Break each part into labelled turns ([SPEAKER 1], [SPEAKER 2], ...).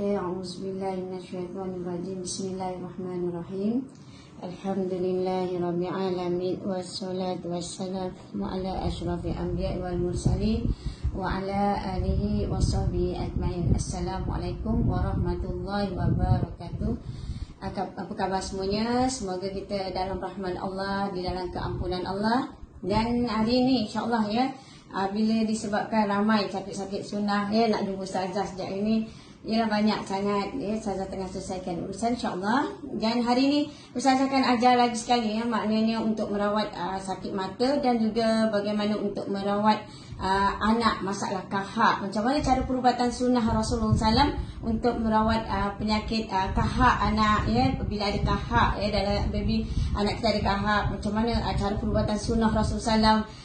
[SPEAKER 1] Okay, a'udzubillahi minasyaitonirrajim. Bismillahirrahmanirrahim. Alhamdulillahirabbil alamin wassalatu wassalamu ala asyrafil anbiya'i wal mursalin wa ala alihi washabihi ajmain. Assalamualaikum warahmatullahi wabarakatuh. Apa khabar semuanya? Semoga kita dalam rahmat Allah, di dalam keampunan Allah. Dan hari ini insya-Allah ya, bila disebabkan ramai sakit-sakit sunnah ya, nak jumpa ustazah sejak ini ialah banyak sangat ya, ustazah tengah selesaikan urusan insya-Allah. Dan hari ini ustazah akan ajar lagi sekali ya, maknanya untuk merawat sakit mata dan juga bagaimana untuk merawat anak masalah kahak. Macam mana cara perubatan sunnah Rasulullah SAW untuk merawat penyakit kahak anak ya, bila ada kahak ya, dalam baby anak kita ada kahak, macam mana cara perubatan sunnah Rasulullah SAW.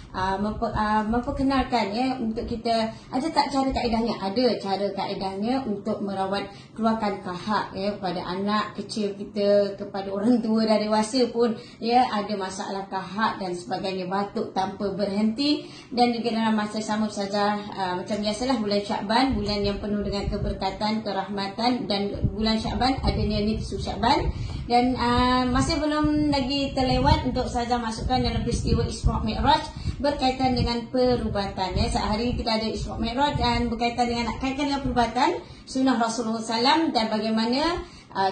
[SPEAKER 1] Memperkenalkan ya, untuk kita ada tak cara kaedahnya? Ada cara kaedahnya untuk merawat keluarkan kahak ya, kepada anak kecil kita, kepada orang tua dah dewasa pun ya, ada masalah kahak dan sebagainya, batuk tanpa berhenti. Dan juga dalam masa sama saja macam biasalah, bulan Syakban, bulan yang penuh dengan keberkatan, kerahmatan, dan bulan Syakban adanya nisfu Syakban. Dan masih belum lagi terlewat untuk saja masukkan dalam peristiwa Isra Mi'raj berkaitan dengan perubatan ya. Sehari kita ada Isra Mi'raj dan berkaitan dengan perubatan sunnah Rasulullah SAW, dan bagaimana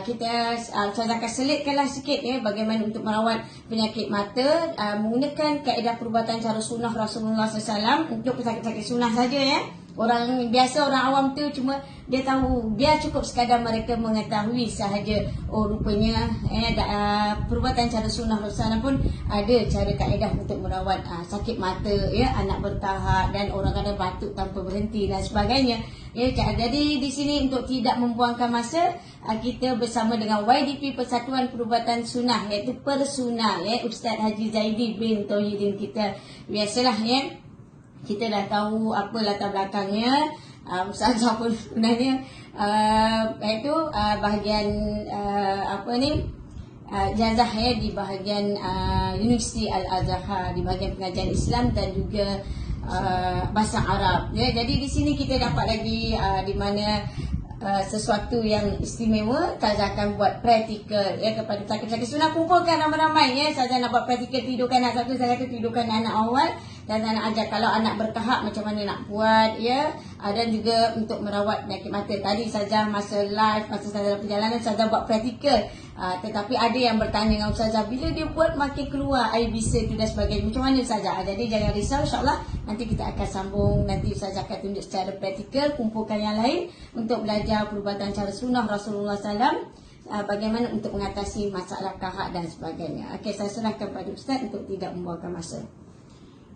[SPEAKER 1] kita saya akan selitkanlah sikit ya, bagaimana untuk merawat penyakit mata menggunakan kaedah perubatan cara sunnah Rasulullah SAW untuk sakit-sakit sunnah saja ya. Orang biasa, orang awam tu cuma dia tahu, dia cukup sekadar mereka mengetahui sahaja, oh rupanya perubatan cara sunnah Rasulullah pun ada cara kaedah untuk merawat sakit mata ya, anak berkahak, dan orang kadang batuk tanpa berhenti dan sebagainya ya. Jadi di sini untuk tidak membuangkan masa, kita bersama dengan YDP Persatuan Perubatan Sunnah, iaitu Persunah ya, Ustaz Haji Zaidi bin Tauhidin kita. Biasalah ya, kita dah tahu apa latar belakangnya. Ustazah pun sebenarnya iaitu bahagian ijazah ya, di bahagian Universiti Al-Azhar, di bahagian pengajian Islam dan juga bahasa Arab ya. Jadi di sini kita dapat lagi di mana sesuatu yang istimewa. Ustazah akan buat praktikal ya kepada sakit-sakit sunnah. Kumpulkan ramai-ramai ya. Ustazah nak buat praktikal, tidurkan anak satu, saya kata tidurkan anak awal, dan anak ajar kalau anak berkahak macam mana nak buat ya. Dan juga untuk merawat penyakit mata. Tadi saja masa live, masa saya dalam perjalanan, Ustazah buat praktikal. Tetapi ada yang bertanya dengan Ustazah, bila dia buat makin keluar air bisa tu dan sebagainya, macam mana Ustazah? Jadi jangan risau, insyaAllah nanti kita akan sambung. Nanti Ustazah akan tunjuk secara praktikal, kumpulkan yang lain untuk belajar perubatan cara sunnah Rasulullah SAW, bagaimana untuk mengatasi masalah kahak dan sebagainya. Okey, saya serahkan pada Ustaz untuk tidak membuangkan masa.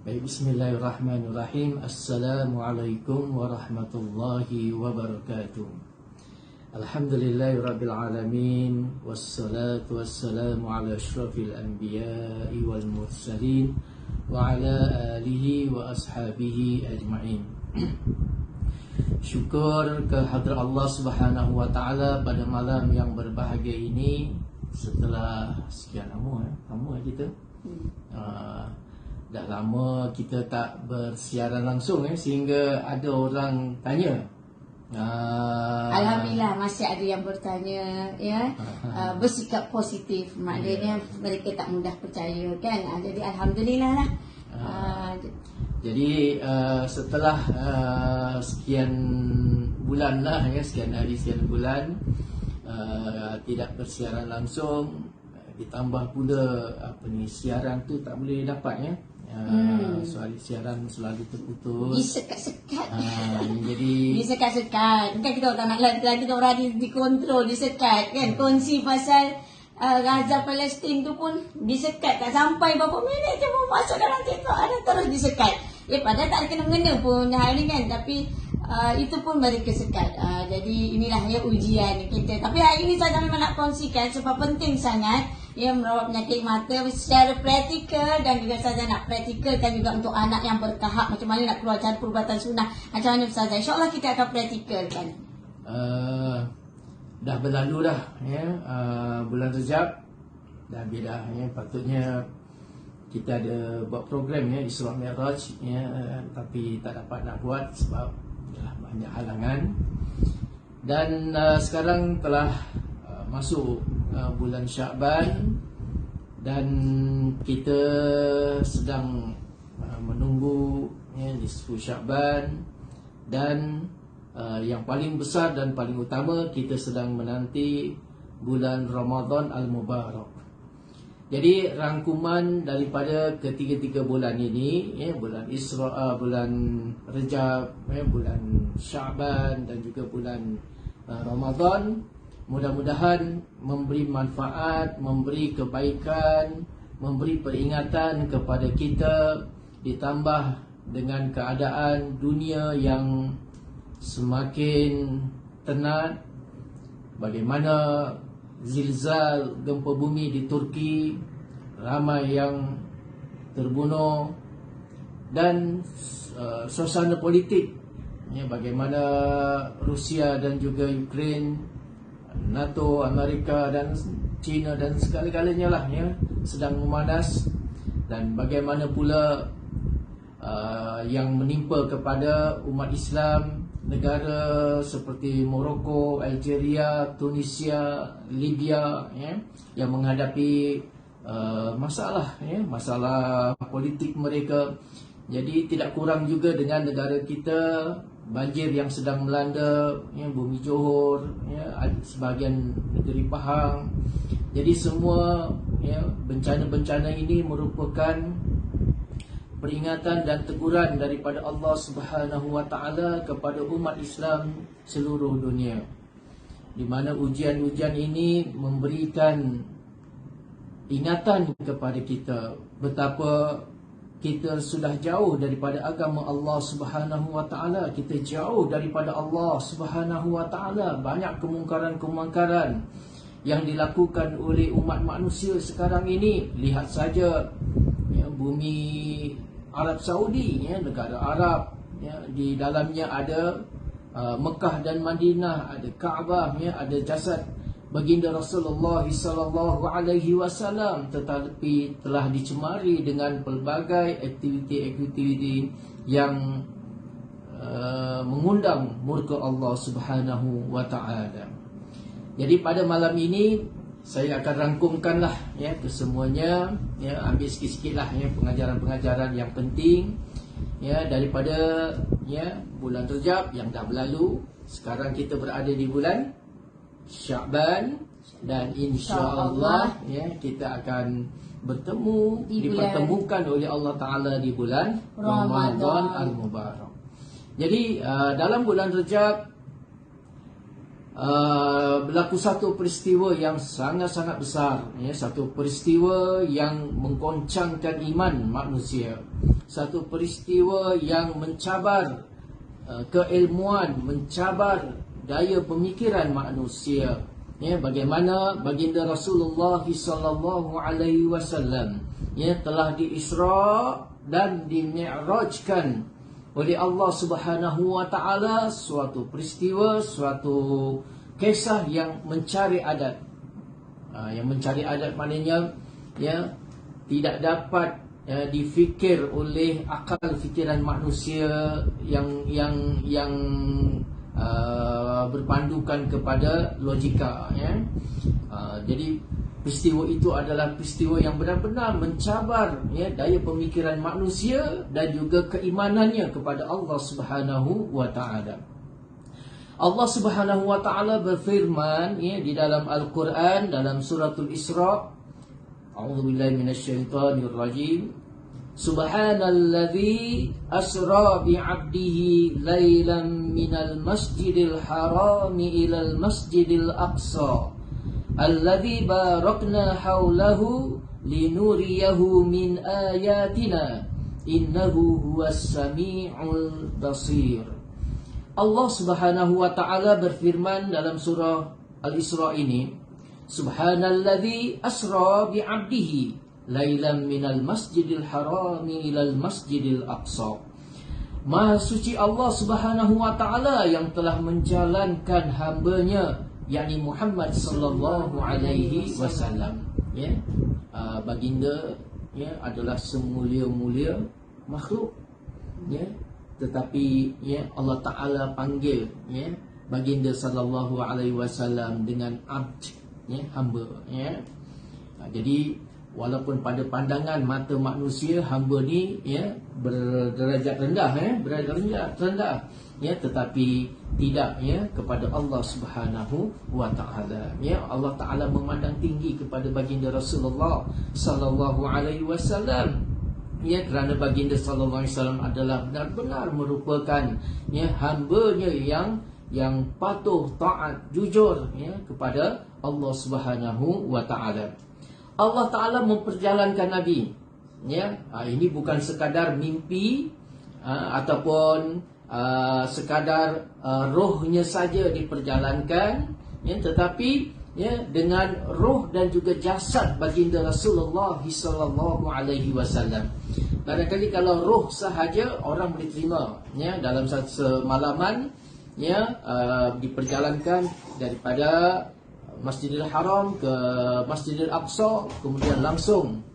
[SPEAKER 2] Baik, bismillahirrahmanirrahim. Assalamualaikum warahmatullahi wabarakatuh. Alhamdulillahirabbil alamin, wassalatu wassalamu ala asyrafil anbiya'i wal mursalin wa ala alihi wa ashabihi ajma'in. Syukur kehadrat Allah Subhanahu wa taala pada malam yang berbahagia ini, setelah sekian lama kita dah lama kita tak bersiaran langsung sehingga ada orang tanya.
[SPEAKER 1] Alhamdulillah masih ada yang bertanya ya, bersikap positif, maknanya mereka tak mudah percaya kan. Jadi alhamdulillah lah.
[SPEAKER 2] Jadi setelah sekian bulan lah ya, sekian hari sekian bulan tidak bersiaran langsung, ditambah pula siaran tu tak boleh dapat ya. Soal siaran selalu terputus,
[SPEAKER 1] disekat-sekat.
[SPEAKER 2] Jadi
[SPEAKER 1] disekat-sekat. Bukan kita tak nak lagi orang dikontrol, disekat kan. Kongsi pasal Gaza Palestin tu pun disekat, tak sampai berapa minit je pun masuk dalam TikTok ada terus disekat. Padahal tak ada kena-mengena pun hal ni kan, tapi itu pun mereka sekat. Jadi inilah ya ujian kita. Tapi hari ini saya memang nak kongsikan sebab penting sangat ya, merawat penyakit mata secara praktikal, dan juga saya nak praktikalkan juga untuk anak yang berkahak, macam mana nak keluar cara perubatan sunnah, macam mana Ustazah. InsyaAllah kita akan praktikalkan.
[SPEAKER 2] Dah berlalu dah ya, bulan Rejab dah habis dah ya. Patutnya kita ada buat program ya, Isra Mi'raj ya, tapi tak dapat nak buat sebab banyak halangan. Dan sekarang telah masuk bulan Syakban, dan kita sedang menunggu nisfu Syakban, dan yang paling besar dan paling utama, kita sedang menanti bulan Ramadan Al-Mubarak. Jadi rangkuman daripada ketiga-tiga bulan ini, bulan bulan Rejab, bulan Sya'ban dan juga bulan Ramadan, mudah-mudahan memberi manfaat, memberi kebaikan, memberi peringatan kepada kita, ditambah dengan keadaan dunia yang semakin tenat, bagaimana zilzal, gempa bumi di Turki, ramai yang terbunuh, dan suasana politik, bagaimana Rusia dan juga Ukraine, NATO, Amerika dan China dan segala-galanya lah sedang memanas, dan bagaimana pula yang menimpa kepada umat Islam negara seperti Morocco, Algeria, Tunisia, Libya, yang menghadapi masalah politik mereka. Jadi tidak kurang juga dengan negara kita, banjir yang sedang melanda bumi Johor, sebahagian negeri Pahang. Jadi semua bencana-bencana ini merupakan peringatan dan teguran daripada Allah Subhanahu wa taala kepada umat Islam seluruh dunia, di mana ujian-ujian ini memberikan ingatan kepada kita betapa kita sudah jauh daripada agama Allah Subhanahu wa taala, kita jauh daripada Allah Subhanahu wa taala. Banyak kemungkaran-kemungkaran yang dilakukan oleh umat manusia sekarang ini. Lihat saja bumi Arab Saudi, negara Arab, di dalamnya ada Mekah dan Madinah, ada Kaabah, ada jasad baginda Rasulullah sallallahu alaihi wasallam, tetapi telah dicemari dengan pelbagai aktiviti-aktiviti yang mengundang murka Allah Subhanahu wa taala. Jadi pada malam ini saya akan rangkumkanlah kesemuanya, ambil sikit-sikitlah pengajaran-pengajaran yang penting daripada bulan Rejab yang dah berlalu. Sekarang kita berada di bulan Sya'ban, dan insya-Allah kita akan bertemu, dipertemukan oleh Allah Taala di bulan Ramadan Al-Mubarak. Jadi dalam bulan Rejab berlaku satu peristiwa yang sangat-sangat besar, satu peristiwa yang menggoncangkan iman manusia, satu peristiwa yang mencabar keilmuan, mencabar daya pemikiran manusia. Bagaimana baginda Rasulullah sallallahu alaihi wasallam telah diisra dan dimi'rajkan oleh Allah Subhanahu wa taala, suatu peristiwa, suatu kisah yang mencari adat. Yang mencari adat maknanya tidak dapat difikir oleh akal fikiran manusia yang berpandukan kepada logika. Jadi peristiwa itu adalah peristiwa yang benar-benar mencabar daya pemikiran manusia dan juga keimanannya kepada Allah Subhanahu wa taala. Allah Subhanahu wa taala berfirman di dalam Al-Quran, dalam suratul Isra, A'udzubillahi minasyaitonir rajim. Subhanalladzi asra bi'abdihi lailan minal masjidil harami ilal masjidil aqsa alladzi barakna haulahu linuriyahu min ayatina innahu huwas sami'ul basir. Allah Subhanahu wa taala berfirman dalam surah Al-Isra ini, Subhanalladzi asra bi'abdihi lailan minal masjidil harami ilal masjidil aqsa. Maha suci Allah Subhanahu wa taala yang telah menjalankan hamba-Nya, yakni Muhammad sallallahu alaihi wasallam. Baginda adalah semulia-mulia makhluk, tetapi Allah Taala panggil baginda sallallahu alaihi wasallam dengan abd, ya, hamba, ya. Jadi walaupun pada pandangan mata manusia hamba ni, ya, berderajat rendah, ya, berderajat rendah, ya, tetapi tidak, ya, kepada Allah Subhanahu wa taala. Ya, Allah Taala memandang tinggi kepada baginda Rasulullah sallallahu alaihi wasallam. Ya, kerana baginda sallallahu alaihi wasallam adalah benar-benar merupakan, ya, hamba-Nya yang patuh, taat, jujur, ya, kepada Allah Subhanahu wa taala. Allah Taala memperjalankan Nabi, ya. Ini bukan sekadar mimpi ataupun sekadar rohnya saja diperjalankan, ya, tetapi, ya, dengan roh dan juga jasad baginda Rasulullah sallallahu alaihi wasallam. Barangkali kalau roh sahaja orang boleh terima, ya, dalam satu semalaman, ya, diperjalankan daripada Masjidil Haram ke Masjidil Aqsa, kemudian langsung,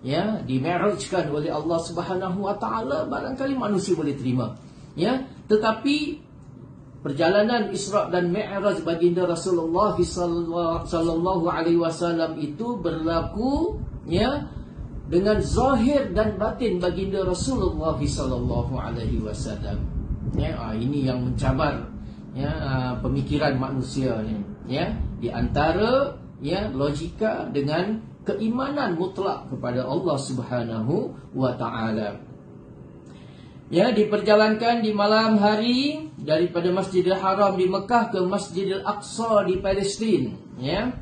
[SPEAKER 2] ya, di-mi'rajkan oleh Allah Subhanahu wa taala, barangkali manusia boleh terima, ya. Tetapi perjalanan Isra dan Mi'raj baginda Rasulullah sallallahu alaihi wasallam itu berlaku, ya, dengan zahir dan batin baginda Rasulullah sallallahu alaihi wasallam. Ya, ini yang mencabar, ya, pemikiran manusia ni, ya, di antara, ya, logika dengan keimanan mutlak kepada Allah Subhanahu wa taala. Ya, diperjalankan di malam hari daripada Masjidil Haram di Mekah ke Masjidil Aqsa di Palestin, ya.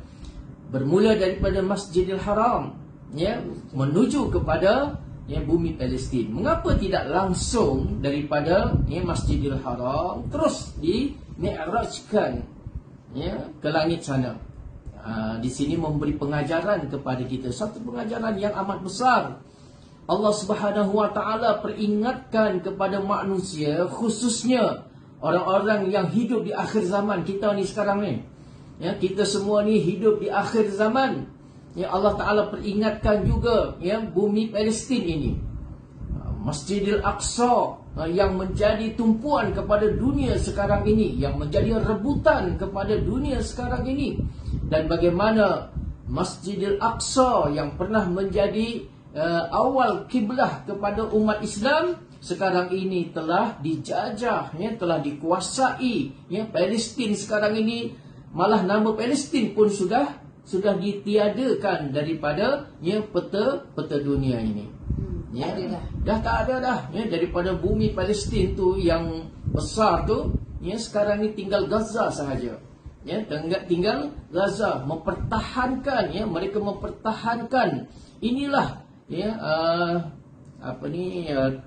[SPEAKER 2] Bermula daripada Masjidil Haram, ya, menuju kepada, ya, bumi Palestin. Mengapa tidak langsung daripada, ya, Masjidil Haram terus di-mi'rajkan, ya, ke langit sana? Di sini memberi pengajaran kepada kita, satu pengajaran yang amat besar. Allah Subhanahu wa taala peringatkan kepada manusia, khususnya orang-orang yang hidup di akhir zaman. Kita ni sekarang ni, ya, kita semua ni hidup di akhir zaman. Ya, Allah Taala peringatkan juga, ya, bumi Palestin ini, Masjidil Aqsa, yang menjadi tumpuan kepada dunia sekarang ini, yang menjadi rebutan kepada dunia sekarang ini. Dan bagaimana Masjidil Aqsa yang pernah menjadi awal kiblah kepada umat Islam, sekarang ini telah dijajah, ya, telah dikuasai, ya. Palestin sekarang ini, malah nama Palestin pun sudah ditiadakan daripada, ya, peta dunia ini. Ya, dah tak ada dah, ya, daripada bumi Palestin tu yang besar tu, ya, sekarang ni tinggal Gaza sahaja. Ya, tinggal Gaza mempertahankan, ya, mereka mempertahankan, inilah, ya,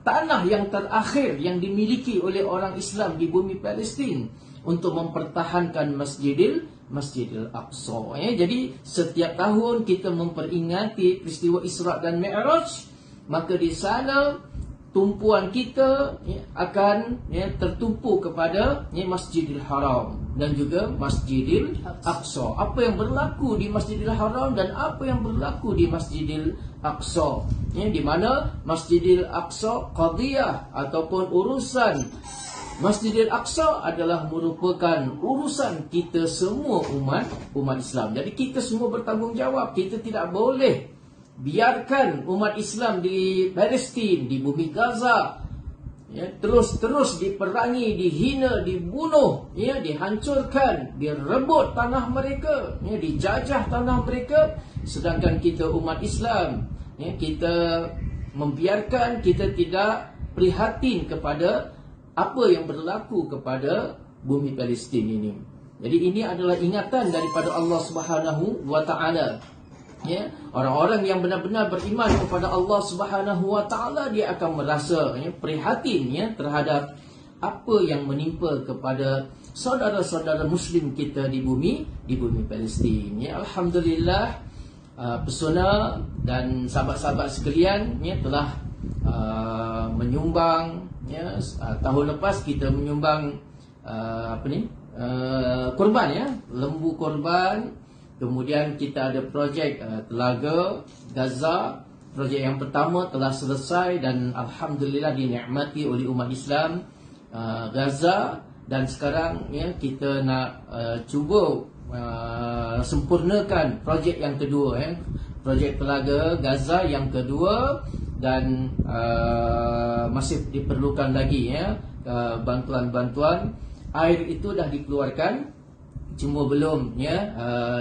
[SPEAKER 2] tanah yang terakhir yang dimiliki oleh orang Islam di bumi Palestin untuk mempertahankan Masjidil Aqsa, ya. Jadi setiap tahun kita memperingati peristiwa Isra dan Mi'raj, maka di sana tumpuan kita, ya, akan, ya, tertumpu kepada, ya, Masjidil Haram dan juga Masjidil Aqsa. Apa yang berlaku di Masjidil Haram dan apa yang berlaku di Masjidil Aqsa, ya, di mana Masjidil Aqsa qadiyah ataupun urusan Masjidil Aqsa adalah merupakan urusan kita semua umat Islam. Jadi kita semua bertanggungjawab. Kita tidak boleh biarkan umat Islam di Palestin, di bumi Gaza, ya, terus diperangi, dihina, dibunuh, ya, dihancurkan, direbut tanah mereka, ya, dijajah tanah mereka. Sedangkan kita umat Islam, ya, kita membiarkan, kita tidak prihatin kepada apa yang berlaku kepada bumi Palestin ini. Jadi ini adalah ingatan daripada Allah Subhanahu wa taala. Ya, orang-orang yang benar-benar beriman kepada Allah Subhanahu wa taala, dia akan merasa, ya, prihatin, ya, terhadap apa yang menimpa kepada saudara-saudara muslim kita di bumi Palestin. Ya, alhamdulillah, pesona dan sahabat-sahabat sekalian, ya, telah menyumbang, ya, tahun lepas kita menyumbang korban, ya, lembu korban. Kemudian kita ada projek Telaga Gaza. Projek yang pertama telah selesai dan alhamdulillah dinikmati oleh umat Islam Gaza. dan sekarang ya kita nak cuba sempurnakan projek yang kedua, projek Telaga Gaza yang kedua, dan masih diperlukan lagi bantuan-bantuan. Air itu dah dikeluarkan, cuma belum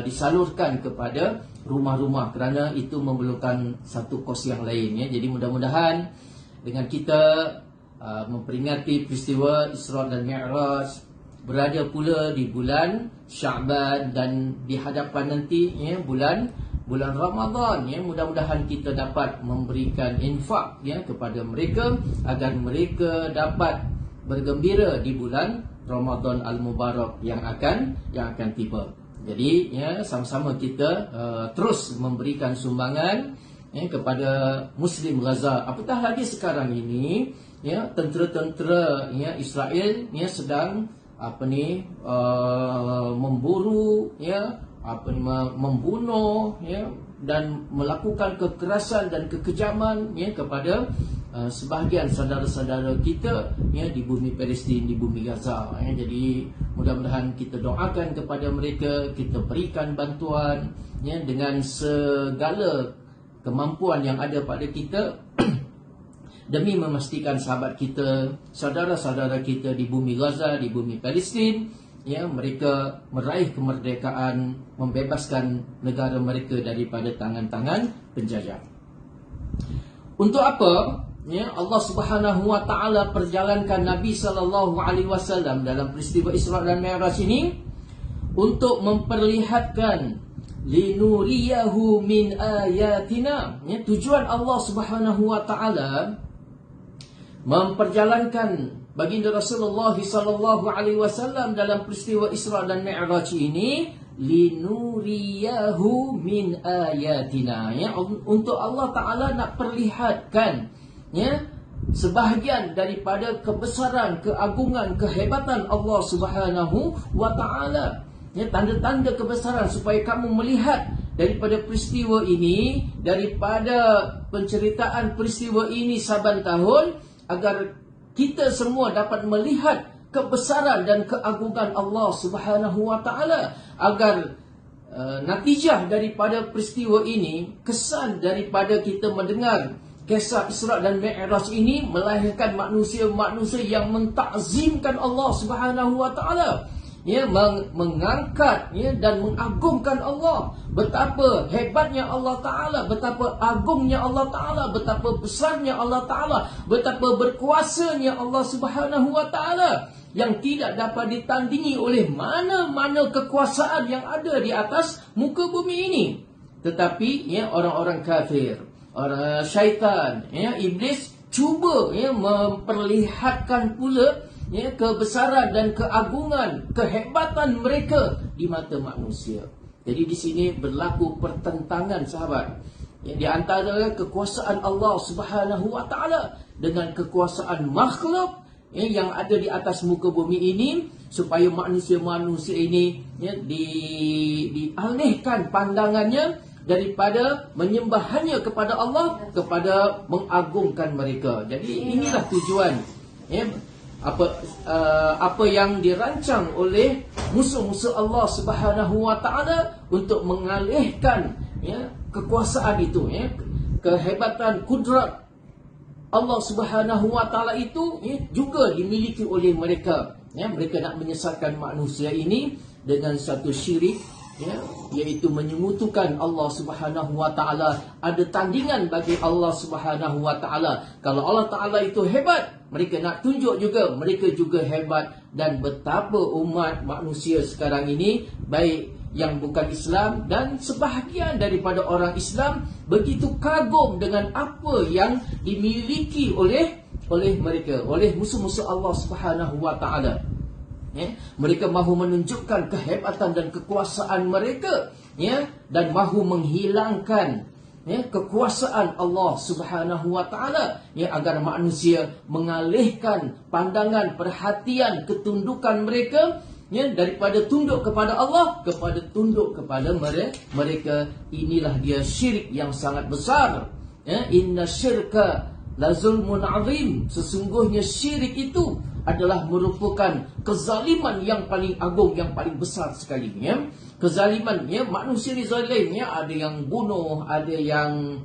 [SPEAKER 2] disalurkan kepada rumah-rumah kerana itu memerlukan satu kos yang lain. Jadi mudah-mudahan dengan kita memperingati peristiwa Isra dan Mi'raj, berada pula di bulan Sya'ban dan di hadapan nanti bulan Ramadan, mudah-mudahan kita dapat memberikan infak kepada mereka agar mereka dapat bergembira di bulan Ramadan Al-Mubarak yang akan tiba. Jadi sama-sama kita terus memberikan sumbangan kepada Muslim Gaza. Apatah lagi sekarang ini tentera-tentera Israel sedang memburu, membunuh dan melakukan kekerasan dan kekejaman kepada sebahagian saudara-saudara kita di bumi Palestin, di bumi Gaza. Jadi mudah-mudahan kita doakan kepada mereka, kita berikan bantuan dengan segala kemampuan yang ada pada kita demi memastikan sahabat kita, saudara-saudara kita di bumi Gaza, di bumi Palestin, mereka meraih kemerdekaan, membebaskan negara mereka daripada tangan-tangan penjajah. Untuk apa Allah Subhanahu wa taala perjalankan Nabi sallallahu alaihi wasallam dalam peristiwa Isra dan Mi'raj ini? Untuk memperlihatkan linuriyahu min ayatina. Tujuan Allah Subhanahu wa taala memperjalankan baginda Rasulullah sallallahu alaihi wasallam dalam peristiwa Isra dan Mi'raj ini, linuriyahu min ayatina, untuk Allah taala nak perlihatkan sebahagian daripada kebesaran, keagungan, kehebatan Allah Subhanahu wa taala. Tanda-tanda kebesaran supaya kamu melihat daripada peristiwa ini, daripada penceritaan peristiwa ini saban tahun, agar kita semua dapat melihat kebesaran dan keagungan Allah Subhanahu wa taala, agar natijah daripada peristiwa ini, kesan daripada kita mendengar kisah Isra dan Mi'raj ini melahirkan manusia-manusia yang mentakzimkan Allah Subhanahu wa taala, mengangkat dan mengagungkan Allah. Betapa hebatnya Allah taala, betapa agungnya Allah taala, betapa besarnya Allah taala, betapa berkuasanya Allah Subhanahu wa taala, yang tidak dapat ditandingi oleh mana-mana kekuasaan yang ada di atas muka bumi ini. Tetapi orang-orang kafir, orang syaitan, iblis cuba memperlihatkan pula kebesaran dan keagungan, kehebatan mereka di mata manusia. Jadi di sini berlaku pertentangan, sahabat, di antara kekuasaan Allah Subhanahu wa taala dengan kekuasaan makhluk yang ada di atas muka bumi ini, supaya manusia-manusia ini dialihkan pandangannya daripada menyembah hanya kepada Allah, kepada mengagungkan mereka. Jadi inilah tujuan apa yang dirancang oleh musuh-musuh Allah Subhanahu wa taala untuk mengalihkan kekuasaan itu, kehebatan, kudrat Allah Subhanahu wa taala itu juga dimiliki oleh mereka. Mereka nak menyesatkan manusia ini dengan satu syirik, iaitu menyekutukan Allah Subhanahu wa taala. Ada tandingan bagi Allah Subhanahu wa taala. Kalau Allah taala itu hebat, mereka nak tunjuk juga mereka juga hebat. Dan betapa umat manusia sekarang ini, baik yang bukan Islam dan sebahagian daripada orang Islam, begitu kagum dengan apa yang dimiliki oleh mereka, oleh musuh-musuh Allah Subhanahu wa taala. Mereka mahu menunjukkan kehebatan dan kekuasaan mereka, dan mahu menghilangkan kekuasaan Allah Subhanahu wa taala, agar manusia mengalihkan pandangan, perhatian, ketundukan mereka daripada tunduk kepada Allah kepada tunduk kepada mereka. Inilah dia syirik yang sangat besar. Inna syirka la zulmun azim. Sesungguhnya syirik itu adalah merupakan kezaliman yang paling agung, yang paling besar sekali, ya. Kezaliman, ya, manusia ni zalim, ya. Ada yang bunuh, ada yang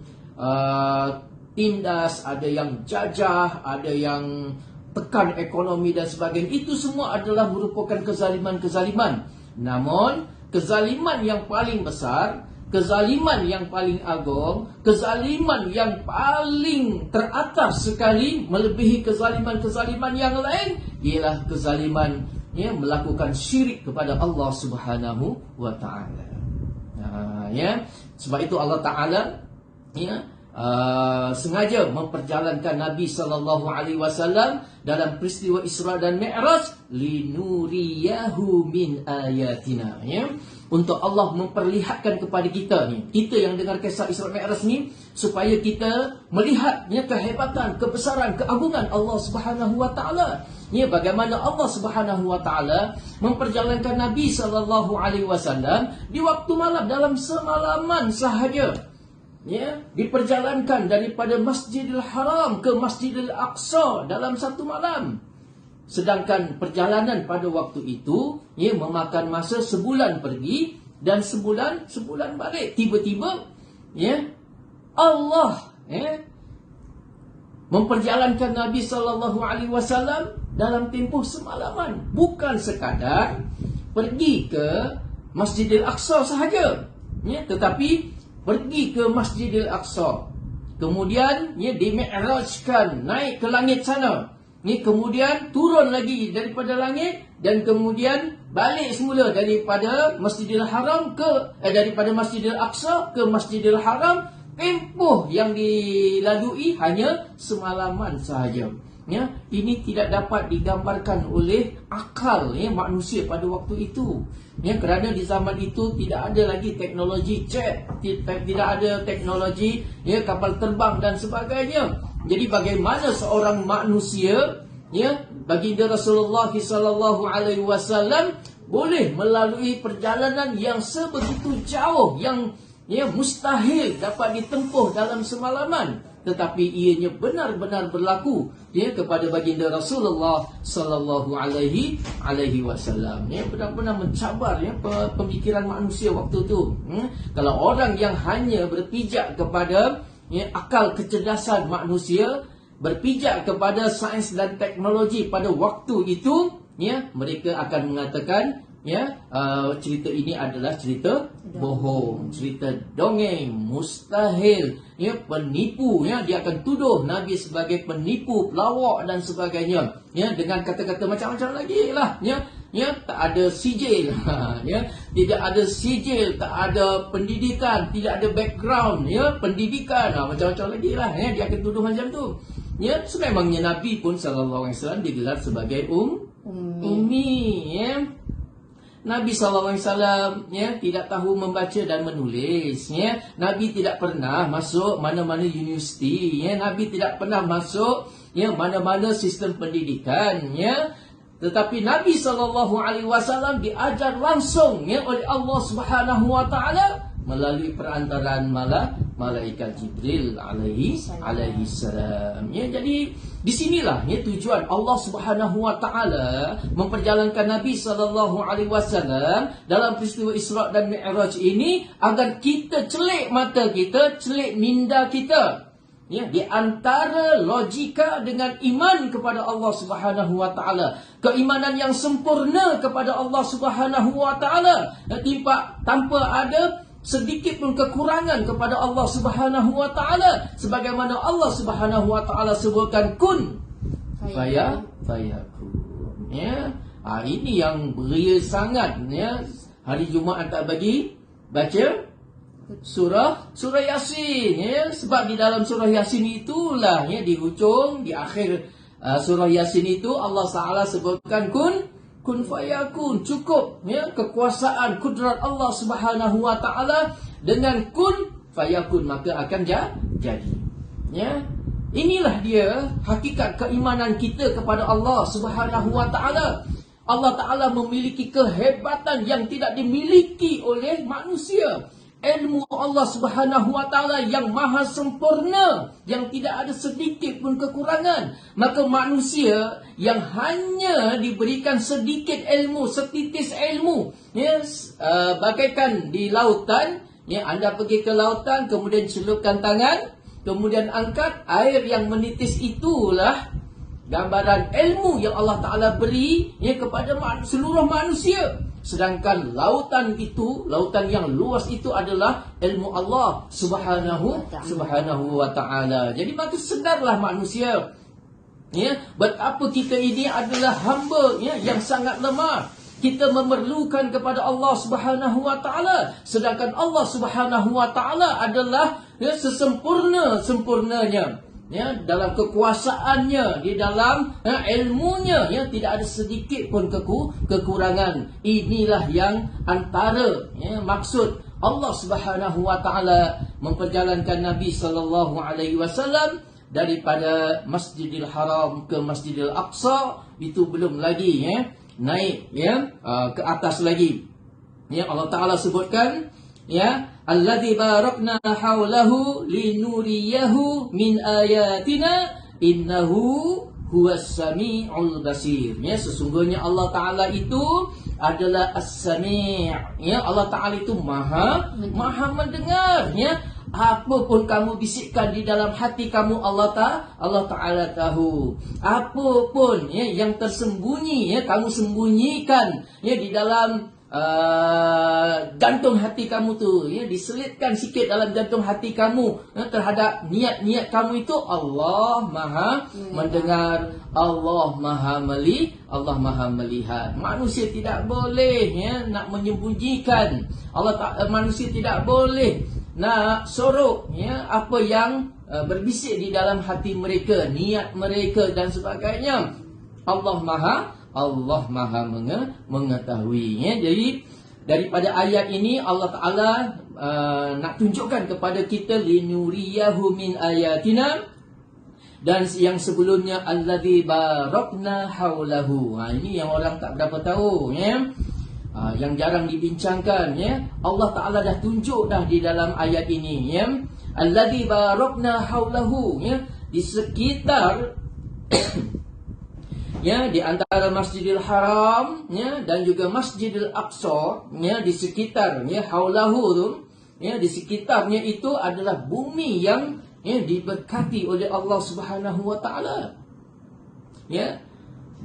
[SPEAKER 2] tindas, ada yang jajah, ada yang tekan ekonomi dan sebagainya. Itu semua adalah merupakan kezaliman-kezaliman. Namun kezaliman yang paling besar, kezaliman yang paling agung, kezaliman yang paling teratas sekali melebihi kezaliman-kezaliman yang lain ialah kezaliman, ya, melakukan syirik kepada Allah Subhanahu wa taala. Ya, sebab itu Allah Taala, ya, sengaja memperjalankan Nabi SAW dalam peristiwa Isra dan Mi'raj linuriyahu min ayatina, ya, untuk Allah memperlihatkan kepada kita ni, kita yang dengar kisah Isra Mi'raj ni, supaya kita melihat, ya, kehebatan, kebesaran, keagungan Allah Subhanahu wa taala. Ya, bagaimana Allah Subhanahu wa taala memperjalankan Nabi SAW di waktu malam, dalam semalaman sahaja. Ya, diperjalankan daripada Masjidil Haram ke Masjidil Aqsa dalam satu malam. Sedangkan perjalanan pada waktu itu, ya, memakan masa sebulan pergi dan sebulan balik. Tiba-tiba, ya, Allah, ya, memperjalankan Nabi SAW dalam tempoh semalaman. Bukan sekadar pergi ke Masjidil Aqsa sahaja, ya, tetapi pergi ke Masjidil Aqsa, kemudian, ya, dimi'rajkan, naik ke langit sana, ni, kemudian turun lagi daripada langit, dan kemudian balik semula daripada Masjidil Haram daripada Masjidil Aqsa ke Masjidil Haram. Tempoh yang dilalui hanya semalaman sahaja. Ya, ini tidak dapat digambarkan oleh akal, ya, manusia pada waktu itu. Ya, kerana di zaman itu tidak ada lagi teknologi jet, tidak ada teknologi, ya, kapal terbang dan sebagainya. Jadi bagaimana seorang manusia, ya, baginda Rasulullah SAW boleh melalui perjalanan yang sebegitu jauh, yang, ya, mustahil dapat ditempuh dalam semalaman, tetapi ianya benar-benar berlaku, ya, kepada baginda Rasulullah SAW. Ya, benar-benar mencabar, ya, pemikiran manusia waktu itu. Kalau orang yang hanya berpijak kepada, ya, akal kecerdasan manusia, berpijak kepada sains dan teknologi pada waktu itu, ya, mereka akan mengatakan, ya, cerita ini adalah cerita bohong, cerita dongeng, mustahil, ya, penipu, ya. Dia akan tuduh Nabi sebagai penipu, pelawak dan sebagainya, ya, dengan kata-kata macam-macam lagi lah, ya. Ya, tak ada sijil, ya, tidak ada sijil, tak ada pendidikan, tidak ada background, ya, pendidikan, macam-macam lagi lah, ya. Dia akan tuduh macam tu. Ya, sememangnya Nabi pun SAW digelar sebagai ummi, ya. Nabi SAW, ya, tidak tahu membaca dan menulis, ya. Nabi tidak pernah masuk mana-mana universiti, ya. Nabi tidak pernah masuk, ya, mana-mana sistem pendidikan, ya. Tetapi Nabi SAW diajar langsung, ya, oleh Allah Subhanahu wa taala melalui perantaraan malaikat Jibril alaihi salam. Ya, jadi di sinilah, ya, tujuan Allah Subhanahu wa taala memperjalankan Nabi SAW dalam peristiwa Isra dan Mi'raj ini agar kita celik mata kita, celik minda kita. Ya, di antara logika dengan iman kepada Allah Subhanahu wa taala, keimanan yang sempurna kepada Allah Subhanahu wa taala, tanpa ada sedikit pun kekurangan kepada Allah Subhanahu wa taala, sebagaimana Allah Subhanahu wa taala sebutkan kun fayakun. Ya, ini yang beria sangat, ya. Hari Jumaat tak bagi baca surah Yasin, ya. Sebab di dalam surah Yasin itulah, ya, di hujung, di akhir surah Yasin itu Allah Taala sebutkan kun fayakun, cukup, ya, kekuasaan kudrat Allah Subhanahu wa taala dengan kun fayakun, maka akan jadi. Ya, inilah dia hakikat keimanan kita kepada Allah Subhanahu wa taala. Allah Taala memiliki kehebatan yang tidak dimiliki oleh manusia. ilmu Allah Subhanahu wa taala yang maha sempurna, yang tidak ada sedikit pun kekurangan. Maka manusia yang hanya diberikan sedikit ilmu, setitis ilmu, bagaikan di lautan, anda pergi ke lautan, kemudian celupkan tangan, kemudian angkat, air yang menitis itulah gambaran ilmu yang Allah Ta'ala beri kepada seluruh manusia. Sedangkan lautan itu, lautan yang luas itu adalah ilmu Allah Subhanahu wa Ta'ala. Jadi maka sedarlah manusia, betapa kita ini adalah hamba yang sangat lemah. Kita memerlukan kepada Allah Subhanahu wa Ta'ala. Sedangkan Allah Subhanahu wa Ta'ala adalah sesempurna-sempurnanya. Dalam kekuasaannya, di dalam ilmunya, tidak ada sedikit pun kekurangan. Inilah yang antara maksud Allah Subhanahu wa Ta'ala memperjalankan Nabi sallallahu alaihi wasallam daripada Masjidil Haram ke Masjidil Aqsa. Itu belum lagi naik ke atas lagi. Allah Ta'ala sebutkan, alladzi barakna haulahu linuriyahu min ayatina innahu huwas samiul basir. Sesungguhnya Allah Ta'ala itu adalah as-sami'. Allah Ta'ala itu maha mendengar. Apa pun kamu bisikkan di dalam hati kamu, Allah Ta'ala tahu. Apa pun yang tersembunyi, kamu sembunyikan di dalam jantung hati kamu tu, diselitkan sikit dalam jantung hati kamu terhadap niat-niat kamu itu, Allah maha mendengar, Allah maha melihat. Manusia tidak boleh nak menyembunyikan. Manusia tidak boleh nak sorok apa yang berbisik di dalam hati mereka, niat mereka dan sebagainya. Allah maha mengetahui. Jadi daripada ayat ini Allah Ta'ala nak tunjukkan kepada kita linuriyahu min ayatina, dan yang sebelumnya alladzi barakna haulahu. Ini yang orang tak berapa tahu, yang jarang dibincangkan. Allah Ta'ala dah tunjuk dah di dalam ayat ini, alladzi barakna haulahu, di sekitar di antara Masjidil Haram dan juga Masjidil Aqsa, di sekitar haulahu tu, di sekitarnya itu adalah bumi yang diberkati oleh Allah Subhanahu wa Ta'ala.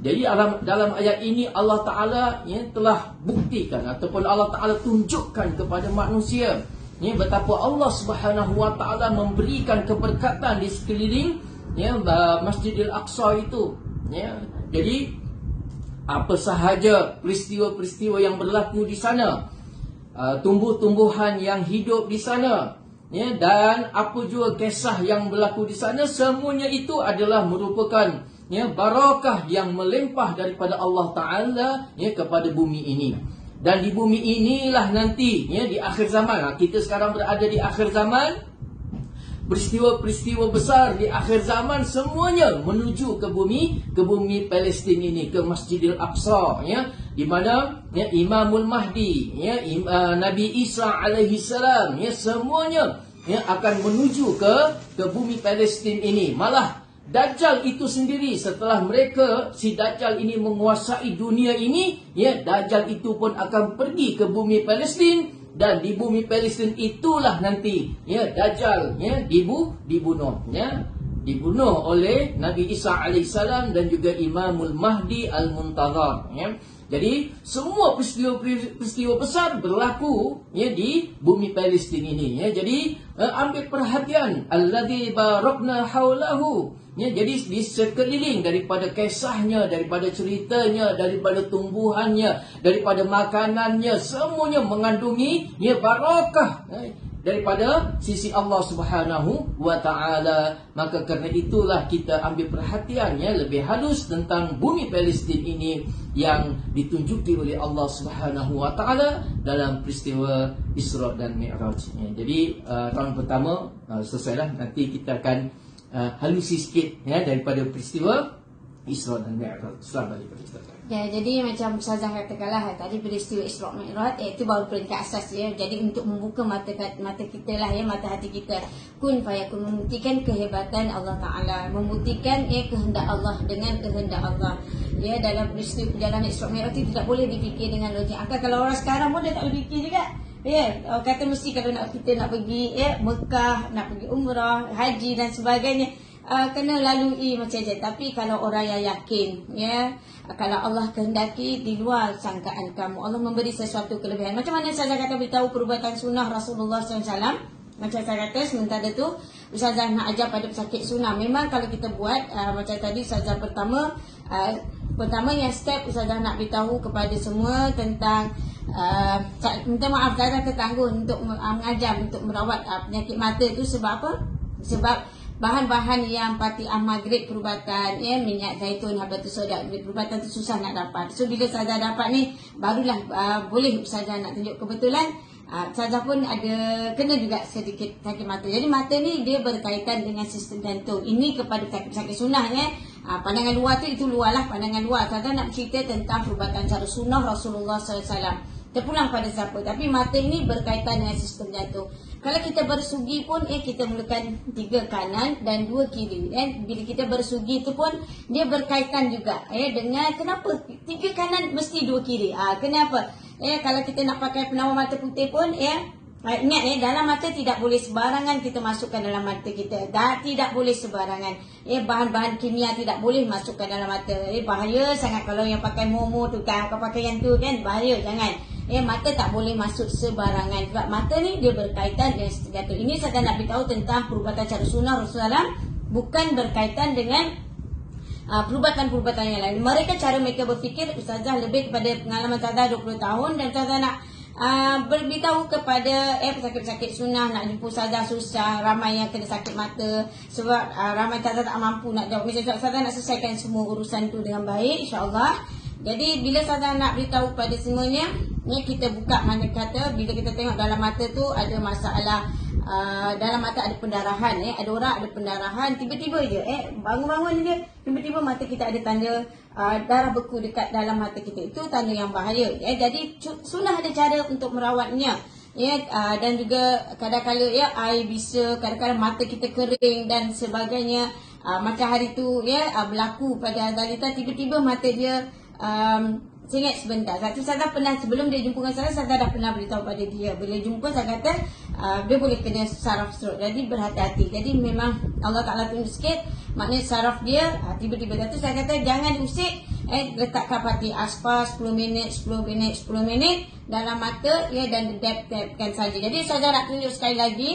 [SPEAKER 2] Jadi dalam ayat ini Allah Ta'ala telah buktikan ataupun Allah Ta'ala tunjukkan kepada manusia betapa Allah Subhanahu wa Ta'ala memberikan keberkatan di sekeliling Masjidil Aqsa itu. Jadi apa sahaja peristiwa-peristiwa yang berlaku di sana, tumbuh-tumbuhan yang hidup di sana, dan apa juga kisah yang berlaku di sana, semuanya itu adalah merupakan barakah yang melimpah daripada Allah Ta'ala kepada bumi ini. Dan di bumi inilah nanti di akhir zaman, kita sekarang berada di akhir zaman, peristiwa-peristiwa besar di akhir zaman semuanya menuju ke bumi Palestin ini, ke Masjidil Aqsa, di mana Imamul Mahdi, Nabi Isa alaihi salam, semuanya akan menuju ke bumi Palestin ini. Malah Dajjal itu sendiri, setelah si Dajjal ini menguasai dunia ini, Dajjal itu pun akan pergi ke bumi Palestin. Dan di bumi Palestin itulah nanti Dajjal dibunuh oleh Nabi Isa alaihissalam dan juga Imamul Mahdi al-Muntazar. Jadi semua peristiwa besar berlaku di bumi Palestin ini. Jadi ambil perhatian, alladzi barakna haulahu. Jadi di sekeliling, daripada kisahnya, daripada ceritanya, daripada tumbuhannya, daripada makanannya, semuanya mengandungi barakah daripada sisi Allah Subhanahu wa Ta'ala. Maka kerana itulah kita ambil perhatian lebih halus tentang bumi Palestin ini yang ditunjuki oleh Allah Subhanahu wa Ta'ala dalam peristiwa Isra dan Mi'raj. Jadi tahun pertama selesailah. Nanti kita akan halusi sikit daripada peristiwa Isra dan Mi'raj. Selamat daripada kita.
[SPEAKER 1] Ya, jadi macam Ustazah katakanlah tadi peristiwa Isra Mi'raj itu baru peringkat asas ya. Jadi untuk membuka mata kita lah ya, mata hati kita. Kun fayakun, membuktikan kehebatan Allah Taala, membuktikan kehendak Allah dengan kehendak Allah. Ya, dalam peristiwa perjalanan Isra Mi'raj itu tidak boleh dipikir dengan logik akal. Kalau orang sekarang pun dia tak boleh fikir juga. Ya, kata mesti kalau kita nak pergi Mekah, nak pergi umrah, haji dan sebagainya, kena lalui macam je. Tapi kalau orang yang yakin, ya, kalau Allah kehendaki di luar sangkaan kamu, Allah memberi sesuatu kelebihan. Macam mana saya kata beritahu perubatan sunnah Rasulullah SAW. Macam saya kata sementara tu Ustazah nak ajar pada pesakit sunnah. Memang kalau kita buat macam tadi Ustazah pertama yang step Ustazah nak beritahu kepada semua tentang minta maaf Ustazah tertangguh untuk mengajar, untuk merawat penyakit mata itu. Sebab apa? Sebab bahan-bahan yang pati ahmad grade perubatan, minyak zaitun, habatus sauda grade perubatan tu susah nak dapat. So bila Ustazah dapat ni, barulah boleh Ustazah nak tunjuk. Kebetulan Ustazah pun ada kena juga sedikit sakit mata. Jadi mata ni dia berkaitan dengan sistem jantung. Ini kepada sakit sunnah ya. Pandangan luar tu itu luar lah, pandangan luar. Ustazah nak cerita tentang perubatan cara sunnah Rasulullah SAW. Terpulang pada siapa, tapi mata ini berkaitan dengan sistem jantung. Kalau kita bersugi pun kita mulakan 3 kanan dan 2 kiri. Bila kita bersugi itu pun dia berkaitan juga dengan kenapa 3 kanan mesti 2 kiri. Kenapa? Kalau kita nak pakai penawar mata putih pun ingat dalam mata tidak boleh sembarangan kita masukkan dalam mata kita. Tidak boleh sembarangan. Bahan-bahan kimia tidak boleh masukkan dalam mata. Bahaya sangat kalau yang pakai momo tu kan, kau pakai yang tu kan, bahaya, jangan. Mata tak boleh masuk sebarangan. Sebab mata ni dia berkaitan dengan sistem jantung. Ini saya nak beritahu tentang perubatan cara sunnah Rasulullah, bukan berkaitan dengan perubatan-perubatan yang lain. Mereka cara mereka berfikir, Ustazah lebih kepada pengalaman Ustazah 20 tahun dan Ustazah nak beritahu kepada pesakit-pesakit sunnah. Nak jumpa Ustazah susah, ramai yang kena sakit mata sebab ramai Ustazah tak mampu nak jawab. Ustazah nak selesaikan semua urusan tu dengan baik, insya-Allah. Jadi bila Ustazah nak beritahu pada semuanya, kita buka mana kata bila kita tengok dalam mata tu ada masalah, dalam mata ada pendarahan, ada orang ada pendarahan, tiba-tiba je bangun-bangun dia tiba-tiba mata kita ada tanda darah beku dekat dalam mata kita. Itu tanda yang bahaya. Jadi sunnah ada cara untuk merawatnya. Dan juga kadang-kadang air bisa, kadang-kadang mata kita kering dan sebagainya. Macam hari tu berlaku pada Azalita, tiba-tiba mata dia saya ingat sebentar. Satu Ustazah pernah sebelum dia jumpa dengan Ustazah dah pernah beritahu pada dia. Bila jumpa saya kata dia boleh kena saraf stroke. Jadi berhati-hati. Jadi memang Allah Ta'ala tunjuk sikit, maknanya saraf dia tiba-tiba jatuh. Saya kata jangan usik, letakkan pati aspa 10 minit dalam mata dan dab-dabkan saja. Jadi Ustazah nak tunjuk sekali lagi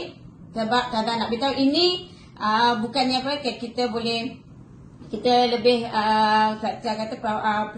[SPEAKER 1] sebab Ustazah nak beritahu ini bukannya kita boleh, kita lebih saya kata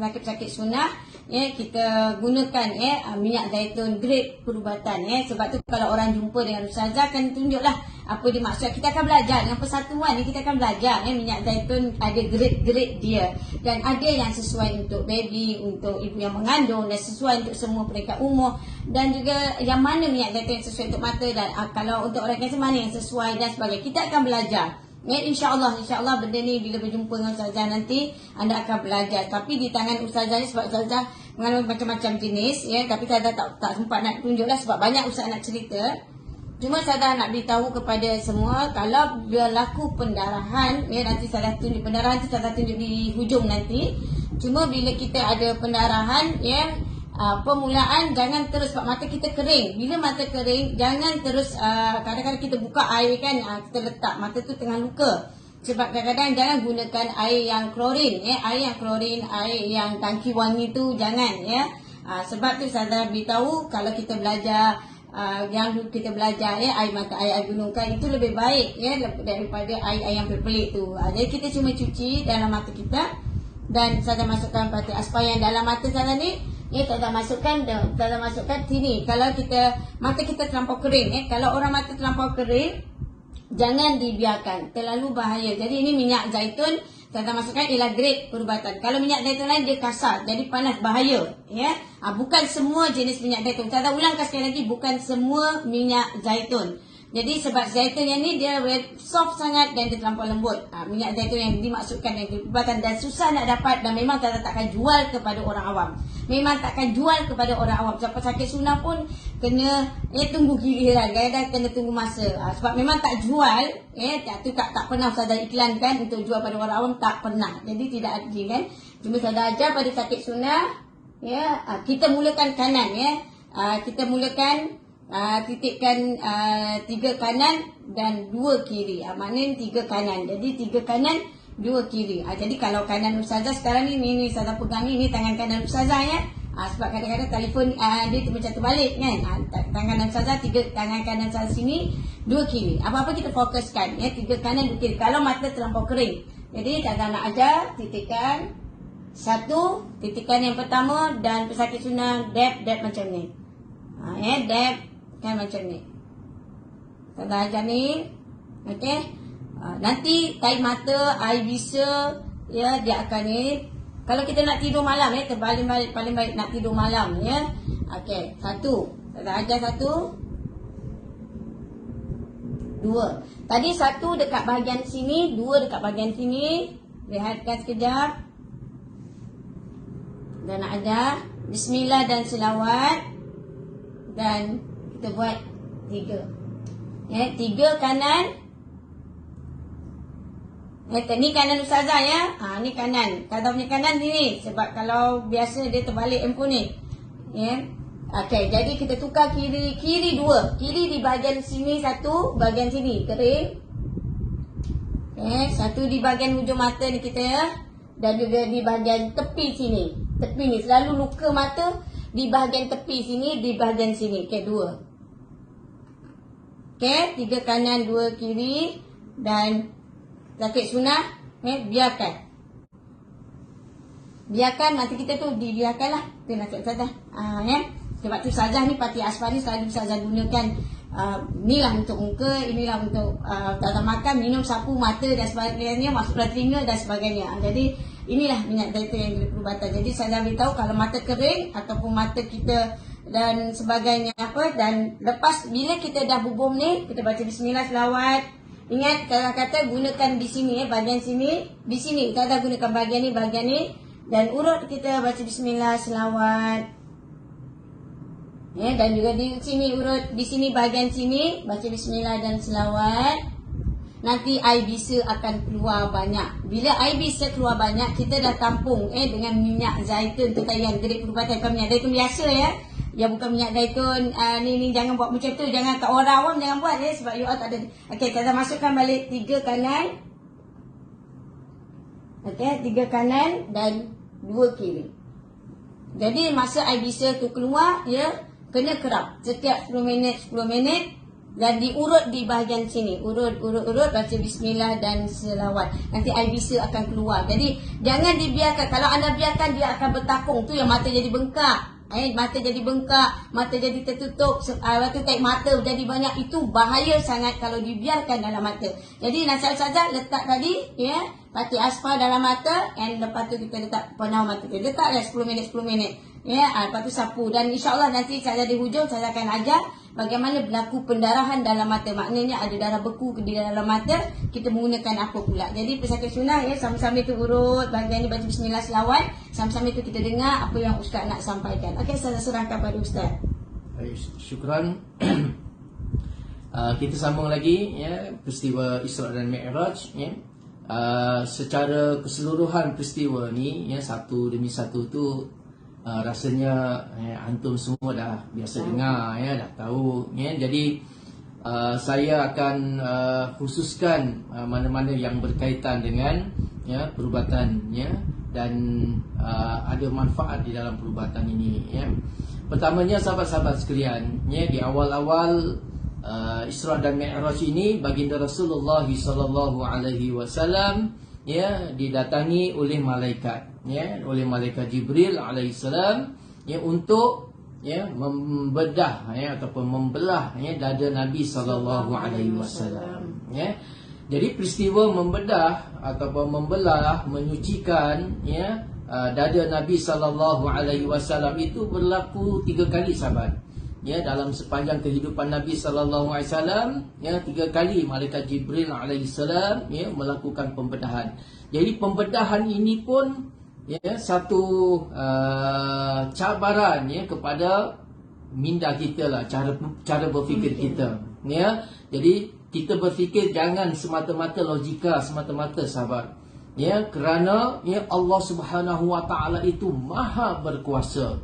[SPEAKER 1] pesakit-pesakit sunnah kita gunakan minyak zaitun grade perubatan sebab tu kalau orang jumpa dengan Ustazah akan tunjuklah apa dia maksud. Kita akan belajar dengan persatuan ni, kita akan belajar minyak zaitun ada grade-grade dia dan ada yang sesuai untuk baby, untuk ibu yang mengandung dan sesuai untuk semua peringkat umur, dan juga yang mana minyak zaitun yang sesuai untuk mata dan kalau untuk orang kanser mana yang sesuai dan sebagainya. Kita akan belajar. InsyaAllah benda ni bila berjumpa dengan Ustazah nanti anda akan belajar. Tapi di tangan Ustazah ni sebab Ustazah mengalami macam-macam jenis tapi Ustazah tak sempat nak tunjuklah sebab banyak Ustazah nak cerita. Cuma Ustazah nak beritahu kepada semua kalau berlaku pendarahan nanti Ustazah tunjuk pendarahan tu, Ustazah tunjuk di hujung nanti. Cuma bila kita ada pendarahan permulaan jangan terus sebab mata kita kering. Bila mata kering jangan terus kadang-kadang kita buka air kan, kita letak mata tu tengah luka. Sebab kadang-kadang jangan gunakan air yang klorin air yang tangki wangi tu jangan sebab tu saya beritahu kalau kita belajar yang kita belajar air mata air gunung kan itu lebih baik daripada air yang pelik tu. Jadi kita cuma cuci dalam mata kita dan saya masukkan pati aspa yang dalam mata saya ni Ustazah masukkan sini. Kalau mata kita terlampau kering kalau orang mata terlampau kering jangan dibiarkan, terlalu bahaya. Jadi ini minyak zaitun Ustazah masukkan ialah grade perubatan. Kalau minyak zaitun lain dia kasar, jadi panas, bahaya bukan semua jenis minyak zaitun. Ustazah ulangkan sekali lagi, bukan semua minyak zaitun. Jadi sebab zaitun yang ni dia soft sangat dan dia terlampau lembut. Minyak zaitun yang dimaksudkan yang perubatan dan susah nak dapat dan memang takkan jual kepada orang awam. Memang takkan jual kepada orang awam. Sebab sakit sunnah pun kena tunggu giliran, kadang-kadang kena tunggu masa. Sebab memang tak jual, tak pernah Ustazah iklankan untuk jual pada orang awam, tak pernah. Jadi tidak adil kan. Cuma Ustazah ajar pada sakit sunnah, kita mulakan kanan kita mulakan titikkan 3 kanan dan 2 kiri. Maknanya 3 kanan. Jadi 3 kanan, 2 kiri. Jadi kalau kanan Ustazah sekarang ni Ustazah pegang ni tangan kanan Ustazah sebab kadang-kadang telefon dia macam terbalik kan. Tangan kanan Ustazah, 3 tangan kanan Ustazah sini, 2 kiri. Apa-apa kita fokuskan 3 kanan, 2 kiri. Kalau mata terlampau kering. Jadi Ustazah nak ajar titikkan 1, titikan yang pertama dan pesakit sunnah dab macam ni. Dab kan macam ni. Ustazah ajar ni. Okey. Nanti tarik mata, air bisa, dia akan ni. Kalau kita nak tidur malam paling baik nak tidur malam Okey, 1. Ustazah ajar 1. 2. Tadi 1 dekat bahagian sini, 2 dekat bahagian sini. Lihatkan sekejap. Dan nak ajar bismillah dan selawat. Dan kita buat 3. 3 kanan. Ni kanan Ustazah ni kanan. Kalau punya kanan ni sebab kalau biasa dia terbalik handphone ni. Okey, jadi kita tukar kiri 2. Kiri di bahagian sini 1, bahagian sini kering. 1 di bahagian hujung mata ni kita dan juga di bahagian tepi sini. Tepi ni selalu luka mata di bahagian tepi sini, di bahagian sini. Okey, 2. Okey, 3 kanan, 2 kiri dan sakit sunnah, biarkan nanti kita tu dibiarkanlah. Tu nasihat Ustazah. Sebab tu Ustazah ni Fatih Asfar ni selalu Ustazah gunakan inilah untuk muka, inilah untuk Ustazah makan, minum, sapu mata dan sebagainya, masuklah telinga dan sebagainya. Jadi inilah minyak zaitun yang perubatan. Jadi Ustazah beritahu kalau mata kering ataupun mata kita dan sebagainya dan lepas bila kita dah bubum ni, kita baca bismillah selawat. Ingat kalau kata gunakan di sini bahagian sini, di sini kita dah gunakan bahagian ni dan urut kita baca bismillah selawat. Dan juga di sini urut di sini bahagian sini baca bismillah dan selawat. Nanti air bisa akan keluar banyak. Bila air bisa keluar banyak, kita dah tampung dengan minyak zaitun tu yang gerik perubatan. Bukan minyak zaitun biasa bukan minyak zaitun ni jangan buat macam tu. Jangan kat orang awam jangan buat sebab you all tak ada. Okey, kita masukkan balik 3 kanan. Okey, 3 kanan dan 2 kiri. Jadi masa air bisa tu keluar kena kerap setiap 10 minit dan diurut di bahagian sini. Urut baca bismillah dan selawat. Nanti air bisa akan keluar. Jadi jangan dibiarkan. Kalau anda biarkan dia akan bertakung. Tu yang mata jadi bengkak. Mata jadi bengkak, mata jadi tertutup, waktu tarik mata jadi banyak. Itu bahaya sangat kalau dibiarkan dalam mata. Jadi nasihat Ustazah letak tadi Fatih Asfar dalam mata, and lepas tu kita letak penau mata tu. Letak 10 minit. Lepas tu sapu. Dan insyaAllah nanti Ustazah di hujung Ustazah akan ajar bagaimana berlaku pendarahan dalam mata. Maknanya ada darah beku di dalam mata, kita menggunakan apa pula. Jadi pesakit sunnah sama-sama tu urut bahagian ni baca bismillah selawat. Sama-sama tu kita dengar apa yang Ustaz nak sampaikan. Okey, Ustazah serahkan pada Ustaz.
[SPEAKER 2] Syukran. Kita sambung lagi peristiwa Isra dan Mi'raj secara keseluruhan peristiwa ni satu demi satu tu rasanya antum semua dah biasa dengar dah tahu jadi saya akan khususkan mana-mana yang berkaitan dengan perubatan dan ada manfaat di dalam perubatan ini Pertamanya sahabat-sahabat sekalian di awal-awal Isra dan Mi'raj ini baginda Rasulullah SAW didatangi oleh malaikat oleh malaikat Jibril alaihissalam untuk membedah ataupun membelah dada Nabi sallallahu alaihi wasallam Jadi peristiwa membedah ataupun membelah, menyucikan dada Nabi sallallahu alaihi wasallam itu berlaku 3 kali sahabat. ya, dalam sepanjang kehidupan Nabi sallallahu alaihi wasallam, ya, 3 kali malaikat Jibril alaihi salam, ya, melakukan pembedahan. Jadi pembedahan ini pun, ya, satu cabaran, ya, kepada minda kita lah, cara berfikir kita, ya. Jadi kita berfikir jangan semata-mata logika, semata-mata, sahabat, ya, kerana, ya, Allah Subhanahu wa taala itu maha berkuasa.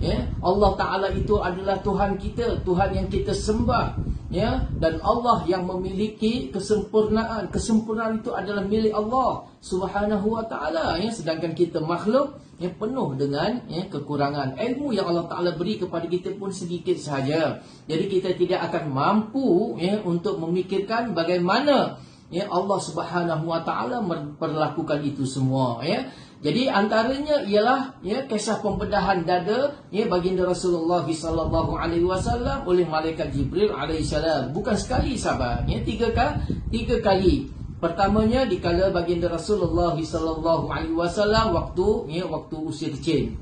[SPEAKER 2] Ya, Allah Ta'ala itu adalah Tuhan kita, Tuhan yang kita sembah, ya, dan Allah yang memiliki kesempurnaan. Kesempurnaan itu adalah milik Allah Subhanahu wa Ta'ala, ya, sedangkan kita makhluk yang penuh dengan, ya, kekurangan. Ilmu yang Allah Ta'ala beri kepada kita pun sedikit sahaja. Jadi kita tidak akan mampu, ya, untuk memikirkan bagaimana, ya, Allah Subhanahu wa taala memperlakukan itu semua, ya. Jadi antaranya ialah, ya, kisah pembedahan dada, ya, baginda Rasulullah sallallahu alaihi wasallam oleh malaikat Jibril alaihi salam. Bukan sekali, sahabat, ya, 3 kali. Pertamanya dikala baginda Rasulullah sallallahu alaihi wasallam waktu usia kecil.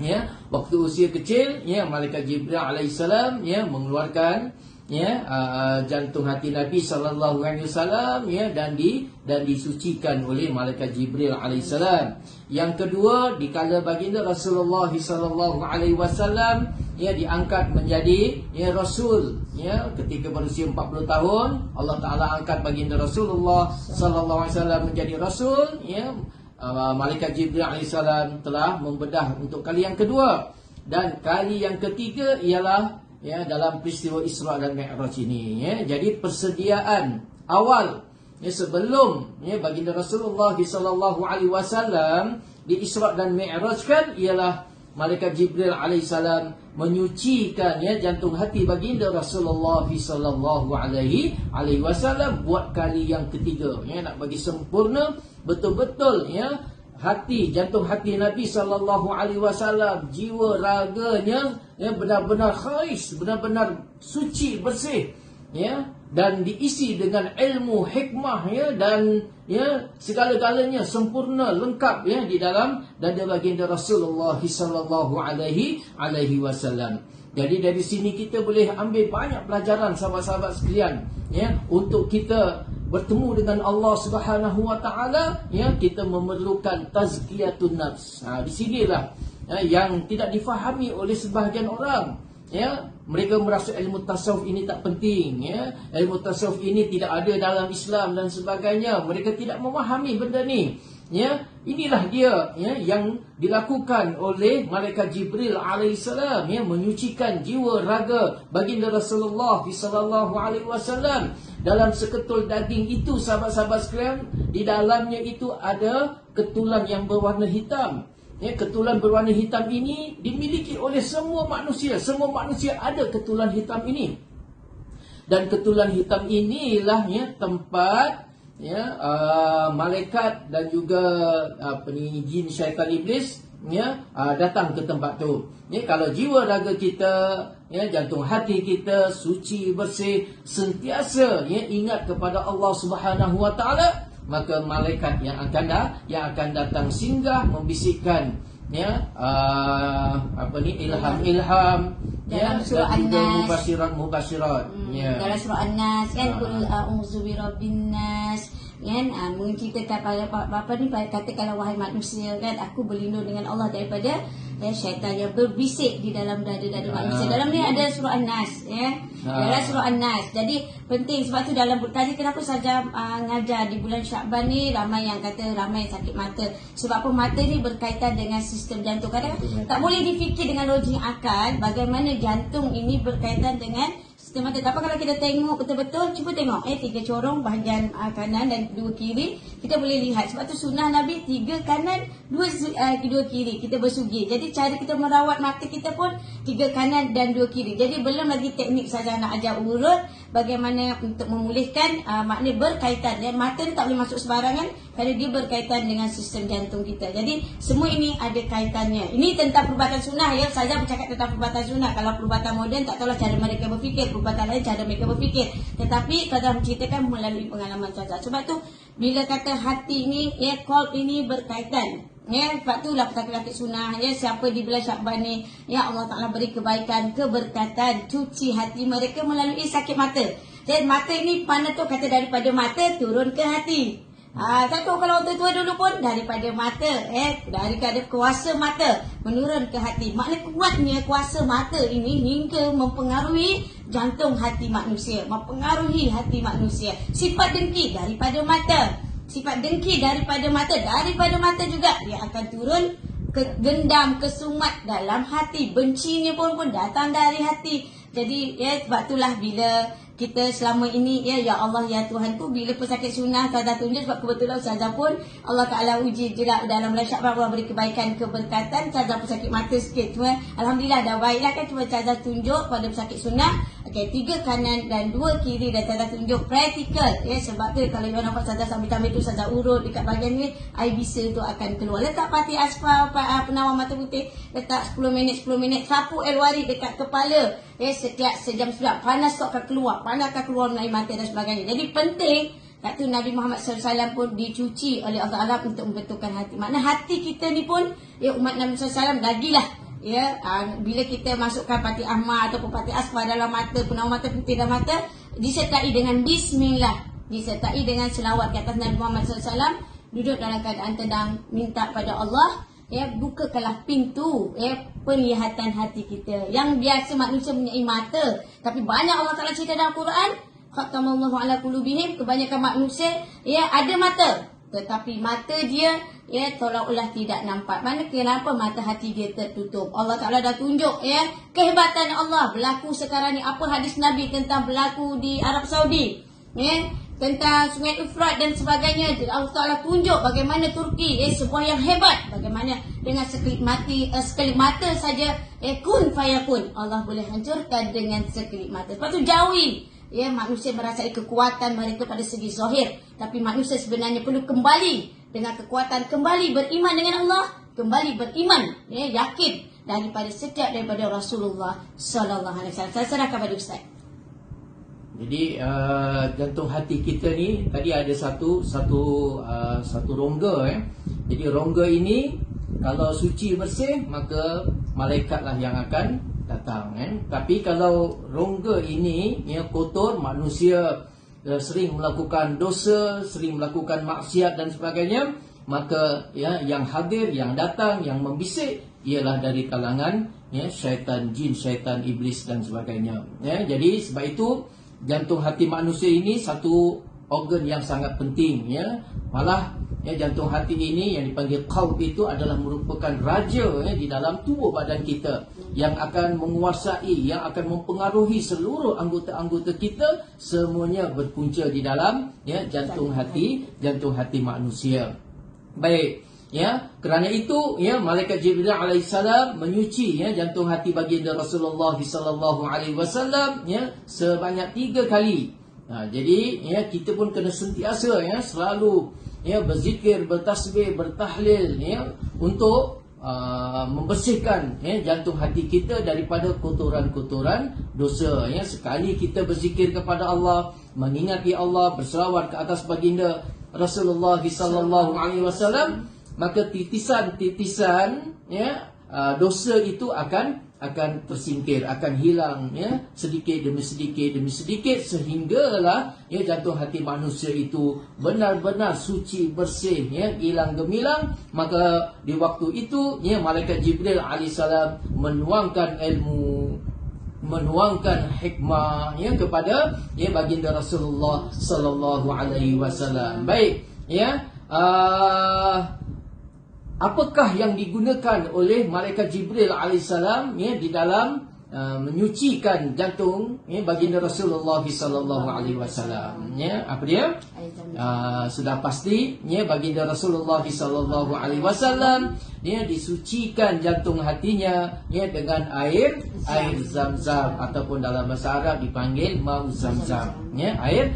[SPEAKER 2] Ya, waktu usia kecil, ya, malaikat Jibril alaihi salam, ya, mengeluarkan, ya, jantung hati Nabi sallallahu alaihi wasallam, ya, dan disucikan oleh malaikat Jibril alaihi salam. Yang kedua, dikala baginda Rasulullah sallallahu alaihi wasallam, ya, diangkat menjadi, ya, rasul, ya, ketika berusia 40 tahun Allah Taala angkat baginda Rasulullah sallallahu alaihi wasallam menjadi rasul, ya. Malaikat Jibril alaihi salam telah membedah untuk kali yang kedua, dan kali yang ketiga ialah, ya, dalam peristiwa Isra dan Mi'raj ini, ya. Jadi persediaan awal, ya, sebelum, ya, baginda Rasulullah sallallahu alaihi wasallam di Isra dan Mi'raj kan ialah malaikat Jibril alaihi salam menyucikan, ya, jantung hati baginda Rasulullah sallallahu alaihi wasallam buat kali yang ketiga, ya, nak bagi sempurna betul-betul, ya, hati, jantung hati Nabi sallallahu alaihi wasallam, jiwa raganya, ya, benar-benar khais, benar-benar suci, bersih, ya, dan diisi dengan ilmu, hikmah, ya, dan, ya, segala-galanya sempurna, lengkap, ya, di dalam dada baginda Rasulullah sallallahu alaihi wasallam. Jadi dari sini kita boleh ambil banyak pelajaran, sahabat-sahabat sekalian, ya, untuk kita bertemu dengan Allah Subhanahu wa taala, ya, kita memerlukan tazkiyatun nafs. Di sinilah, ya, yang tidak difahami oleh sebahagian orang, ya. Mereka merasa ilmu tasawuf ini tak penting, ya. Ilmu tasawuf ini tidak ada dalam Islam dan sebagainya. Mereka tidak memahami benda ni, ya. Inilah dia, ya, yang dilakukan oleh malaikat Jibril alaihissalam, ya, menyucikan jiwa raga baginda Rasulullah sallallahu alaihi wasallam. Dalam seketul daging itu, sahabat-sahabat sekalian, di dalamnya itu ada ketulan yang berwarna hitam. Ya, ketulan berwarna hitam ini dimiliki oleh semua manusia. Semua manusia ada ketulan hitam ini. Dan ketulan hitam inilah, ya, tempat, ya, malaikat dan juga jin, syaitan, iblis, ya, datang ke tempat tu. Ya, kalau jiwa raga kita, ya, jantung hati kita suci, bersih, sentiasa, ya, ingat kepada Allah Subhanahu wa taala, maka malaikat yang akan datang singgah membisikkan, ya, ilham, ya, dan juga mubasyirat, ya.
[SPEAKER 1] Dalam surah An-Nas kan, qul a'udzu birabbin nas, kan, menceritakan apa ni, katakanlah wahai manusia, kan, aku berlindung dengan Allah daripada, ya, syaitan yang berbisik di dalam dada-dada manusia. Dalam ni ada surah An-Nas, ya. Dalam surah An-Nas. Jadi penting, sebab tu dalam tadi kenapa saja ngajar di bulan Syakban ni, ramai yang kata ramai sakit mata. Sebab apa? Mata ni berkaitan dengan sistem jantung. Kadang tak boleh difikir dengan logik akal bagaimana jantung ini berkaitan dengan sistem mata. Tapi kalau kita tengok betul-betul, cuba tengok, 3 corong bahagian kanan dan 2 kiri, kita boleh lihat. Sebab tu sunnah Nabi 3 kanan, 2 kiri, kita bersugih. Jadi cara kita merawat mata kita pun 3 kanan dan 2 kiri. Jadi belum lagi teknik saja nak ajar urut, bagaimana untuk memulihkan, maknanya berkaitan, ya. Mata ni tak boleh masuk sebarangan kerana dia berkaitan dengan sistem jantung kita. Jadi semua ini ada kaitannya. Ini tentang perubatan sunnah, ya. Saja bercakap tentang perubatan sunnah. Kalau perubatan moden, tak tahulah cara mereka berfikir. Perubatan lain cara mereka berfikir. Tetapi kalau menceritakan melalui pengalaman saja. Sebab tu bila kata hati ini, ya, qalb ini berkaitan, Ya, sebab itulah pesakit-pesakit sunnah. Ya, siapa di bulan Syakban ni, ya Allah Ta'ala beri kebaikan, keberkatan, cuci hati mereka melalui sakit mata. Dan mata ini mana tu kata daripada mata turun ke hati. Satu kalau orang tua dulu pun daripada mata, daripada kuasa mata menurun ke hati. Maknanya kuatnya kuasa mata ini hingga mempengaruhi jantung hati manusia, mempengaruhi hati manusia. Sifat dengki daripada mata. Sifat dengki daripada mata juga dia akan turun ke dendam, kesumat dalam hati. Bencinya pun datang dari hati. Jadi sebab itulah bila kita selama ini ya Allah ya Tuhanku, bila pesakit sunnah Ustazah tunjuk, sebab kebetulan Ustazah pun Allah Ta'ala uji juga dalam bulan Syakban, Allah beri kebaikan, keberkatan. Ustazah pesakit mata sikit, cuma Alhamdulillah dah baiklah kan. Cuma Ustazah tunjuk pada pesakit sunnah, 3 kanan dan 2 kiri, dan Ustazah tunjuk praktikal. Sebab tu kalau you nampak Ustazah sambil-sambil tu Ustazah urut dekat bahagian ni, air bisa tu akan keluar. Letak pati aspal, penawar mata putih, letak 10 minit, sapu air wari dekat kepala. Setiap sejam sudah panas tu akan keluar, panas akan keluar melalui mata dan sebagainya. Jadi penting kat tu Nabi Muhammad SAW pun dicuci oleh Allah Ta'ala untuk membetulkan hati. Makna hati kita ni pun umat Nabi SAW lagilah bila kita masukkan pati ahmar ataupun pati asfar dalam mata, penawar mata putih dalam mata, disertai dengan bismillah, disertai dengan selawat ke atas Nabi Muhammad SAW, duduk dalam keadaan tenang, minta pada Allah, bukakanlah pintu penglihatan hati kita. Yang biasa manusia mempunyai mata, tapi banyak Allah Ta'ala cerita dalam Quran, khatamallahu ala qulubihim, kebanyakan manusia ada mata, tetapi mata dia tolak-ulah tidak nampak. Mana kenapa mata hati dia tertutup? Allah Ta'ala dah tunjuk kehebatan Allah berlaku sekarang ni. Apa hadis Nabi tentang berlaku di Arab Saudi, tentang Sungai Efrat dan sebagainya. Allah Ta'ala tunjuk bagaimana Turki sebuah yang hebat, bagaimana dengan sekelip mata saja kun fayakun, Allah boleh hancurkan dengan sekelip mata. Lepas tu jauhi manusia merasai kekuatan mereka pada segi zahir, tapi manusia sebenarnya perlu kembali dengan kekuatan, kembali beriman dengan Allah, kembali beriman yakin daripada Rasulullah sallallahu alaihi wasallam. Saya serahkan kepada Ustaz.
[SPEAKER 2] Jadi jantung hati kita ni tadi ada satu rongga. Jadi rongga ini kalau suci bersih, maka malaikatlah yang akan datang. Tapi kalau rongga ini kotor, manusia sering melakukan dosa, sering melakukan maksiat dan sebagainya, maka yang hadir, yang datang, yang membisik ialah dari kalangan syaitan jin, syaitan iblis dan sebagainya. Jadi sebab itu jantung hati manusia ini satu organ yang sangat penting. Malah jantung hati ini yang dipanggil qalb itu adalah merupakan raja di dalam tubuh badan kita, yang akan menguasai, yang akan mempengaruhi seluruh anggota-anggota kita. Semuanya berpunca di dalam jantung hati manusia. Baik, kerana itu malaikat Jibril alaihissalam menyuci jantung hati baginda Rasulullah sallallahu alaihi wasallam sebanyak 3 kali. Jadi kita pun kena sentiasa selalu berzikir, bertasbih, bertahlil untuk membersihkan jantung hati kita daripada kotoran-kotoran dosa. Sekali kita berzikir kepada Allah, mengingati Allah, berselawat ke atas baginda Rasulullah sallallahu alaihi wasallam, maka titisan-titisan dosa itu akan tersingkir, akan hilang sedikit demi sedikit sehinggalah jantung hati manusia itu benar-benar suci, bersih, hilang gemilang. Maka di waktu itu malaikat Jibril alaihissalam menuangkan ilmu, menuangkan hikmah kepada baginda Rasulullah sallallahu alaihi wasallam. Baik, apakah yang digunakan oleh malaikat Jibril alaihissalam di dalam menyucikan jantung baginda Rasulullah sallallahu alaihi wasallam? Apa dia? Sudah pasti baginda Rasulullah sallallahu alaihi wasallam disucikan jantung hatinya dengan air Zam-Zam, ataupun dalam bahasa Arab dipanggil mau Zam-Zam. Air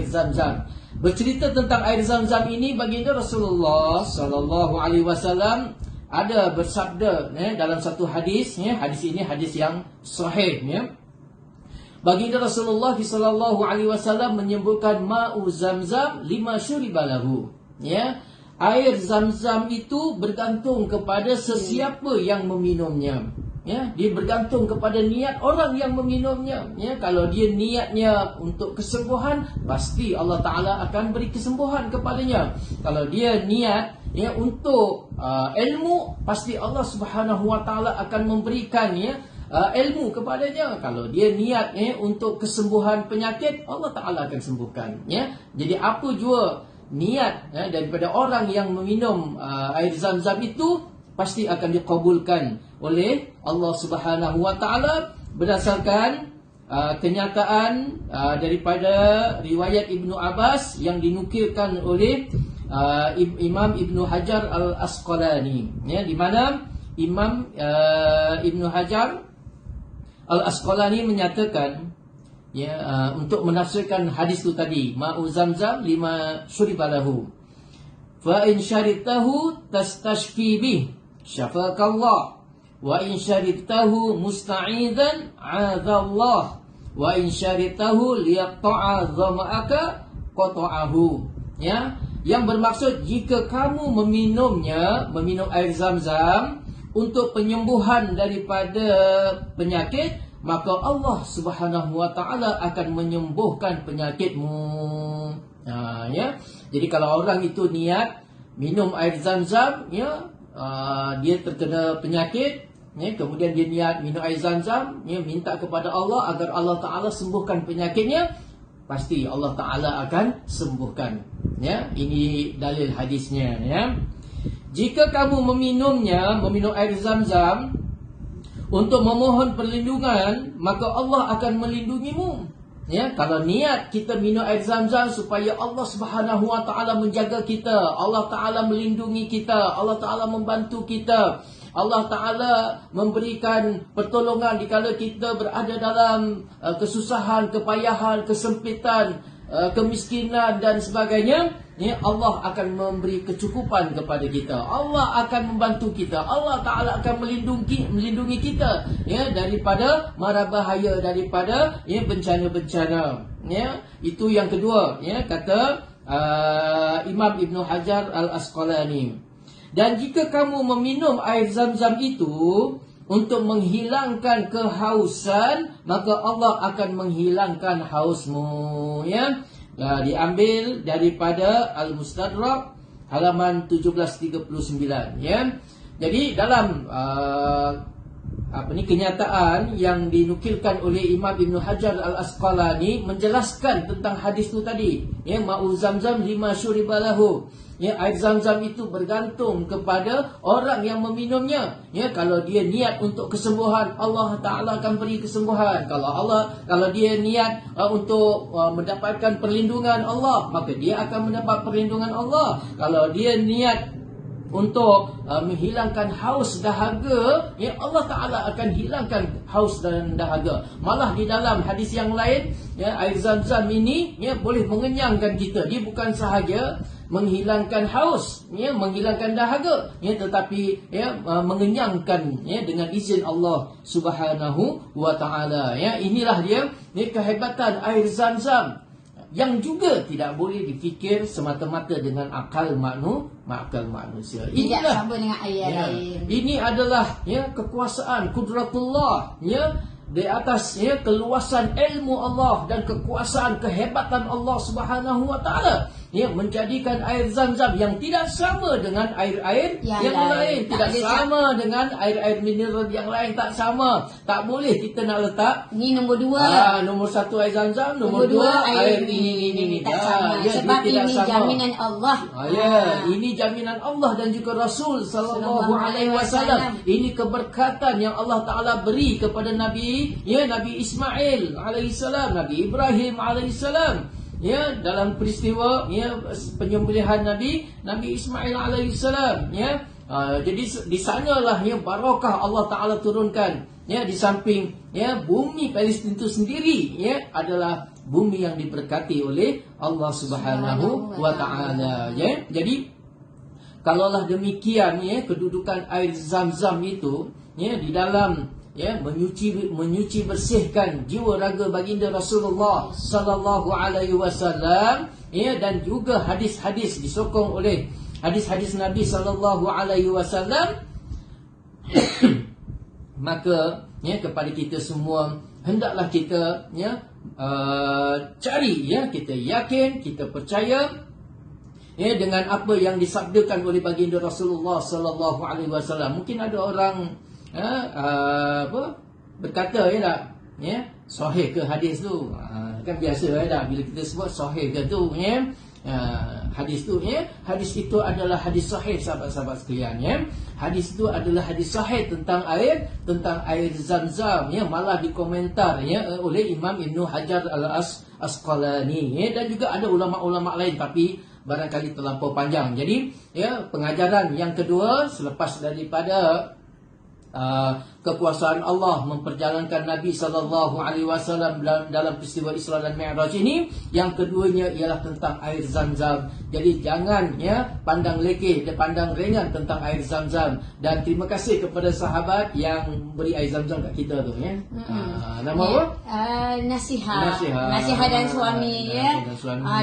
[SPEAKER 2] Zam-Zam. Bercerita tentang air Zam-Zam ini, baginda Rasulullah sallallahu alaihi wasallam ada bersabda dalam satu hadis. Hadis ini hadis yang sahih. Baginda Rasulullah sallallahu alaihi wasallam menyebutkan ma'u Zam-Zam lima syuribalahu. air Zam-Zam itu bergantung kepada sesiapa yang meminumnya. Ya, dia bergantung kepada niat orang yang meminumnya. Ya, kalau dia niatnya untuk kesembuhan, pasti Allah Taala akan beri kesembuhan kepadanya. Kalau dia niat untuk ilmu, pasti Allah Subhanahu Wa Taala akan memberikan ilmu kepadanya. Kalau dia niat untuk kesembuhan penyakit, Allah Taala akan sembuhkan. Ya, jadi apa jua niat daripada orang yang meminum air Zam-Zam itu pasti akan dikabulkan oleh Allah Subhanahu Wa Taala berdasarkan kenyataan daripada riwayat Ibnu Abbas yang dinukilkan oleh Imam Ibnu Hajar Al-Asqalani, ya, di mana Imam Ibnu Hajar Al-Asqalani menyatakan, untuk menafsirkan hadis itu tadi, ma'u Zamzam lima syuribalahu fa in syaribtahu tastashfi bih syafakallah wa in syaribtahu musta'idzan 'adzallah wa in syaribtahu liyaqta'a dhama'aka qata'ahu. Ya, yang bermaksud jika kamu minum air Zam-Zam untuk penyembuhan daripada penyakit, maka Allah Subhanahu Wa Taala akan menyembuhkan penyakitmu. Ya. Jadi kalau orang itu niat minum air Zam-Zam, dia terkena penyakit, kemudian dia niat minum air Zam-Zam, minta kepada Allah agar Allah Taala sembuhkan penyakitnya, pasti Allah Taala akan sembuhkan. Ya, ini dalil hadisnya. Ya. Jika kamu meminum air Zam-Zam untuk memohon perlindungan, maka Allah akan melindungimu. Ya, kalau niat kita minum air Zam-Zam supaya Allah Subhanahu Wa Taala menjaga kita, Allah Taala melindungi kita, Allah Taala membantu kita, Allah Taala memberikan pertolongan dikala kita berada dalam kesusahan, kepayahan, kesempitan, kemiskinan dan sebagainya, Allah akan memberi kecukupan kepada kita. Allah akan membantu kita. Allah Taala akan melindungi kita daripada mara bahaya, daripada bencana-bencana. Itu yang kedua, kata Imam Ibnu Hajar Al-Asqalani. Dan jika kamu meminum air Zam-Zam itu untuk menghilangkan kehausan, maka Allah akan menghilangkan hausmu. Diambil daripada Al-Mustadrak halaman 1739. Jadi dalam kenyataan yang dinukilkan oleh Imam Ibnu Hajar Al-Asqalani menjelaskan tentang hadis itu tadi, ma'u Zamzam lima syuribalahu. Air Zam-Zam itu bergantung kepada orang yang meminumnya. Kalau dia niat untuk kesembuhan, Allah Taala akan beri kesembuhan. Kalau dia niat untuk mendapatkan perlindungan Allah, maka dia akan mendapat perlindungan Allah. Kalau dia niat untuk menghilangkan haus dahaga, Allah Taala akan hilangkan haus dan dahaga. Malah di dalam hadis yang lain, air Zam-Zam ini boleh mengenyangkan kita. Dia bukan sahaja menghilangkan haus, menghilangkan dahaga, tetapi mengenyangkan dengan izin Allah Subhanahu Wa Taala. Inilah dia kehebatan air Zam-Zam, yang juga tidak boleh difikir semata-mata dengan akal manusia.
[SPEAKER 1] Tidak sama dengan air lain.
[SPEAKER 2] Ini adalah kekuasaan kudratullah, di atas keluasan ilmu Allah dan kekuasaan kehebatan Allah Subhanahu Wa Taala, menjadikan air Zam-Zam yang tidak sama dengan air-air yang lain, tidak sama dengan air-air mineral yang lain, tak sama. Tak boleh kita nak letak
[SPEAKER 1] ni nombor 2.
[SPEAKER 2] Nombor 1 air Zam-Zam, nombor 2 air ini.
[SPEAKER 1] Tak sama. Sebab ini jaminan Allah.
[SPEAKER 2] Ini jaminan Allah dan juga Rasul sallallahu alaihi wasallam. Ini keberkatan yang Allah Taala beri kepada Nabi Ismail alaihissalam, Nabi Ibrahim alaihissalam. Dalam peristiwa penyembelihan Nabi Ismail alaihissalam. Jadi di sanalah barakah Allah Taala turunkan. Di samping bumi Palestin itu sendiri adalah bumi yang diberkati oleh Allah Subhanahu Wa Taala. Jadi kalaulah demikian kedudukan air Zam-Zam itu di dalam menyuci bersihkan jiwa raga baginda Rasulullah sallallahu alaihi wasallam, dan juga hadis-hadis disokong oleh hadis-hadis Nabi SAW, maka kepada kita semua hendaklah kita cari, kita yakin, kita percaya dengan apa yang disabdakan oleh baginda Rasulullah SAW. Mungkin ada orang berkata sahih ke hadis tu? Kan biasa bila kita sebut sahih ke tu hadis tu hadis itu adalah hadis sahih, sahabat-sahabat sekalian hadis itu adalah hadis sahih tentang air Zam-Zam malah dikomentar oleh Imam Ibn Hajar Al-Asqalani dan juga ada ulama-ulama lain, tapi barangkali terlampau panjang. Jadi pengajaran yang kedua selepas daripada kekuasaan Allah memperjalankan Nabi SAW dalam peristiwa Isra dan Mi'raj ini, yang keduanya ialah tentang air Zam-Zam. Jadi jangan pandang lekeh dan pandang ringan tentang air Zam-Zam. Dan terima kasih kepada sahabat yang beri air Zam-Zam kat kita tu nama apa?
[SPEAKER 1] Nasihat dan suami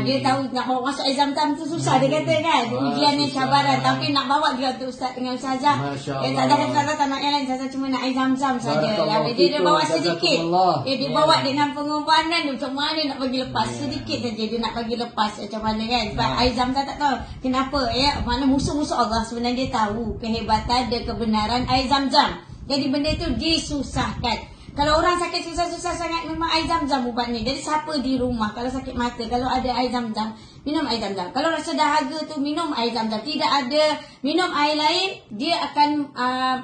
[SPEAKER 1] dia tahu nak bawa masuk air Zam-Zam tu susah, dia kata kan, ujian dan cabaran, tapi nak bawa dia untuk ustaz dengan ustazah. Tak ada ustazah tak nak yang lain, ustazah cuma nak air Zam-Zam saja. Dia bawa sedikit. Dia bawa dengan pengorbanan dia, macam mana nak bagi lepas. Sedikit saja dia nak bagi lepas macam mana kan. Sebab air Zam-Zam tak tahu kenapa mana musuh-musuh Allah sebenarnya dia tahu kehebatan dan kebenaran air Zam-Zam. Jadi benda tu disusahkan. Kalau orang sakit susah-susah sangat, memang air Zam-Zam ubatnya. Jadi siapa di rumah kalau sakit mata, kalau ada air Zam-Zam, minum air Zam-Zam. Kalau rasa dahaga tu, minum air Zam-Zam. Tidak ada minum air lain, dia akan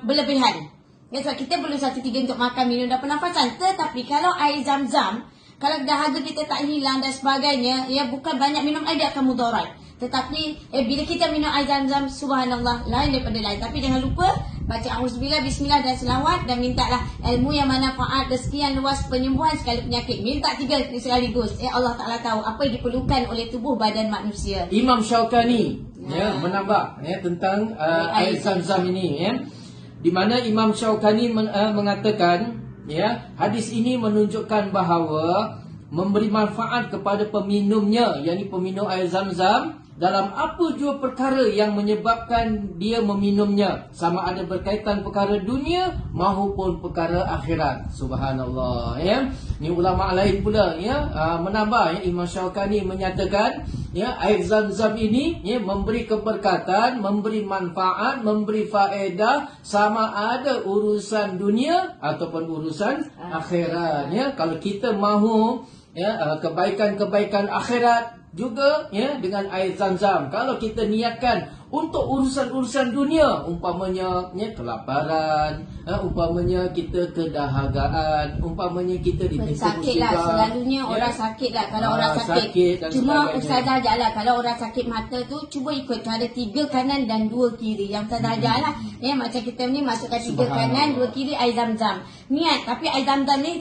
[SPEAKER 1] berlebihan. Sebab kita perlu 1-3 untuk makan, minum dan pernafasan. Tetapi kalau air Zam-Zam, kalau dahaga kita tak hilang dan sebagainya, bukan banyak minum air, dia akan mudarat. Tetapi bila kita minum air Zam-Zam, subhanallah, lain daripada lain. Tapi jangan lupa baca auzubillah, bismillah dan selawat, dan mintalah ilmu yang manfaat, sekian luas penyembuhan segala penyakit. Minta 3 sekaligus. Allah Ta'ala tahu apa yang diperlukan oleh tubuh badan manusia.
[SPEAKER 2] Imam Syaukani menambah tentang air Zam-Zam ini di mana Imam Syaukani mengatakan hadis ini menunjukkan bahawa memberi manfaat kepada peminumnya, yakni peminum air Zam-Zam, dalam apa jua perkara yang menyebabkan dia meminumnya, sama ada berkaitan perkara dunia maupun perkara akhirat. Subhanallah Ni ulama lain pula menambah Imam Syaukani menyatakan air Zam-Zam ini memberi keberkatan, memberi manfaat, memberi faedah, sama ada urusan dunia ataupun urusan akhirat. Kalau kita mahu kebaikan-kebaikan akhirat juga dengan air Zam-Zam. Kalau kita niatkan untuk urusan-urusan dunia, umpamanya kelaparan, umpamanya kita kedahagaan, umpamanya kita ditimpa
[SPEAKER 1] sakit lah, selalunya orang sakit lah. Kalau orang sakit cuma ustazah ajar lah. Kalau orang sakit mata tu, cuba ikut ada 3 kanan dan 2 kiri. Yang ustazah ajar lah macam kita ni masukkan 3 kanan 2 kiri air Zam-Zam. Niat, tapi air Zam-Zam ni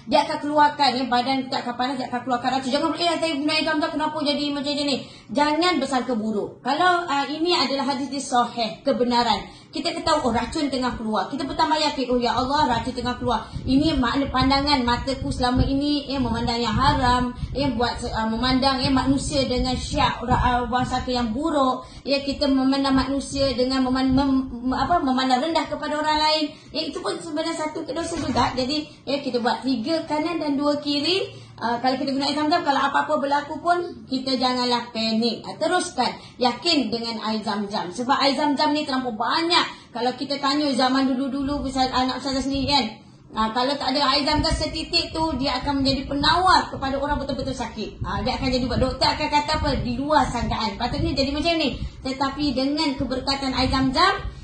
[SPEAKER 1] dia akan keluarkan badan kita akan panas, dia akan keluarkan racun. Jangan saya guna air Zam-Zam kenapa jadi macam ni. Jangan bersangka buruk. Kalau ini adalah hadis di sahih, kebenaran. Kita ketahui racun tengah keluar, kita bertambah yakin, ya Allah, racun tengah keluar. Ini makna pandangan mataku selama ini memandang yang haram, buat memandang manusia dengan syiar satu yang buruk. Kita memandang manusia dengan memandang rendah kepada orang lain. Itu pun sebenarnya satu dosa juga. Jadi kita buat 3 kanan dan 2 kiri. Kalau kita guna air Zam-Zam, kalau apa-apa berlaku pun kita janganlah panik. Teruskan yakin dengan air Zam-Zam. Sebab air Zam-Zam ni terlampau banyak. Kalau kita tanya zaman dulu-dulu anak ustazah sendiri kan, kalau tak ada air Zam-Zam setitik tu, dia akan menjadi penawar kepada orang betul-betul sakit. Dia akan jadi, doktor akan kata apa, di luar sangkaan, patutnya jadi macam ni. Tetapi dengan keberkatan air Zam-Zam,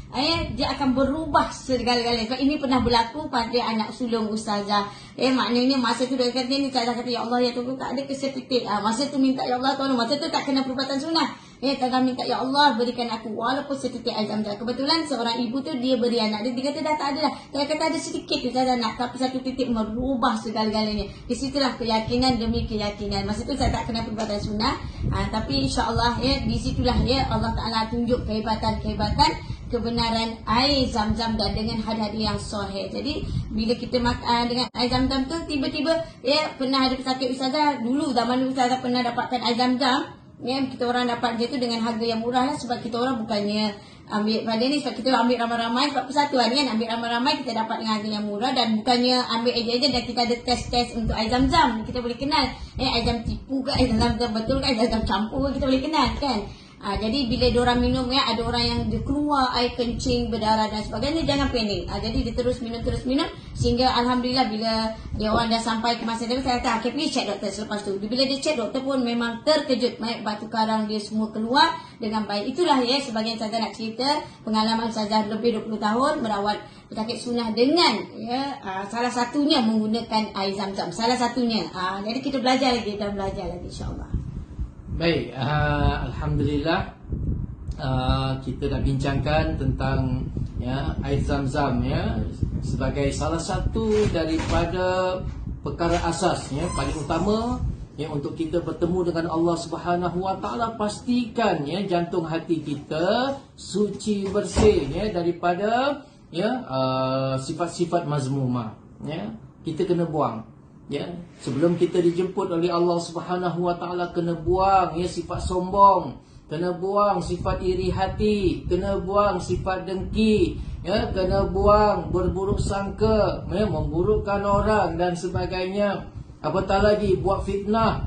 [SPEAKER 1] dia akan berubah segala-galanya. Sebab ini pernah berlaku pada anak sulung ustazah. Maknanya masa tu dia kata ni, ustazah kata, ya Allah, ya Tuhan, tak ada kesetitik. Masa tu minta, ya Allah, tolong. Masa tu tak kena perubatan sunnah. Tengah minta, ya Allah, berikan aku walaupun setitik air Zam-Zam. Kebetulan seorang ibu tu dia beri anak dia kata dah tak ada dah. Dia kata ada sedikit ustazah nak, tapi 1 titik merubah segala-galanya. Di situlah keyakinan demi keyakinan. Masa tu saya tak kena perubatan sunnah. Tapi insya-Allah di situlah Allah Taala tunjuk kehebatan kebenaran air Zam-Zam dan dengan hadis yang sahih. Jadi bila kita makan dengan air Zam-Zam tu, tiba-tiba pernah ada pesakit ustazah dulu, zaman dulu ustazah pernah dapatkan air Zam-Zam. ya, kita orang dapat je tu dengan harga yang murah lah, sebab kita orang bukannya ambil pada ni sebab kita ambil ramai-ramai sebab persatuan kan, ambil ramai-ramai kita dapat dengan harga yang murah, dan bukannya ambil ejen-ejen dan kita ada test-test untuk air zam-zam, kita boleh kenal air zam tipu ke air zam-zam betul ke, air zam campur ke, kita boleh kenal kan. Jadi bila diorang minum ya, ada orang yang dia keluar air kencing, berdarah dan sebagainya, jangan panik. Jadi dia terus minum sehingga alhamdulillah bila dia orang dah sampai ke masa dia, saya kata, okay, please check doktor. Selepas tu bila dia check, doktor pun memang terkejut, batu karang dia semua keluar dengan baik. Itulah ya, sebagian saya nak cerita pengalaman saya lebih 20 tahun merawat penyakit sunnah dengan ya, salah satunya menggunakan air zam-zam, salah satunya. Jadi kita belajar lagi insya-Allah.
[SPEAKER 2] Baik, alhamdulillah kita dah bincangkan tentang ya air zam-zam ya sebagai salah satu daripada perkara asas ya paling utama ya untuk kita bertemu dengan Allah Subhanahu Wa Taala. Pastikan ya jantung hati kita suci bersih ya daripada ya sifat-sifat mazmumah ya. Kita kena buang ya, sebelum kita dijemput oleh Allah Subhanahu Wa Taala, kena buang ya sifat sombong, kena buang sifat iri hati, kena buang sifat dengki ya, kena buang berburuk sangka ya, memburukkan orang dan sebagainya. Apatah lagi buat fitnah.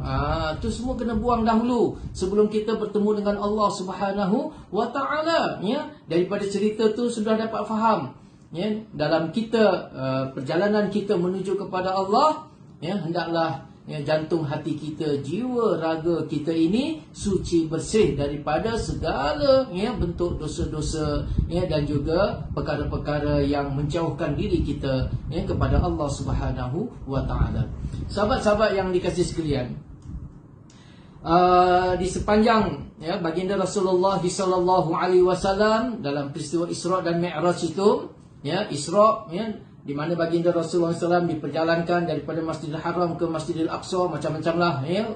[SPEAKER 2] Itu semua kena buang dahulu sebelum kita bertemu dengan Allah Subhanahu Wa Taala ya. Daripada cerita tu sudah dapat faham ya, dalam kita perjalanan kita menuju kepada Allah ya, hendaklah ya, jantung hati kita, jiwa raga kita ini suci bersih daripada segala ya, bentuk dosa-dosa ya, dan juga perkara-perkara yang menjauhkan diri kita ya, kepada Allah Subhanahu Wa Taala. Sahabat-sahabat yang dikasihi sekalian, di sepanjang ya, baginda Rasulullah sallallahu alaihi wasallam dalam peristiwa Isra dan Mi'raj itu ya, Isra ya, di mana baginda Rasulullah SAW diperjalankan daripada Masjidil Haram ke Masjidil Aqsa, macam-macam lah ya,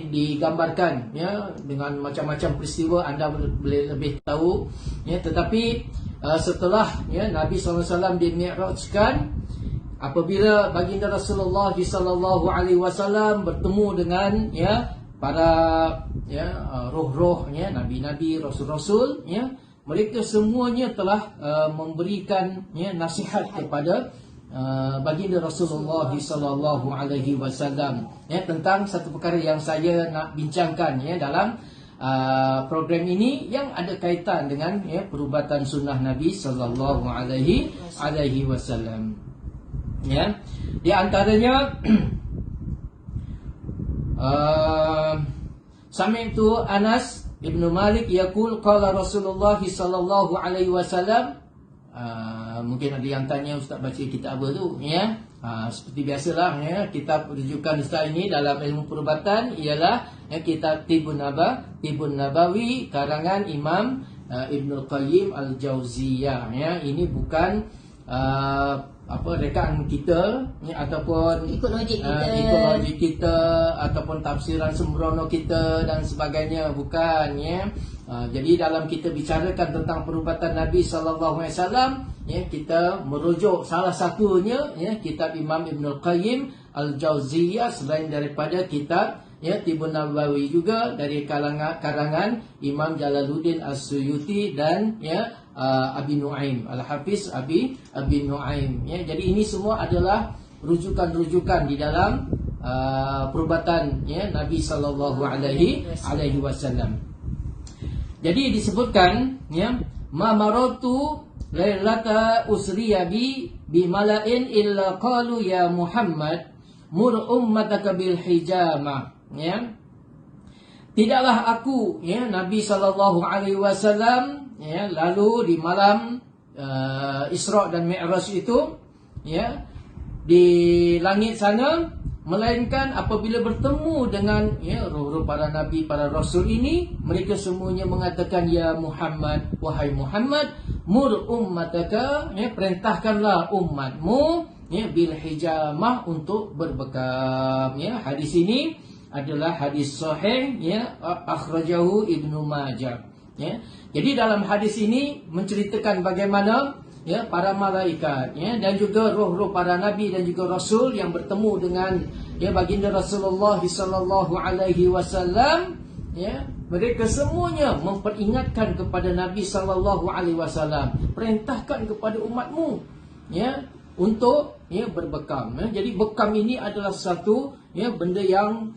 [SPEAKER 2] digambarkan ya, dengan macam-macam peristiwa, anda boleh lebih tahu ya. Tetapi setelah ya, Nabi SAW dimi'rajkan, apabila baginda Rasulullah SAW bertemu dengan ya para ya roh-roh ya, nabi-nabi, rasul-rasul ya, mereka semuanya telah memberikan ya, nasihat kepada baginda Rasulullah sallallahu alaihi wasallam ya, tentang satu perkara yang saya nak bincangkan ya dalam program ini yang ada kaitan dengan ya, perubatan sunnah Nabi sallallahu alaihi wasallam ya. Di antaranya sami'tu Anas Ibnu Malik yaqul qala Rasulullah sallallahu alaihi wasallam. Mungkin ada yang tanya, ustaz baca kitab apa tu ya. Seperti biasalah ya, kitab rujukan ustaz ini dalam ilmu perubatan ialah ya, kitab Tibbun Nabawi karangan Imam Ibnu Qayyim Al-Jauziyah ya. Ini bukan rekaan kita ya, ataupun ikut logik kita ataupun tafsiran sembrono kita dan sebagainya, bukan ya. Jadi dalam kita bicarakan tentang perubatan Nabi sallallahu alaihi wasallam ya, kita merujuk salah satunya ya kitab Imam Ibnu Qayyim Al-Jauziyah, selain daripada kitab ya Tibbun Nabawi juga dari karangan Imam Jalaluddin As-Suyuti dan ya Abi Nuaim, Al-Hafiz Abi Nuaim ya. Jadi ini semua adalah rujukan-rujukan di dalam perubatan ya Nabi sallallahu alaihi wasallam. Jadi disebutkan ya, ma maratu lailata usriya bi mala'in illa qalu ya Muhammad mur ummataka bil hijamah ya. Tidaklah aku ya Nabi sallallahu alaihi wasallam ya, lalu di malam Isra dan Mi'raj itu ya, di langit sana, melainkan apabila bertemu dengan ya roh-roh para nabi, para rasul ini, mereka semuanya mengatakan ya Muhammad, wahai Muhammad, mur ummataka ya, perintahkanlah umatmu ya bil hijamah, untuk berbekam ya. Hadis ini adalah hadis sahih ya, akhrajahu Ibnu Majah ya. Jadi dalam hadis ini menceritakan bagaimana ya para malaikat ya, dan juga roh-roh para nabi dan juga rasul yang bertemu dengan ya baginda Rasulullah sallallahu alaihi wasallam, ya, mereka semuanya memperingatkan kepada Nabi sallallahu alaihi wasallam, perintahkan kepada umatmu, ya, untuk, ya, berbekam, ya. Jadi bekam ini adalah satu, ya, benda yang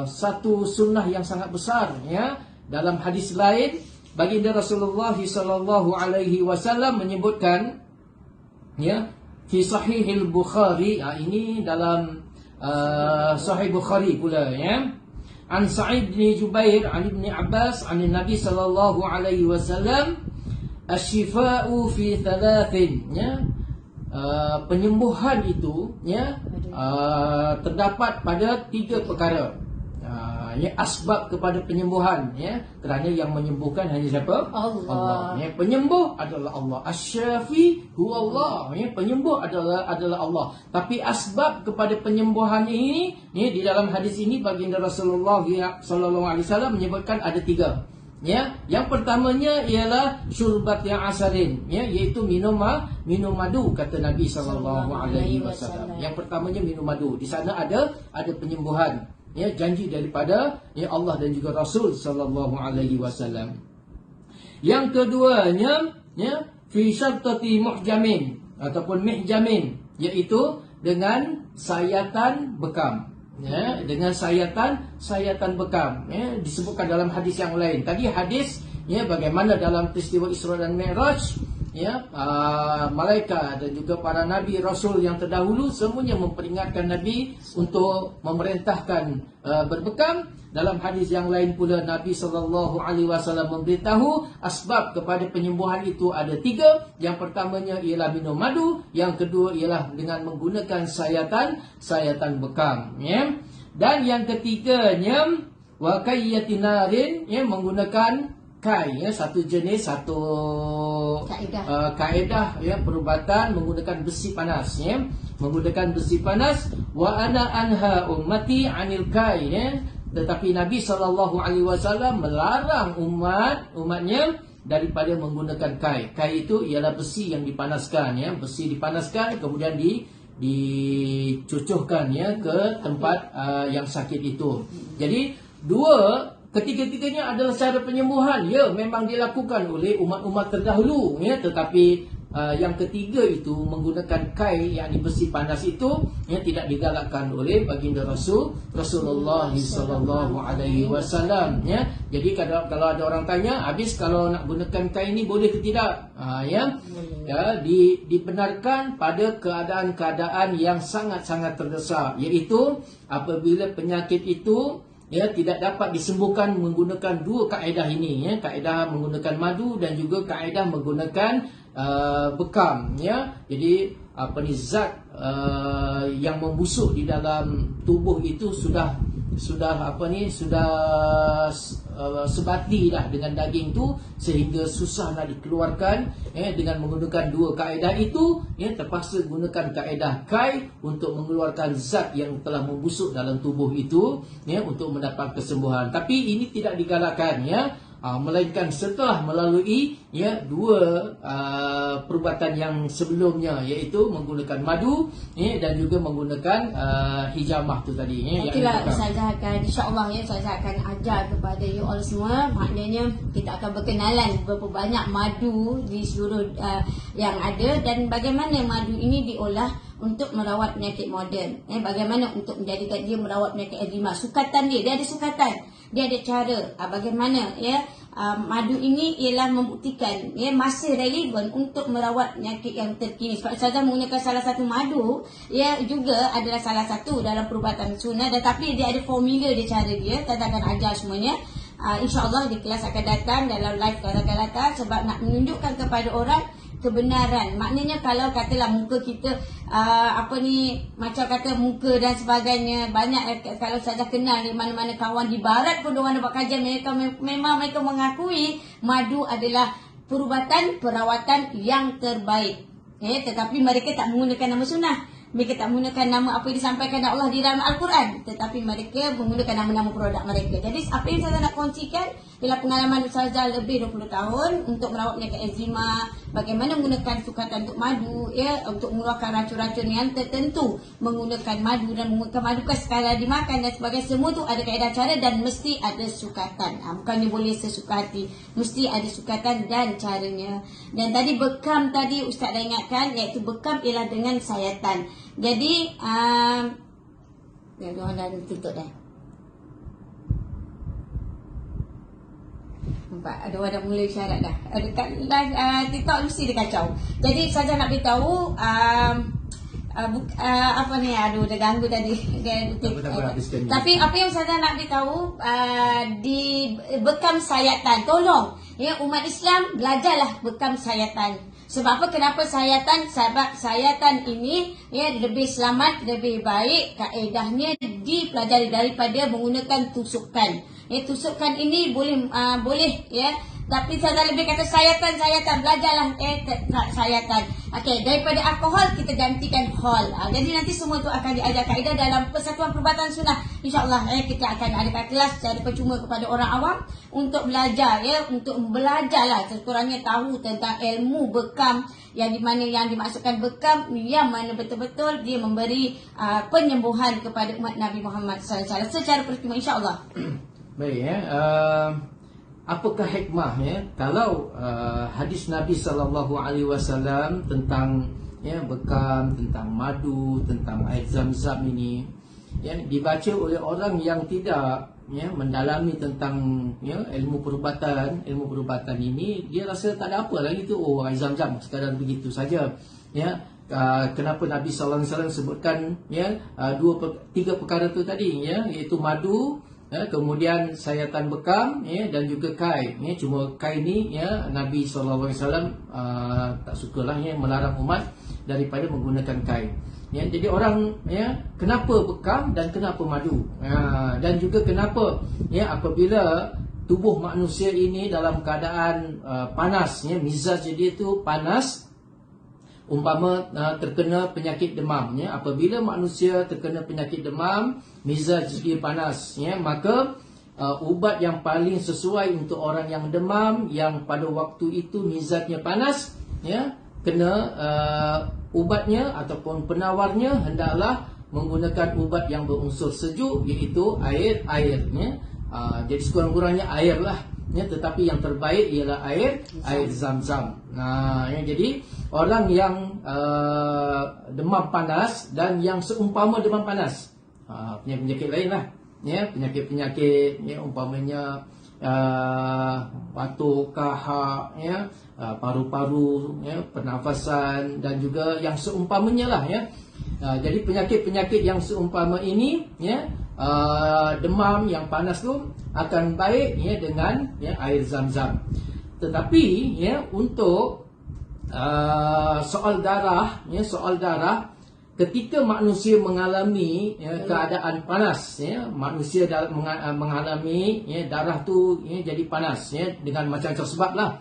[SPEAKER 2] satu sunnah yang sangat besar, ya. Dalam hadis lain baginda Rasulullah sallallahu alaihi wasallam menyebutkan, ya, fi sahihil Bukhari, ini dalam sahih Bukhari pula, ya, an Sa'id bin Jubair an Ibn Abbas an Nabi sallallahu alaihi wasallam, asyifa'u fi thalathin, ya, penyembuhan itu, ya, terdapat pada 3 perkara. Ya, asbab kepada penyembuhan, ya, kerana yang menyembuhkan hanya siapa? Allah. Ya, penyembuh adalah Allah. Asy-Syafi huwa Allah. Ya, penyembuh adalah Allah. Tapi asbab kepada penyembuhan ini, ya, di dalam hadis ini baginda Rasulullah sallallahu alaihi wasallam menyebutkan ada 3. Ya, yang pertamanya ialah syurbat yang asarin, ya, iaitu minum madu, kata Nabi sallallahu alaihi wasallam. Yang pertamanya minum madu. Di sana ada penyembuhan, ya, janji daripada, ya, Allah dan juga Rasul sallallahu alaihi wasallam. Yang keduanya, ya, fi syartati muhjamin ataupun mihjamin, iaitu dengan sayatan bekam. Ya, dengan sayatan bekam, ya, disebutkan dalam hadis yang lain. Tadi hadis, ya, bagaimana dalam peristiwa Isra dan Mi'raj, ya, malaikat dan juga para nabi rasul yang terdahulu semuanya memperingatkan Nabi untuk memerintahkan berbekam. Dalam hadis yang lain pula Nabi sallallahu alaihi wasallam memberitahu asbab kepada penyembuhan itu ada 3. Yang pertamanya ialah minum madu, yang kedua ialah dengan menggunakan sayatan bekam, ya. Dan yang ketiganya wa kayyatinarin, ya, menggunakan kai, ya, satu jenis, satu kaedah, ya, perubatan menggunakan besi panas, ya, menggunakan besi panas. Wa ana anha ummati anil kai, ya. Tetapi Nabi sallallahu alaihi wasallam melarang umatnya daripada menggunakan kai. Kai itu ialah besi yang dipanaskan, ya, besi dipanaskan kemudian dicucuhkan, ya, ke tempat yang sakit itu. Jadi ketiga-tiganya adalah cara penyembuhan, ya, memang dilakukan oleh umat-umat terdahulu, ya, tetapi yang ketiga itu menggunakan kai, yang besi panas itu, ya, tidak digalakkan oleh baginda Rasulullah sallallahu alaihi wasallam, ya. Jadi kalau ada orang tanya, habis kalau nak gunakan kai ini boleh ke tidak? Ya, dibenarkan pada keadaan-keadaan yang sangat-sangat terdesak, iaitu apabila penyakit itu, ya, tidak dapat disembuhkan menggunakan 2 kaedah ini, ya, kaedah menggunakan madu dan juga kaedah menggunakan bekam, ya. Jadi zat yang membusuk di dalam tubuh itu sudah sebati dah dengan daging tu sehingga susah nak dikeluarkan, ya. Dengan menggunakan 2 kaedah itu, ya, terpaksa gunakan kaedah kai untuk mengeluarkan zat yang telah membusuk dalam tubuh itu, ya, untuk mendapat kesembuhan. Tapi ini tidak digalakkan, ya, melainkan setelah melalui, ya, 2 perubatan yang sebelumnya, iaitu menggunakan madu, ya, dan juga menggunakan hijamah tu tadi, ya.
[SPEAKER 1] Itulah Ustazah akan, insya-Allah, ya, Ustazah akan ajar kepada you all semua. Maknanya kita akan berkenalan berapa banyak madu di seluruh yang ada dan bagaimana madu ini diolah untuk merawat penyakit moden, bagaimana untuk menjadikan dia merawat penyakit eczema. Sukatan dia ada sukatan, dia ada cara bagaimana, ya, madu ini ialah membuktikan, ya, masih relevan untuk merawat penyakit yang terkini. Sebab Ustazah menggunakan salah satu madu, ya, juga adalah salah satu dalam perubatan sunnah, tetapi dia ada formula dia, cara dia. Ustazah akan ajar semuanya, insya-Allah di kelas akan datang, dalam live akan datang, sebab nak menunjukkan kepada orang kebenaran. Maknanya kalau katalah muka kita macam kata muka dan sebagainya, banyak kalau Ustazah kenal di mana-mana kawan di barat pun diorang buat kajian, mereka mengakui madu adalah perubatan perawatan yang terbaik, tetapi mereka tak menggunakan nama sunnah. Mereka tak menggunakan nama apa yang disampaikan oleh Allah di dalam Al-Quran, tetapi mereka menggunakan nama-nama produk mereka. Jadi apa yang saya nak kongsikan, bila pengalaman Ustazah lebih 20 tahun untuk merawat penyakit eczema, bagaimana menggunakan sukatan untuk madu, ya, untuk mengeluarkan racun-racun yang tertentu, menggunakan madu dan menggunakan madu kan sekadar dimakan dan sebagainya, semua tu ada kaedah cara dan mesti ada sukatan. Bukannya boleh sesuka hati, mesti ada sukatan dan caranya. Dan tadi bekam tadi Ustaz dah ingatkan, iaitu bekam ialah dengan sayatan. Jadi dia dah tutup dah. Nampak, ada orang dah mula isyarat dah. Dekat live TikTok mesti dia kacau. Jadi saja nak beritahu apa ni, aduh dah ganggu tadi. Tapi apa yang saya nak beritahu, di bekam sayatan, tolong ya umat Islam belajarlah bekam sayatan. Sebab apa? Kenapa sayatan? Sebab sayatan ini ya lebih selamat, lebih baik, kaedahnya dipelajari daripada menggunakan tusukan. Ya, tusukan ini boleh ya, tapi saya lebih kata sayatan, belajarlah sayatan. Okey, daripada alkohol kita gantikan hol. Jadi nanti semua tu akan diajar kaedah dalam Persatuan Perubatan Sunnah. InsyaAllah kita akan adakan kelas secara percuma kepada orang awam untuk belajar ya, untuk belajarlah sekurang-kurangnya tahu tentang ilmu bekam, yang di mana yang dimaksudkan bekam, yang mana betul-betul dia memberi penyembuhan kepada umat Nabi Muhammad SAW secara percuma, insyaAllah.
[SPEAKER 2] Baik ya. Apakah hikmah ya kalau hadis Nabi SAW tentang ya bekam, tentang madu, tentang air zam-zam ini ya dibaca oleh orang yang tidak ya mendalami tentang ya ilmu perubatan ini, dia rasa tak ada apa lagi tu, oh air zam-zam sekadar begitu saja ya. Kenapa Nabi SAW sebutkan ya tiga perkara tu tadi ya, iaitu madu, kemudian sayatan bekam ya, dan juga kai ya. Cuma kai ni ya Nabi SAW tak sukalah ya, melarang umat daripada menggunakan kai ya. Jadi orang ya, kenapa bekam dan kenapa madu dan juga kenapa ya apabila tubuh manusia ini dalam keadaan panas ya, mizaj dia tu panas, umpama terkena penyakit demam ya, apabila manusia terkena penyakit demam, mizaj dia panas ya, maka ubat yang paling sesuai untuk orang yang demam, yang pada waktu itu mizajnya panas ya, kena ubatnya ataupun penawarnya hendaklah menggunakan ubat yang berunsur sejuk, iaitu air ya. Jadi sekurang-kurangnya air lah ya, tetapi yang terbaik ialah air zam-zam. Ya, jadi orang yang demam panas dan yang seumpama demam panas, penyakit lain lah ya, penyakit ya, umpamanya batuk, kahak ya, paru-paru ya, pernafasan dan juga yang seumpamanya lah ya. Jadi penyakit-penyakit yang seumpama ini ya, demam yang panas tu akan baik ya dengan ya air zam-zam. Tetapi ya untuk soal darah ya, ketika manusia mengalami ya, keadaan panas ya, manusia mengalami ya, darah tu ya, jadi panas ya, dengan macam-macam sebab lah,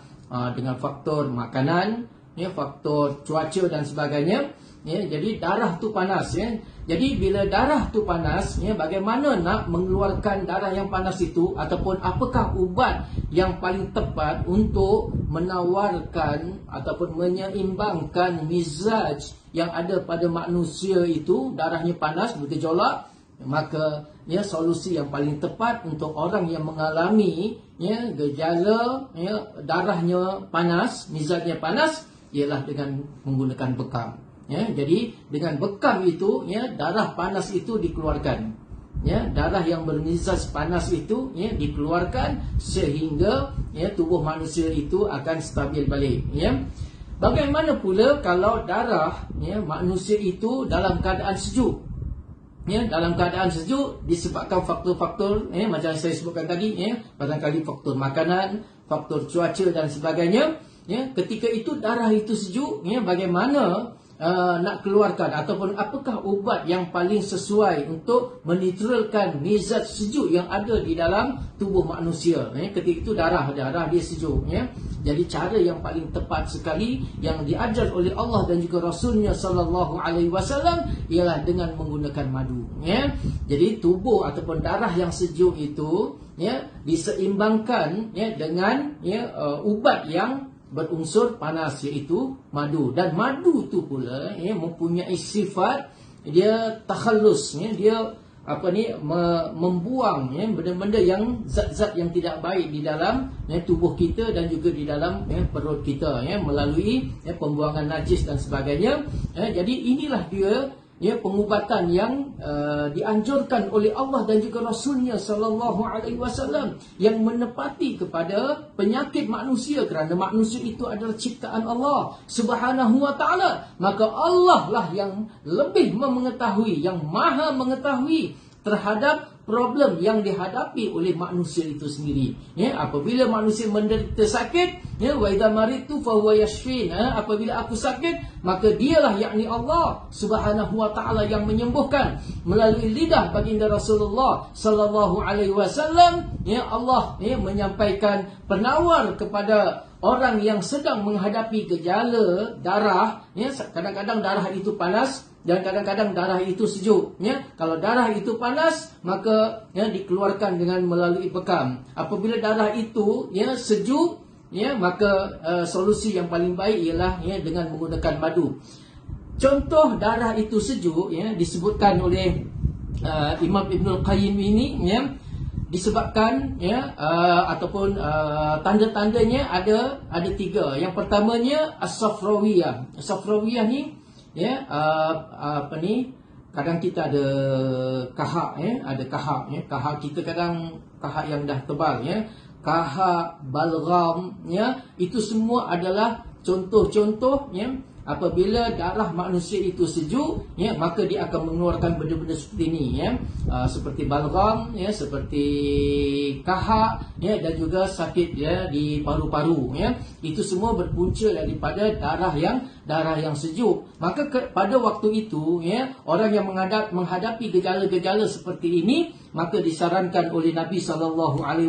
[SPEAKER 2] dengan faktor makanan ya, faktor cuaca dan sebagainya ya, jadi darah tu panas ya. Jadi bila darah tu panas ya, bagaimana nak mengeluarkan darah yang panas itu, ataupun apakah ubat yang paling tepat untuk menawarkan ataupun menyeimbangkan mizaj yang ada pada manusia itu, darahnya panas bergejolak, maka ya solusi yang paling tepat untuk orang yang mengalami ya gejala ya darahnya panas, mizajnya panas, ialah dengan menggunakan bekam. Ya, jadi dengan bekam itu ya, darah panas itu dikeluarkan ya, darah yang bermizaj panas itu ya dikeluarkan sehingga ya tubuh manusia itu akan stabil balik ya. Bagaimana pula kalau darah ya manusia itu dalam keadaan sejuk ya, dalam keadaan sejuk disebabkan faktor-faktor ya, macam saya sebutkan tadi ya, barangkali faktor makanan, faktor cuaca dan sebagainya ya. Ketika itu darah itu sejuk ya, bagaimana nak keluarkan ataupun apakah ubat yang paling sesuai untuk menetralkan mizaj sejuk yang ada di dalam tubuh manusia ya. Ketika itu darah dia sejuk ya. Jadi cara yang paling tepat sekali yang diajar oleh Allah dan juga Rasulnya sallallahu alaihi wasallam ialah dengan menggunakan madu ya. Jadi tubuh ataupun darah yang sejuk itu ya diseimbangkan ya dengan ya ubat yang berunsur panas, iaitu madu. Dan madu tu pula ya mempunyai sifat dia takhallus, ya dia membuang ya benda-benda yang zat-zat yang tidak baik di dalam ya tubuh kita dan juga di dalam ya perut kita ya melalui ya pembuangan najis dan sebagainya. Jadi inilah dia ya pengubatan yang dianjurkan oleh Allah dan juga Rasulnya sallallahu alaihi wasallam, yang menepati kepada penyakit manusia, kerana manusia itu adalah ciptaan Allah Subhanahu wa taala. Maka Allah lah yang lebih mengetahui, yang maha mengetahui terhadap problem yang dihadapi oleh manusia itu sendiri. Ya, apabila manusia menderita sakit, ya wa idza maritu fa huwa yashfin. Apabila aku sakit, maka dialah yakni Allah Subhanahu wa taala yang menyembuhkan melalui lidah baginda Rasulullah sallallahu alaihi wasallam. Ya, Allah ya menyampaikan penawar kepada orang yang sedang menghadapi gejala darah, ya kadang-kadang darah itu panas dan kadang-kadang darah itu sejuk, ya. Kalau darah itu panas, maka ya dikeluarkan dengan melalui bekam. Apabila darah itu ya sejuk, ya maka solusi yang paling baik ialah ya dengan menggunakan madu. Contoh darah itu sejuk ya disebutkan oleh Imam Ibnul Qayyim ini ya disebabkan ya ataupun tanda-tandanya ada 3. Yang pertamanya as-safrawiyah. As-safrawiyah ni ya kadang kita ada kahak ya, ada kahak ya. Kahak kita kadang kahak yang dah tebal ya. Kahak, balgham ya, itu semua adalah contoh-contoh ya. Apabila darah manusia itu sejuk ya, maka dia akan mengeluarkan benda-benda seperti ini ya. Seperti balgham ya, seperti kahak ya, dan juga sakit ya di paru-paru ya. Itu semua berpunca daripada darah yang sejuk. Maka pada waktu itu ya, orang yang menghadapi gejala-gejala seperti ini, maka disarankan oleh Nabi SAW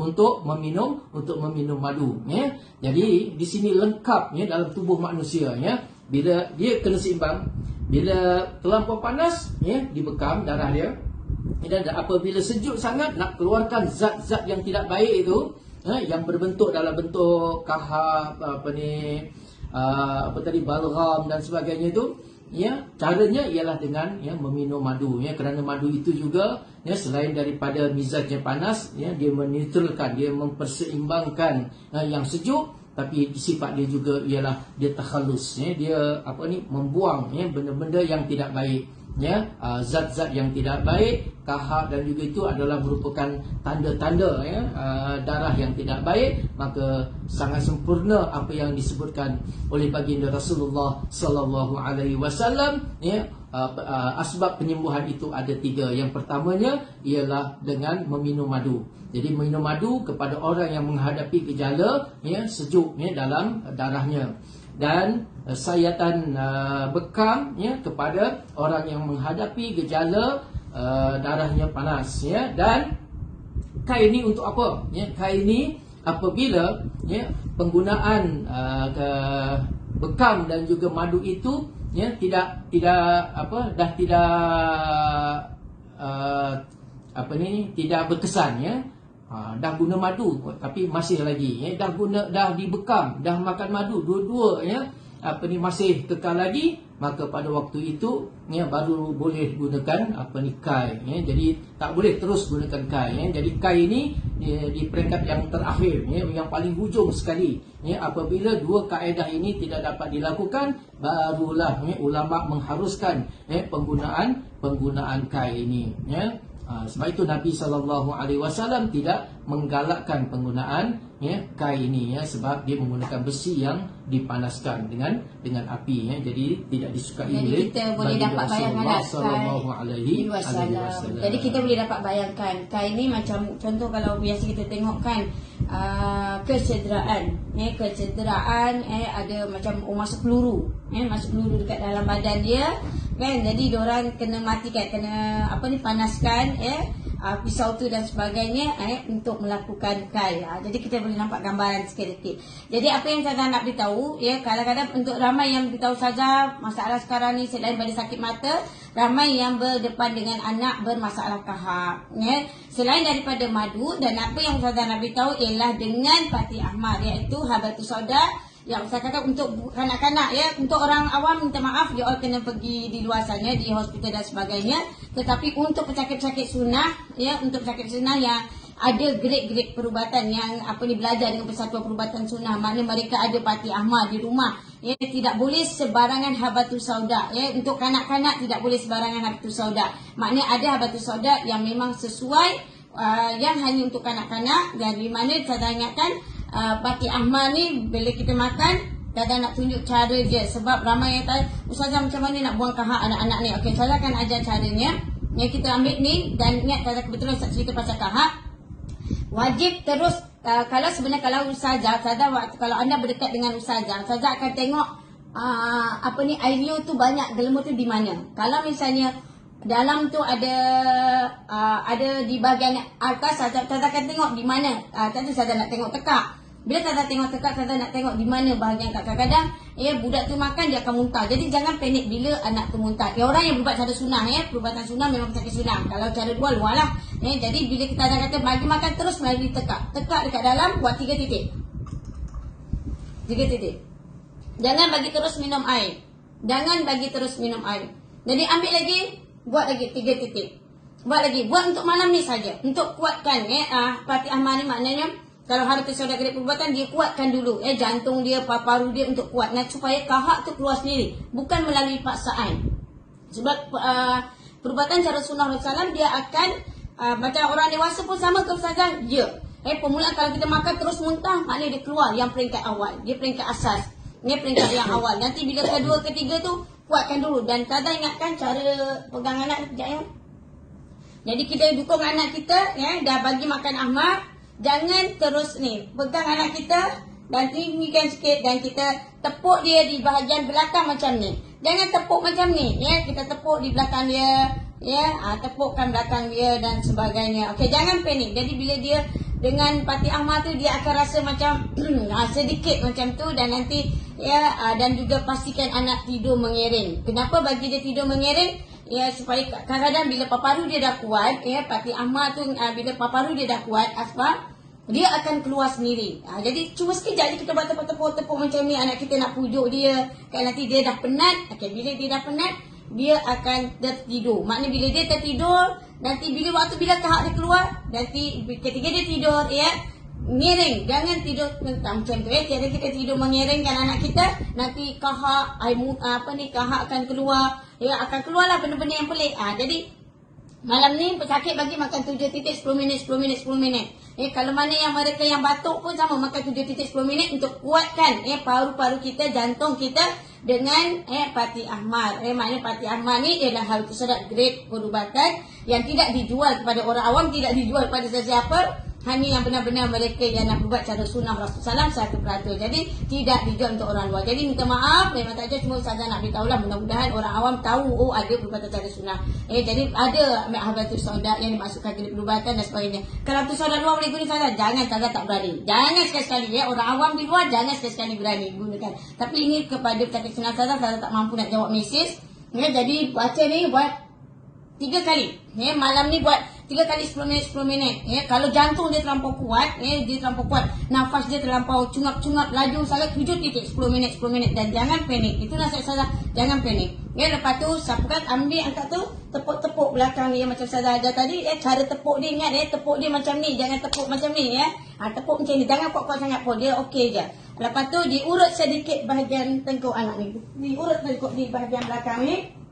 [SPEAKER 2] untuk meminum madu ya. Jadi di sini lengkap ya dalam tubuh manusia ya. Bila dia kena seimbang, bila terlampau panas ya dibekam darah dia, dan apabila sejuk sangat nak keluarkan zat-zat yang tidak baik itu yang berbentuk dalam bentuk kahak balgham dan sebagainya itu ya, caranya ialah dengan ya meminum madu ya, kerana madu itu juga ya selain daripada mizajnya panas ya, dia meneutralkan, dia memperseimbangkan yang sejuk, tapi sifat dia juga ialah dia takhallus ya, dia membuang ya benda-benda yang tidak baik ya, zat-zat yang tidak baik. Kahak dan juga itu adalah merupakan tanda-tanda ya darah yang tidak baik. Maka sangat sempurna apa yang disebutkan oleh baginda Rasulullah sallallahu alaihi wasallam ya. Asbab penyembuhan itu ada 3. Yang pertamanya ialah dengan meminum madu. Jadi minum madu kepada orang yang menghadapi gejala ya sejuk ya dalam darahnya, dan sayatan bekam ya kepada orang yang menghadapi gejala darahnya panas ya. Dan kai ini untuk apa ya? Kai ini apabila ya penggunaan bekam dan juga madu itu ya tidak berkesan ya. Dah guna madu tapi masih lagi ya, dah dibekam, dah makan madu, dua-dua ya masih kekal lagi, maka pada waktu itu ya baru boleh gunakan kai ya. Jadi tak boleh terus gunakan kai ya. Jadi kai ini di peringkat yang terakhir ya, yang paling hujung sekali ya. Apabila 2 kaedah ini tidak dapat dilakukan, barulah ya ulama mengharuskan ya penggunaan kai ini ya. Sebab itu Nabi SAW tidak menggalakkan penggunaan ya kai ini ya, sebab dia menggunakan besi yang dipanaskan dengan api ya. Jadi tidak disukai oleh
[SPEAKER 1] kita boleh dapat bayangkan
[SPEAKER 2] SAW.
[SPEAKER 1] Jadi kita boleh dapat bayangkan kai ini macam contoh kalau biasa kita tengok kan kecederaan ada macam masuk peluru dekat dalam badan dia kan. Jadi diorang kena matikan, kena panaskan pisau tu dan sebagainya untuk melakukan kai. Jadi kita boleh nampak gambaran sikit-sikit. Jadi apa yang Ustazah nak beritahu, kadang-kadang untuk ramai yang beritahu saja masalah sekarang ni selain pada sakit mata, ramai yang berdepan dengan anak bermasalah kahak. Selain daripada madu, dan apa yang Ustazah nak beritahu ialah dengan Pati Ahmad, iaitu Habatus Sauda. Yang saya kata untuk kanak-kanak untuk orang awam minta maaf, dia orang kena pergi di luar sana, di hospital dan sebagainya. Tetapi untuk pesakit-pesakit sunnah, untuk pesakit sunnah yang ada grade-grade perubatan yang belajar dengan Persatuan Perubatan Sunnah, maknanya mereka ada Pati Ahmad di rumah. Tidak boleh sebarangan Habatus Sauda. Untuk kanak-kanak tidak boleh sebarangan Habatus Sauda. Maknanya ada Habatus Sauda yang memang sesuai, yang hanya untuk kanak-kanak. Dan di mana saya ingatkan, Pati Ahmad ni bila kita makan, Dada nak tunjuk cara dia. Sebab ramai yang tanya, Ustazah macam mana nak buang kahak anak-anak ni? Okey, Ustazah akan ajar caranya. Yang kita ambil ni, dan ingat kebetulan Ustazah cerita pasal kahak, wajib terus, kalau Ustazah kalau anda berdekat dengan Ustazah akan tengok air liur tu banyak, gelembung tu di mana. Kalau misalnya dalam tu ada di bahagian atas, Ustazah akan tengok di mana. Tadi Ustazah nak tengok tekak. Bila Ustazah tengok tekak, Ustazah nak tengok di mana bahagian tekak. Kadang-kadang budak tu makan, dia akan muntah. Jadi jangan panik bila anak tu muntah. Orang yang berubat cara sunnah, perubatan sunnah memang pesakit sunnah. Kalau cara luar lah. Jadi bila kita dah kata bagi makan, terus melalui tekak. Tekak dekat dalam, buat 3 titik. 3 titik. Jangan bagi terus minum air. Jadi ambil lagi, buat lagi 3 titik. Buat lagi. Buat untuk malam ni saja. Untuk kuatkan Pati Ahmad ni, maknanya kalau Habatus Sauda grade perubatan, dia kuatkan dulu jantung dia, paru dia untuk kuat, supaya kahak tu keluar sendiri, bukan melalui paksaan. Sebab perubatan cara sunnah Rasulullah, dia akan macam orang dewasa pun sama ke Ustazah? Ya. Permulaan kalau kita makan terus muntah, maknanya dia keluar yang peringkat awal, dia peringkat asas, peringkat yang awal. Nanti bila kedua, ketiga tu kuatkan dulu. Dan Ustazah ingatkan cara pegang anak sekejap ya. Jadi kita dukung anak kita, dah bagi makan Ahmad, jangan terus pegang anak kita dan tinggikan sikit, dan kita tepuk dia di bahagian belakang macam ni. Jangan tepuk macam ni, kita tepuk di belakang dia, tepukkan belakang dia dan sebagainya. Okey, jangan panik. Jadi bila dia dengan Pati Ahmad tu, dia akan rasa macam sedikit macam tu, dan nanti dan juga pastikan anak tidur mengiring. Kenapa bagi dia tidur mengiring? Supaya kadang-kadang bila paparu dia dah kuat, Pati Ahmad tu bila paparu dia dah kuat, asbab dia akan keluar sendiri. Jadi cuma sekejap je kita buat tepuk-tepuk macam ni, anak kita nak pujuk dia, kan nanti dia dah penat. Bila dia dah penat, dia akan tertidur. Maknanya bila dia tertidur, nanti bila kahak dia keluar, nanti ketika dia tidur, miring. Jangan tidur macam tu, tiada kita tidur mengiringkan anak kita, nanti kahak kahak akan keluar, akan keluarlah benda-benda yang pelik. Jadi malam ni pesakit bagi makan 7 titik 10 minit. Kalau mana yang mereka yang batuk pun sama, makan 7 titik 10 minit untuk kuatkan paru-paru kita, jantung kita dengan Pati Ahmad. Maknanya Pati Ahmad ni ialah Habatus Sauda grade perubatan yang tidak dijual kepada orang awam, tidak dijual kepada sesiapa. Hanya yang benar-benar mereka yang nak buat cara sunnah Rasulullah SAW 100%. Jadi tidak dijual untuk orang luar. Jadi minta maaf, memang tak ada, cuma Ustazah nak beritahu lah, mudah-mudahan orang awam tahu ada perubatan cara sunnah. Jadi ada Habatus Sauda yang dimasukkan ke perubatan dan sebagainya. Kalau Habatus Sauda luar boleh guna Ustazah, jangan, Ustazah tak berani. Jangan sekali-sekali orang awam di luar jangan sekali-sekali berani gunakan. Tapi ini kepada pesakit sunnah Ustazah tak mampu nak jawab mesej. Jadi baca ni buat 3 kali. Malam ni buat 3 kali 10 minit. Kalau jantung dia terlampau kuat, nafas dia terlampau cungap-cungap laju sangat, 7 titik 10 minit, dan jangan panik. Itu nasihat saya, jangan panik. Lepas tu sapukan, ambil angkat tu, tepuk-tepuk belakang dia macam saya ajar tadi. Cara tepuk dia, ingat tepuk dia macam ni, jangan tepuk macam ni tepuk macam ni, jangan kuat-kuat sangat pun, dia okey je. Lepas tu diurut sedikit bahagian tengkuk anak ni. Diurut tengkuk di bahagian belakang ni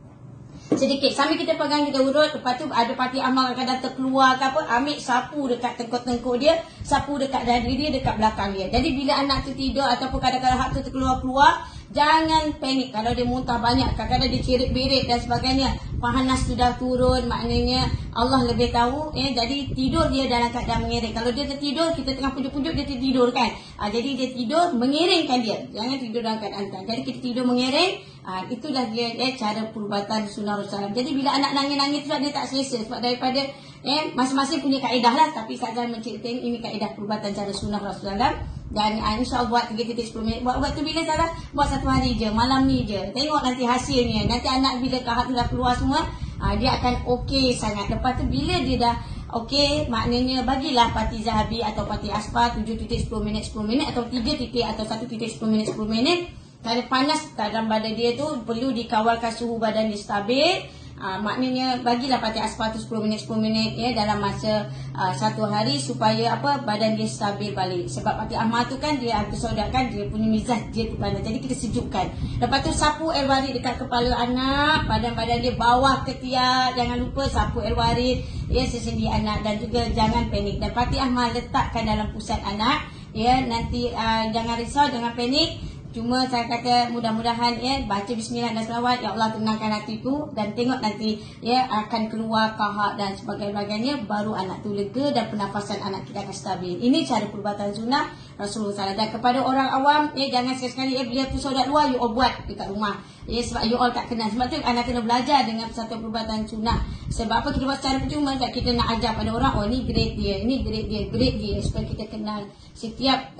[SPEAKER 1] sedikit, sambil kita pegang, kita urut. Lepas tu ada Pati Ahmad kadang terkeluar ke apa, ambil sapu dekat tengkuk dia, sapu dekat dada dia, dekat belakang dia. Jadi bila anak tu tidur ataupun kadang-kadang hak tu terkeluar-keluar, jangan panik. Kalau dia muntah banyak, kadang-kadang dia cirit-birit dan sebagainya, panas sudah turun, maknanya Allah lebih tahu. Jadi tidur dia dalam keadaan mengiring. Kalau dia tertidur, kita tengah pujuk-pujuk, dia tertidur kan. Jadi dia tidur, mengiringkan dia. Jangan tidur dalam keadaan tan. Jadi kita tidur mengiring. Itulah dia cara perubatan sunnah Rasulullah. Jadi bila anak nangis-nangis sebab dia tak selesa, sebab daripada Masing-masing punya kaedah lah, tapi saya menceritakan ini kaedah perubatan cara sunnah Rasulullah. Dan insyaAllah buat 3 titik 10 minit. Buat tu bila salah, buat satu hari je, malam ni je. Tengok nanti hasilnya. Nanti anak bila kahak tu dah keluar semua, dia akan okey sangat. Lepas tu bila dia dah okey, maknanya bagilah parti Zahabi atau parti Aspa 7 titik 10 minit 10 minit atau 3 titik atau 1 titik 10 minit 10 minit. Kalau panas dalam badan dia tu perlu dikawalkan suhu badan dia stabil. Maknanya bagilah parti Aspa tu 10 minit 10 minit dalam masa 1 hari supaya badan dia stabil balik. Sebab parti Ahmad tu kan dia bersodak kan, dia punya mizah dia tu panas. Jadi kita sejukkan. Lepas tu sapu air warid dekat kepala anak, badan dia bawah ketiak, jangan lupa sapu air warid sesendi anak, dan juga jangan panik. Dan parti Ahmad letakkan dalam pusat anak nanti jangan risau, jangan panik. Cuma saya kata mudah-mudahan baca bismillah dan selawat, ya Allah tenangkan hatiku, dan tengok nanti akan keluar kahak dan sebagainya, baru anak tu lega dan pernafasan anak kita akan stabil. Ini cara perubatan sunnah Rasulullah. Dan kepada orang awam jangan sekali-sekali bila tu solat luar you all buat dekat rumah. Sebab you all tak kenal. Sebab tu anak kena belajar dengan satu perubatan sunnah. Sebab apa kita buat secara percuma, tak kita nak ajar pada orang, oh ni grade dia, ini grade dia, supaya kita kenal. Setiap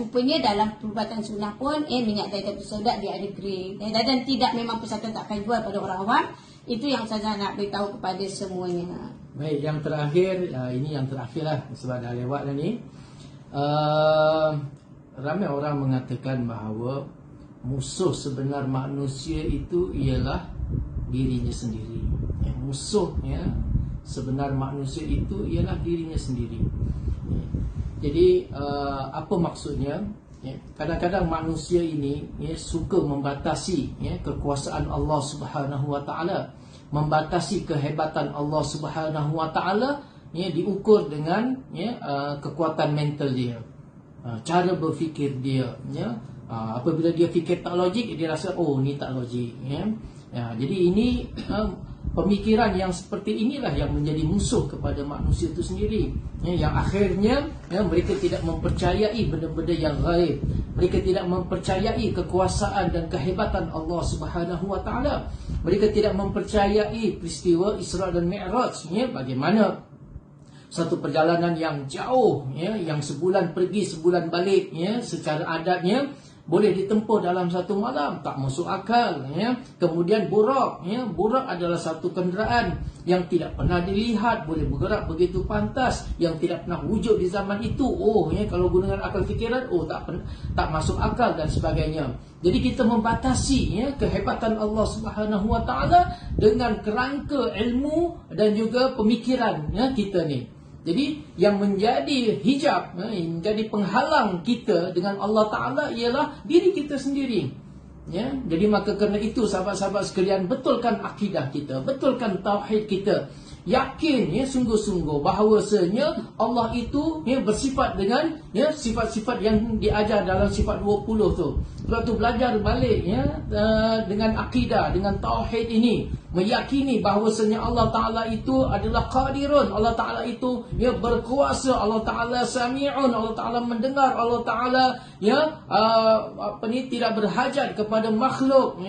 [SPEAKER 1] rupanya dalam perubatan sunnah pun minyak zaitun bersodak dia ada grade. Dan tidak, memang persatuan tak akan jual pada orang awam. Itu yang saya nak beritahu kepada semuanya.
[SPEAKER 2] Baik, yang terakhir, ini yang terakhir lah sebab dah lewat dah ni. Ramai orang mengatakan bahawa musuh sebenar manusia itu ialah dirinya sendiri. Musuh sebenar manusia itu ialah dirinya sendiri. Jadi apa maksudnya? Kadang-kadang manusia ini suka membatasi kekuasaan Allah Subhanahu Wa Taala, membatasi kehebatan Allah Subhanahu Wa Taala diukur dengan kekuatan mental dia, cara berfikir dia. Apabila dia fikir tak logik, dia rasa oh ni tak logik. Jadi ini pemikiran yang seperti inilah yang menjadi musuh kepada manusia itu sendiri. Yang akhirnya mereka tidak mempercayai benda-benda yang gaib. Mereka tidak mempercayai kekuasaan dan kehebatan Allah Subhanahu Wa Taala. Mereka tidak mempercayai peristiwa Isra dan Mi'raj. Bagaimana satu perjalanan yang jauh, yang sebulan pergi sebulan balik, secara adatnya boleh ditempuh dalam satu malam, tak masuk akal. Kemudian burak, burak adalah satu kenderaan yang tidak pernah dilihat, boleh bergerak begitu pantas, yang tidak pernah wujud di zaman itu. Kalau gunakan akal fikiran, tak masuk akal dan sebagainya. Jadi kita membatasi kehebatan Allah Subhanahu Wa Taala dengan kerangka ilmu dan juga pemikiran kita ni. Jadi yang menjadi hijab, menjadi penghalang kita dengan Allah Ta'ala ialah diri kita sendiri. Jadi maka kerana itu sahabat-sahabat sekalian, betulkan akidah kita, betulkan tauhid kita. Yakin sungguh-sungguh bahawasanya Allah itu bersifat dengan sifat-sifat yang diajar dalam sifat 20 tu. Sebab tu belajar balik dengan akidah, dengan tauhid ini, meyakini bahawasanya Allah Ta'ala itu adalah qadirun, Allah Ta'ala itu berkuasa, Allah Ta'ala sami'un, Allah Ta'ala mendengar, Allah Ta'ala tidak berhajat kepada makhluk.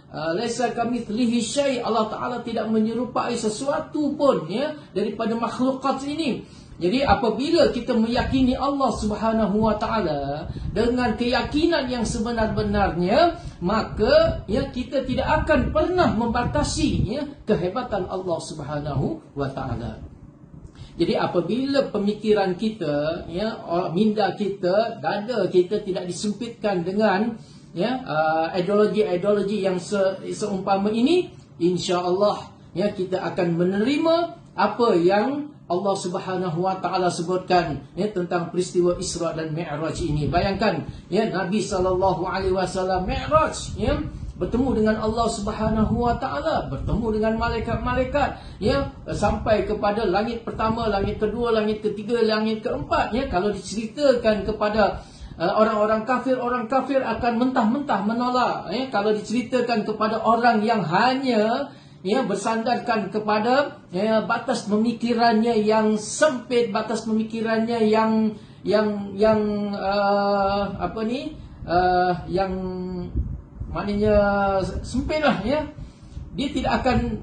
[SPEAKER 2] Laisa kamitslihi syai', Allah Ta'ala tidak menyerupai sesuatu pun daripada makhlukat ini. Jadi apabila kita meyakini Allah Subhanahu Wa Ta'ala dengan keyakinan yang sebenar-benarnya, maka kita tidak akan pernah membatasi kehebatan Allah Subhanahu Wa Ta'ala. Jadi apabila pemikiran kita, minda kita, dada kita tidak disempitkan dengan ideologi-ideologi yang seumpama ini, insya-Allah kita akan menerima apa yang Allah Subhanahu Wa Ta'ala sebutkan tentang peristiwa Isra dan Mi'raj ini. Bayangkan Nabi SAW Mi'raj, bertemu dengan Allah Subhanahu Wa Ta'ala, bertemu dengan malaikat-malaikat, sampai kepada langit pertama, langit kedua, langit ketiga, langit keempat. Kalau diceritakan kepada orang kafir akan mentah-mentah menolak. Kalau diceritakan kepada orang yang hanya bersandarkan kepada batas pemikirannya yang sempit, batas pemikirannya yang maknanya sempit lah, dia tidak akan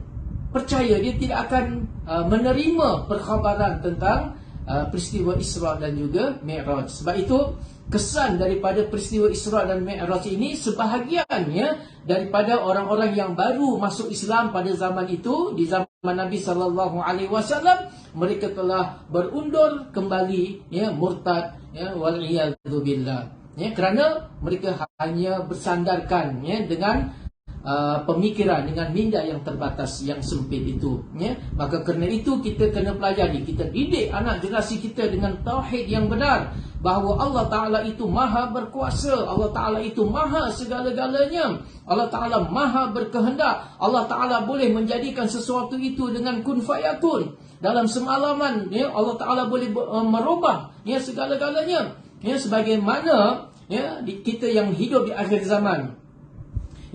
[SPEAKER 2] percaya, dia tidak akan menerima perkhabaran tentang peristiwa Isra dan juga Mi'raj. Sebab itu kesan daripada peristiwa Isra dan Mi'raj ini sebahagiannya daripada orang-orang yang baru masuk Islam pada zaman itu, di zaman Nabi SAW, mereka telah berundur kembali, ya, murtad, ya, wal'iyadzubillah, ya, kerana mereka hanya bersandarkan, ya, dengan pemikiran, dengan minda yang terbatas, yang sempit itu, ya. Maka kerana itu kita kena pelajari, kita didik anak generasi kita dengan tauhid yang benar, bahawa Allah Ta'ala itu maha berkuasa, Allah Ta'ala itu maha segala-galanya, Allah Ta'ala maha berkehendak, Allah Ta'ala boleh menjadikan sesuatu itu dengan kun fayakun. Dalam semalaman, ya, Allah Ta'ala boleh merubah, ya, segala-galanya, ya, sebagaimana, ya, kita yang hidup di akhir zaman.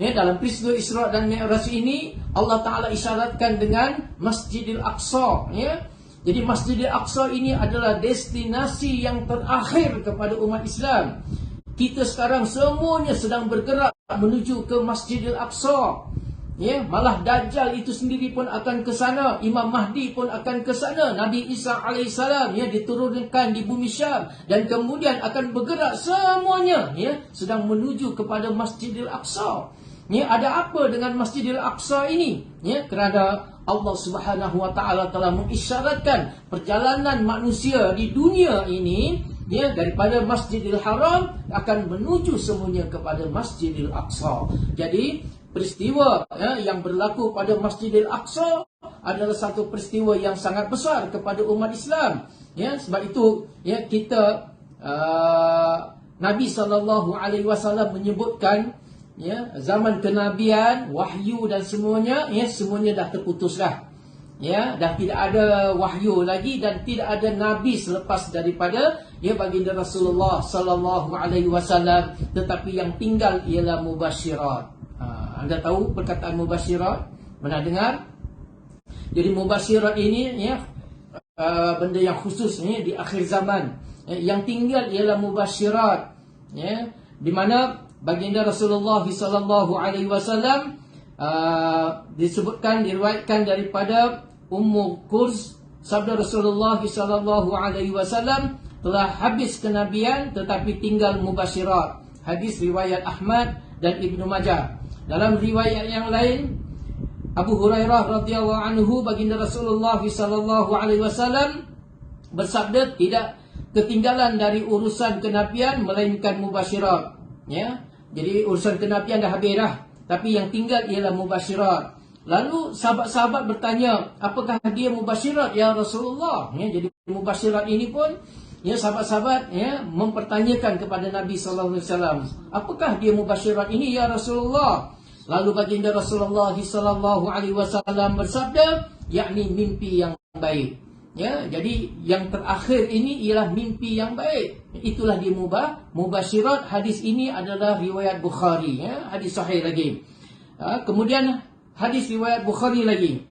[SPEAKER 2] Ya, dalam peristiwa Isra dan Mi'raj ini Allah Ta'ala isyaratkan dengan Masjidil Aqsa, ya. Jadi Masjidil Aqsa ini adalah destinasi yang terakhir kepada umat Islam. Kita sekarang semuanya sedang bergerak menuju ke Masjidil Aqsa, ya. Malah Dajjal itu sendiri pun akan ke sana, Imam Mahdi pun akan ke sana, Nabi Isa alaihissalam, ya, diturunkan di bumi Syam, dan kemudian akan bergerak semuanya, ya, sedang menuju kepada Masjidil Aqsa. Ya, ada apa dengan Masjidil Aqsa ini? Ya, kerana Allah Subhanahu Wa Taala telah mengisyaratkan perjalanan manusia di dunia ini, ya, daripada Masjidil Haram akan menuju semuanya kepada Masjidil Aqsa. Jadi peristiwa, ya, yang berlaku pada Masjidil Aqsa adalah satu peristiwa yang sangat besar kepada umat Islam. Ya, sebab itu, ya, kita Nabi SAW menyebutkan, ya, zaman kenabian, wahyu dan semuanya, ya, semuanya dah terputus dah. Ya, dah tidak ada wahyu lagi dan tidak ada nabi selepas daripada, ya, baginda Rasulullah sallallahu alaihi wasallam, tetapi yang tinggal ialah mubasyirat. Anda tahu perkataan mubasyirat? Pernah dengar? Jadi mubasyirat ini, ya, benda yang khusus, ya, di akhir zaman. Yang tinggal ialah mubasyirat, ya, di mana baginda Rasulullah sallallahu alaihi wasallam disebutkan, diriwayatkan daripada Ummu Kurz, sabda Rasulullah sallallahu alaihi wasallam, telah habis kenabian tetapi tinggal mubasyirat. Hadis riwayat Ahmad dan Ibnu Majah. Dalam riwayat yang lain, Abu Hurairah radhiyallahu anhu, baginda Rasulullah sallallahu alaihi wasallam bersabda, tidak ketinggalan dari urusan kenabian melainkan mubasyirat. Ya, jadi urusan kenabian dah habis dah, tapi yang tinggal ialah mubasyirat. Lalu sahabat-sahabat bertanya, apakah dia mubasyirat ya Rasulullah? Ya, jadi mubasyirat ini pun, ya, sahabat-sahabat, ya, mempertanyakan kepada Nabi sallallahu alaihi wasallam, apakah dia mubasyirat ini ya Rasulullah? Lalu baginda Rasulullah sallallahu alaihi wasallam bersabda, yakni mimpi yang baik. Ya, jadi yang terakhir ini ialah mimpi yang baik. Itulah dia mubasyirat. Hadis ini adalah riwayat Bukhari, ya, hadis sahih lagi. Kemudian hadis riwayat Bukhari lagi.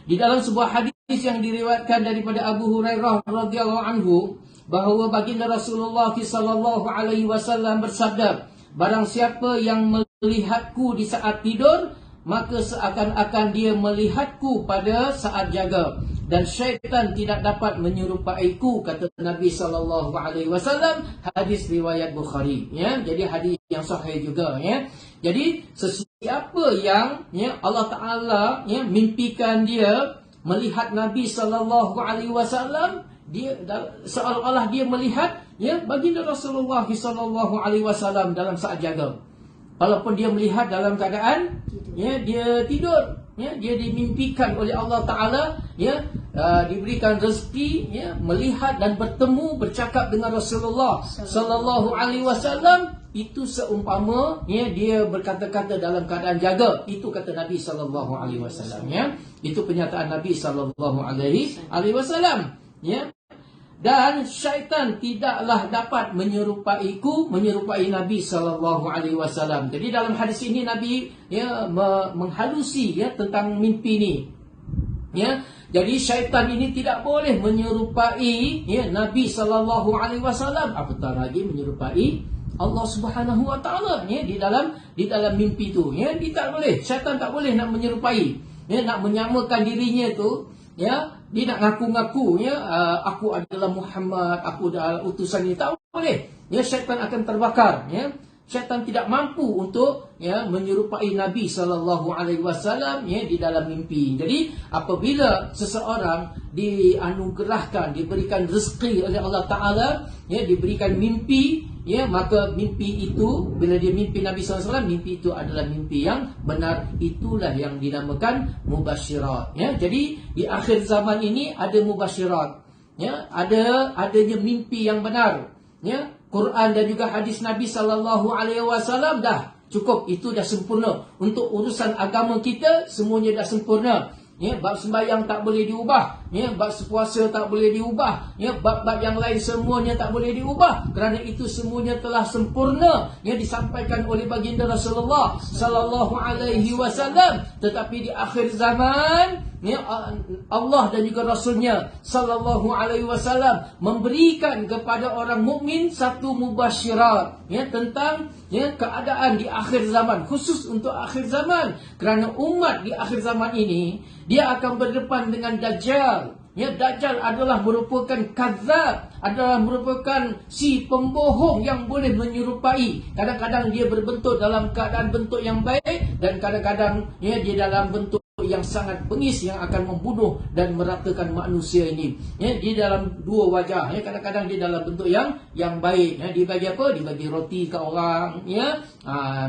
[SPEAKER 2] Di dalam sebuah hadis yang diriwayatkan daripada Abu Hurairah radhiyallahu anhu, bahawa baginda Rasulullah sallallahu alaihi wasallam bersabda, barang siapa yang melihatku di saat tidur, maka seakan-akan dia melihatku pada saat jaga, dan syaitan tidak dapat menyerupaiku, kata Nabi sallallahu alaihi wasallam. Hadis riwayat Bukhari, ya. Jadi hadis yang sahih juga, ya. Jadi sesiapa yang, ya, Allah Taala, ya, mimpikan dia melihat Nabi sallallahu alaihi wasallam, dia seolah-olah dia melihat, ya, baginda Rasulullah sallallahu alaihi wasallam dalam saat jaga. Walaupun dia melihat dalam keadaan, ya, dia tidur, ya, dia dimimpikan oleh Allah Ta'ala, ya, diberikan rezeki, ya, melihat dan bertemu, bercakap dengan Rasulullah sallallahu alaihi wasallam. Itu seumpama, ya, dia berkata-kata dalam keadaan jaga. Itu kata Nabi sallallahu alaihi wasallam, ya. Itu pernyataan Nabi sallallahu alaihi wasallam, ya. Dan syaitan tidaklah dapat menyerupai Nabi sallallahu alaihi wasallam. Jadi dalam hadis ini Nabi, ya, menghalusi, ya, tentang mimpi ni. Ya, jadi syaitan ini tidak boleh menyerupai, ya, Nabi sallallahu alaihi wasallam, apatah lagi menyerupai Allah Subhanahu Wa Taala, ya, di dalam mimpi itu, ya, dia tak boleh, syaitan tak boleh nak menyerupai. nak menyamakan dirinya tu, dia nak ngaku-ngaku, aku adalah Muhammad, aku adalah utusan ini, tak boleh. Syaitan akan terbakar. Syaitan tidak mampu untuk menyerupai Nabi SAW di dalam mimpi. Jadi apabila seseorang dianugerahkan, diberikan rezeki oleh Allah Ta'ala, diberikan mimpi, maka mimpi itu, bila dia mimpi Nabi SAW, mimpi itu adalah mimpi yang benar. Itulah yang dinamakan mubasyirat. Jadi di akhir zaman ini ada mubasyirat, adanya mimpi yang benar. Quran dan juga hadis Nabi SAW dah cukup, itu dah sempurna. Untuk urusan agama kita, semuanya dah sempurna. Bab sembahyang tak boleh diubah, bab puasa tak boleh diubah, bab-bab yang lain semuanya tak boleh diubah, kerana itu semuanya telah sempurna disampaikan oleh baginda Rasulullah sallallahu alaihi wasallam. Tetapi di akhir zaman, Allah dan juga Rasulnya sallallahu alaihi wasallam memberikan kepada orang mukmin satu mubasyirat tentang keadaan di akhir zaman, khusus untuk akhir zaman. Kerana umat di akhir zaman ini, dia akan berdepan dengan Dajjal. Dajjal adalah merupakan kadzab, adalah merupakan si pembohong yang boleh menyerupai. Kadang-kadang dia berbentuk dalam keadaan bentuk yang baik, dan kadang-kadang dia dalam bentuk yang sangat bengis, yang akan membunuh dan meratakan manusia ini. Dia dalam dua wajah. Kadang-kadang dia dalam bentuk yang baik. Dia bagi apa? Dia bagi roti ke orang.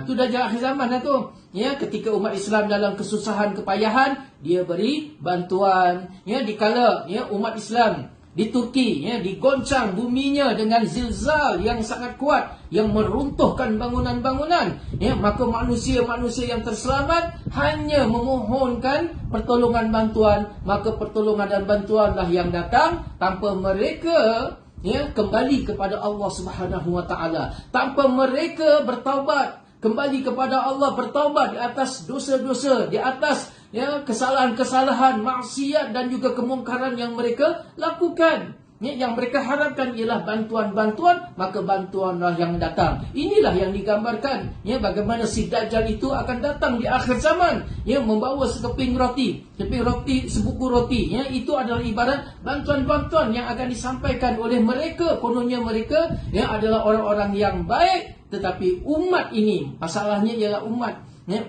[SPEAKER 2] Itu Dajjal akhir zaman lah tu. Ketika umat Islam dalam kesusahan, kepayahan, dia beri bantuan. Dikala umat Islam di Turki, digoncang buminya dengan zilzal yang sangat kuat, yang meruntuhkan bangunan-bangunan, maka manusia-manusia yang terselamat hanya memohonkan pertolongan bantuan. Maka pertolongan dan bantuanlah yang datang tanpa mereka kembali kepada Allah Subhanahu Wa Taala, tanpa mereka bertaubat kembali kepada Allah, bertaubat di atas dosa-dosa, di atas kesalahan-kesalahan, maksiat dan juga kemungkaran yang mereka lakukan. Yang mereka harapkan ialah bantuan-bantuan, maka bantuanlah yang datang. Inilah yang digambarkan, bagaimana si Dajjal itu akan datang di akhir zaman, membawa sekeping roti, sebuku roti. Itu adalah ibarat bantuan-bantuan yang akan disampaikan oleh mereka. Kononnya mereka adalah orang-orang yang baik, tetapi umat ini, masalahnya ialah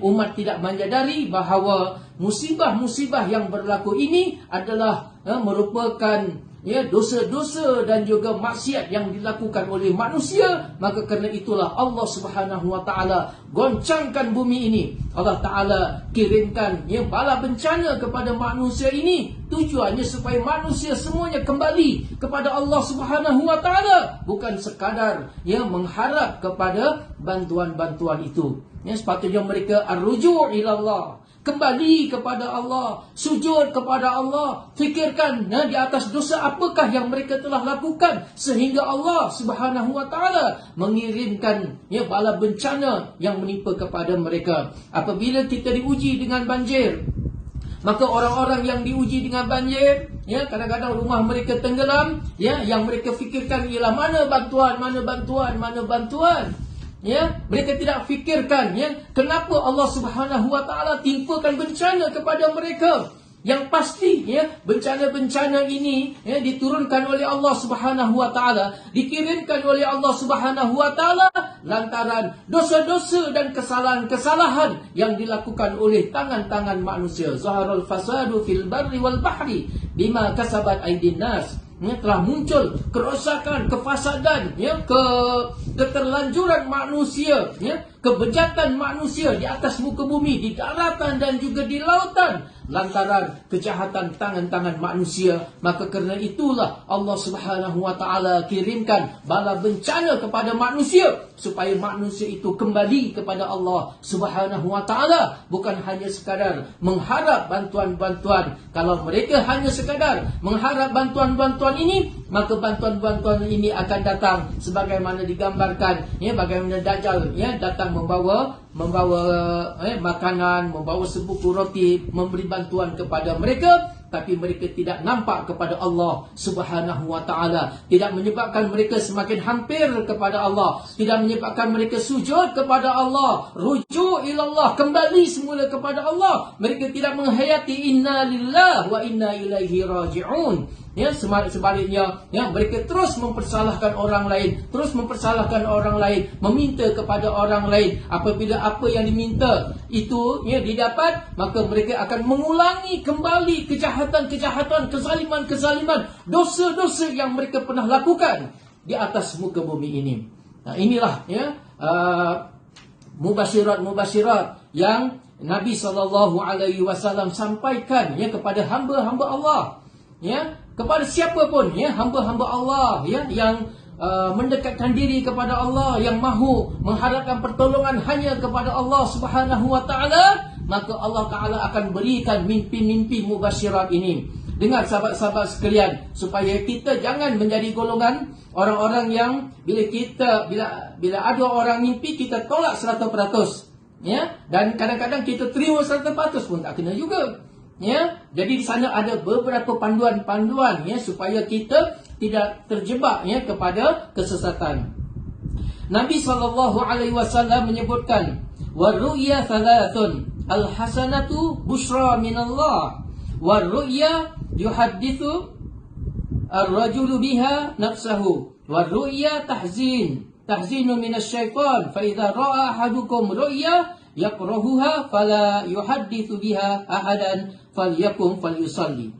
[SPEAKER 2] umat tidak menyadari bahawa musibah-musibah yang berlaku ini adalah merupakan dosa-dosa dan juga maksiat yang dilakukan oleh manusia. Maka kerana itulah Allah Subhanahu Wa Taala goncangkan bumi ini. Allah Taala kirimkan bala bencana kepada manusia ini, tujuannya supaya manusia semuanya kembali kepada Allah Subhanahu Wa Taala, bukan sekadar mengharap kepada bantuan-bantuan itu. Sepatutnya mereka ar-ruju' ila Allah, kembali kepada Allah, sujud kepada Allah, fikirkan di atas dosa apakah yang mereka telah lakukan sehingga Allah Subhanahu Wa Taala mengirimkan bala bencana yang menimpa kepada mereka. Apabila kita diuji dengan banjir, maka orang-orang yang diuji dengan banjir, kadang-kadang rumah mereka tenggelam, yang mereka fikirkan ialah mana bantuan, mana bantuan, mana bantuan. Mereka tidak fikirkan kenapa Allah Subhanahu Wa Taala timpakan bencana kepada mereka. Yang pasti bencana-bencana ini diturunkan oleh Allah Subhanahu Wa Taala, dikirimkan oleh Allah Subhanahu Wa Taala lantaran dosa-dosa dan kesalahan-kesalahan yang dilakukan oleh tangan-tangan manusia. Zaharul fasadu fil barri wal bahri bima kasabat aydin nas. Telah muncul kerosakan, kefasadan, keterlanjuran manusia, kebejatan manusia di atas muka bumi, di daratan dan juga di lautan, lantaran kejahatan tangan-tangan manusia. Maka kerana itulah Allah Subhanahu Wa Taala kirimkan bala bencana kepada manusia, supaya manusia itu kembali kepada Allah Subhanahu Wa Taala, bukan hanya sekadar mengharap bantuan-bantuan. Kalau mereka hanya sekadar mengharap bantuan-bantuan ini, maka bantuan-bantuan ini akan datang sebagaimana digambar menggambarkan bagaimana Dajjal datang membawa makanan, membawa sebuku roti, memberi bantuan kepada mereka, tapi mereka tidak nampak kepada Allah Subhanahu wa taala, tidak menyebabkan mereka semakin hampir kepada Allah, tidak menyebabkan mereka sujud kepada Allah, rujuk ilallah, kembali semula kepada Allah. Mereka tidak menghayati inna lillahi wa inna ilaihi raji'un. Sebaliknya mereka terus mempersalahkan orang lain, meminta kepada orang lain. Apabila apa yang diminta itu didapat, maka mereka akan mengulangi kembali kejahatan-kejahatan, kezaliman-kezaliman, dosa-dosa yang mereka pernah lakukan di atas muka bumi ini. Nah, inilah mubasyirat-mubasyirat yang Nabi SAW sampaikan kepada hamba-hamba Allah, kepada siapa pun hamba-hamba Allah yang mendekatkan diri kepada Allah, yang mahu mengharapkan pertolongan hanya kepada Allah Subhanahu wa taala, maka Allah Taala akan berikan mimpi-mimpi mubasyirat ini. Dengar sahabat-sahabat sekalian, supaya kita jangan menjadi golongan orang-orang yang bila ada orang mimpi kita tolak 100%, dan kadang-kadang kita terima 100% pun tak kena juga. Jadi di sana ada beberapa panduan-panduan supaya kita tidak terjebak kepada kesesatan. Nabi SAW menyebutkan, "War-ru'ya thalathun, al-hasanatu busyra minallah, war-ru'ya yuhaddithu ar-rajulu biha nafsahu, war-ru'ya tahzinu minasyaitan, fa idza ra'a ahadukum ru'ya yakrahuha fala yuhaddithu biha ahadan falyakum falyusalli."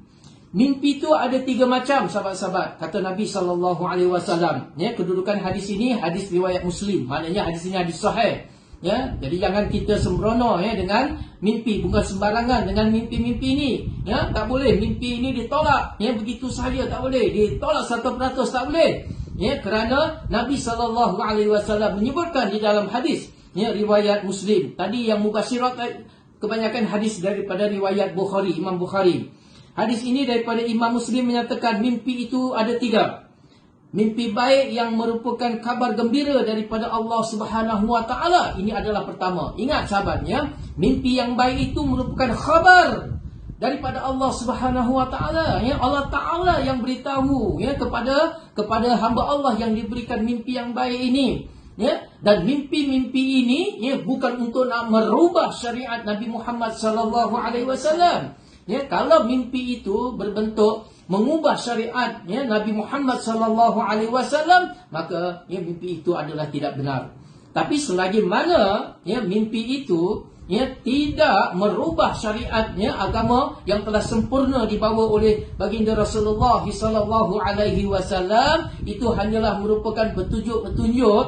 [SPEAKER 2] Mimpi itu ada 3 macam, sahabat-sahabat, kata Nabi SAW. Kedudukan hadis ini hadis riwayat Muslim, maknanya hadis ini hadis sahih. Jadi jangan kita sembrono dengan mimpi, bukan sembarangan dengan mimpi-mimpi ini. Tak boleh mimpi ini ditolak begitu saja, tak boleh ditolak 100%, tak boleh. Kerana Nabi SAW menyebutkan di dalam hadis riwayat Muslim. Tadi yang mubasyirat kebanyakan hadis daripada riwayat Bukhari, Imam Bukhari. Hadis ini daripada Imam Muslim menyatakan mimpi itu ada 3. Mimpi baik yang merupakan kabar gembira daripada Allah Subhanahu wa taala. Ini adalah pertama. Ingat sahabat, mimpi yang baik itu merupakan khabar daripada Allah Subhanahu wa taala. Allah Taala yang beritahu kepada hamba Allah yang diberikan mimpi yang baik ini. Dan mimpi-mimpi ini bukan untuk nak merubah syariat Nabi Muhammad SAW. Kalau mimpi itu berbentuk mengubah syariat Nabi Muhammad SAW, maka mimpi itu adalah tidak benar. Tapi selagi mana mimpi itu tidak merubah syariatnya agama yang telah sempurna dibawa oleh baginda Rasulullah SAW, itu hanyalah merupakan petunjuk-petunjuk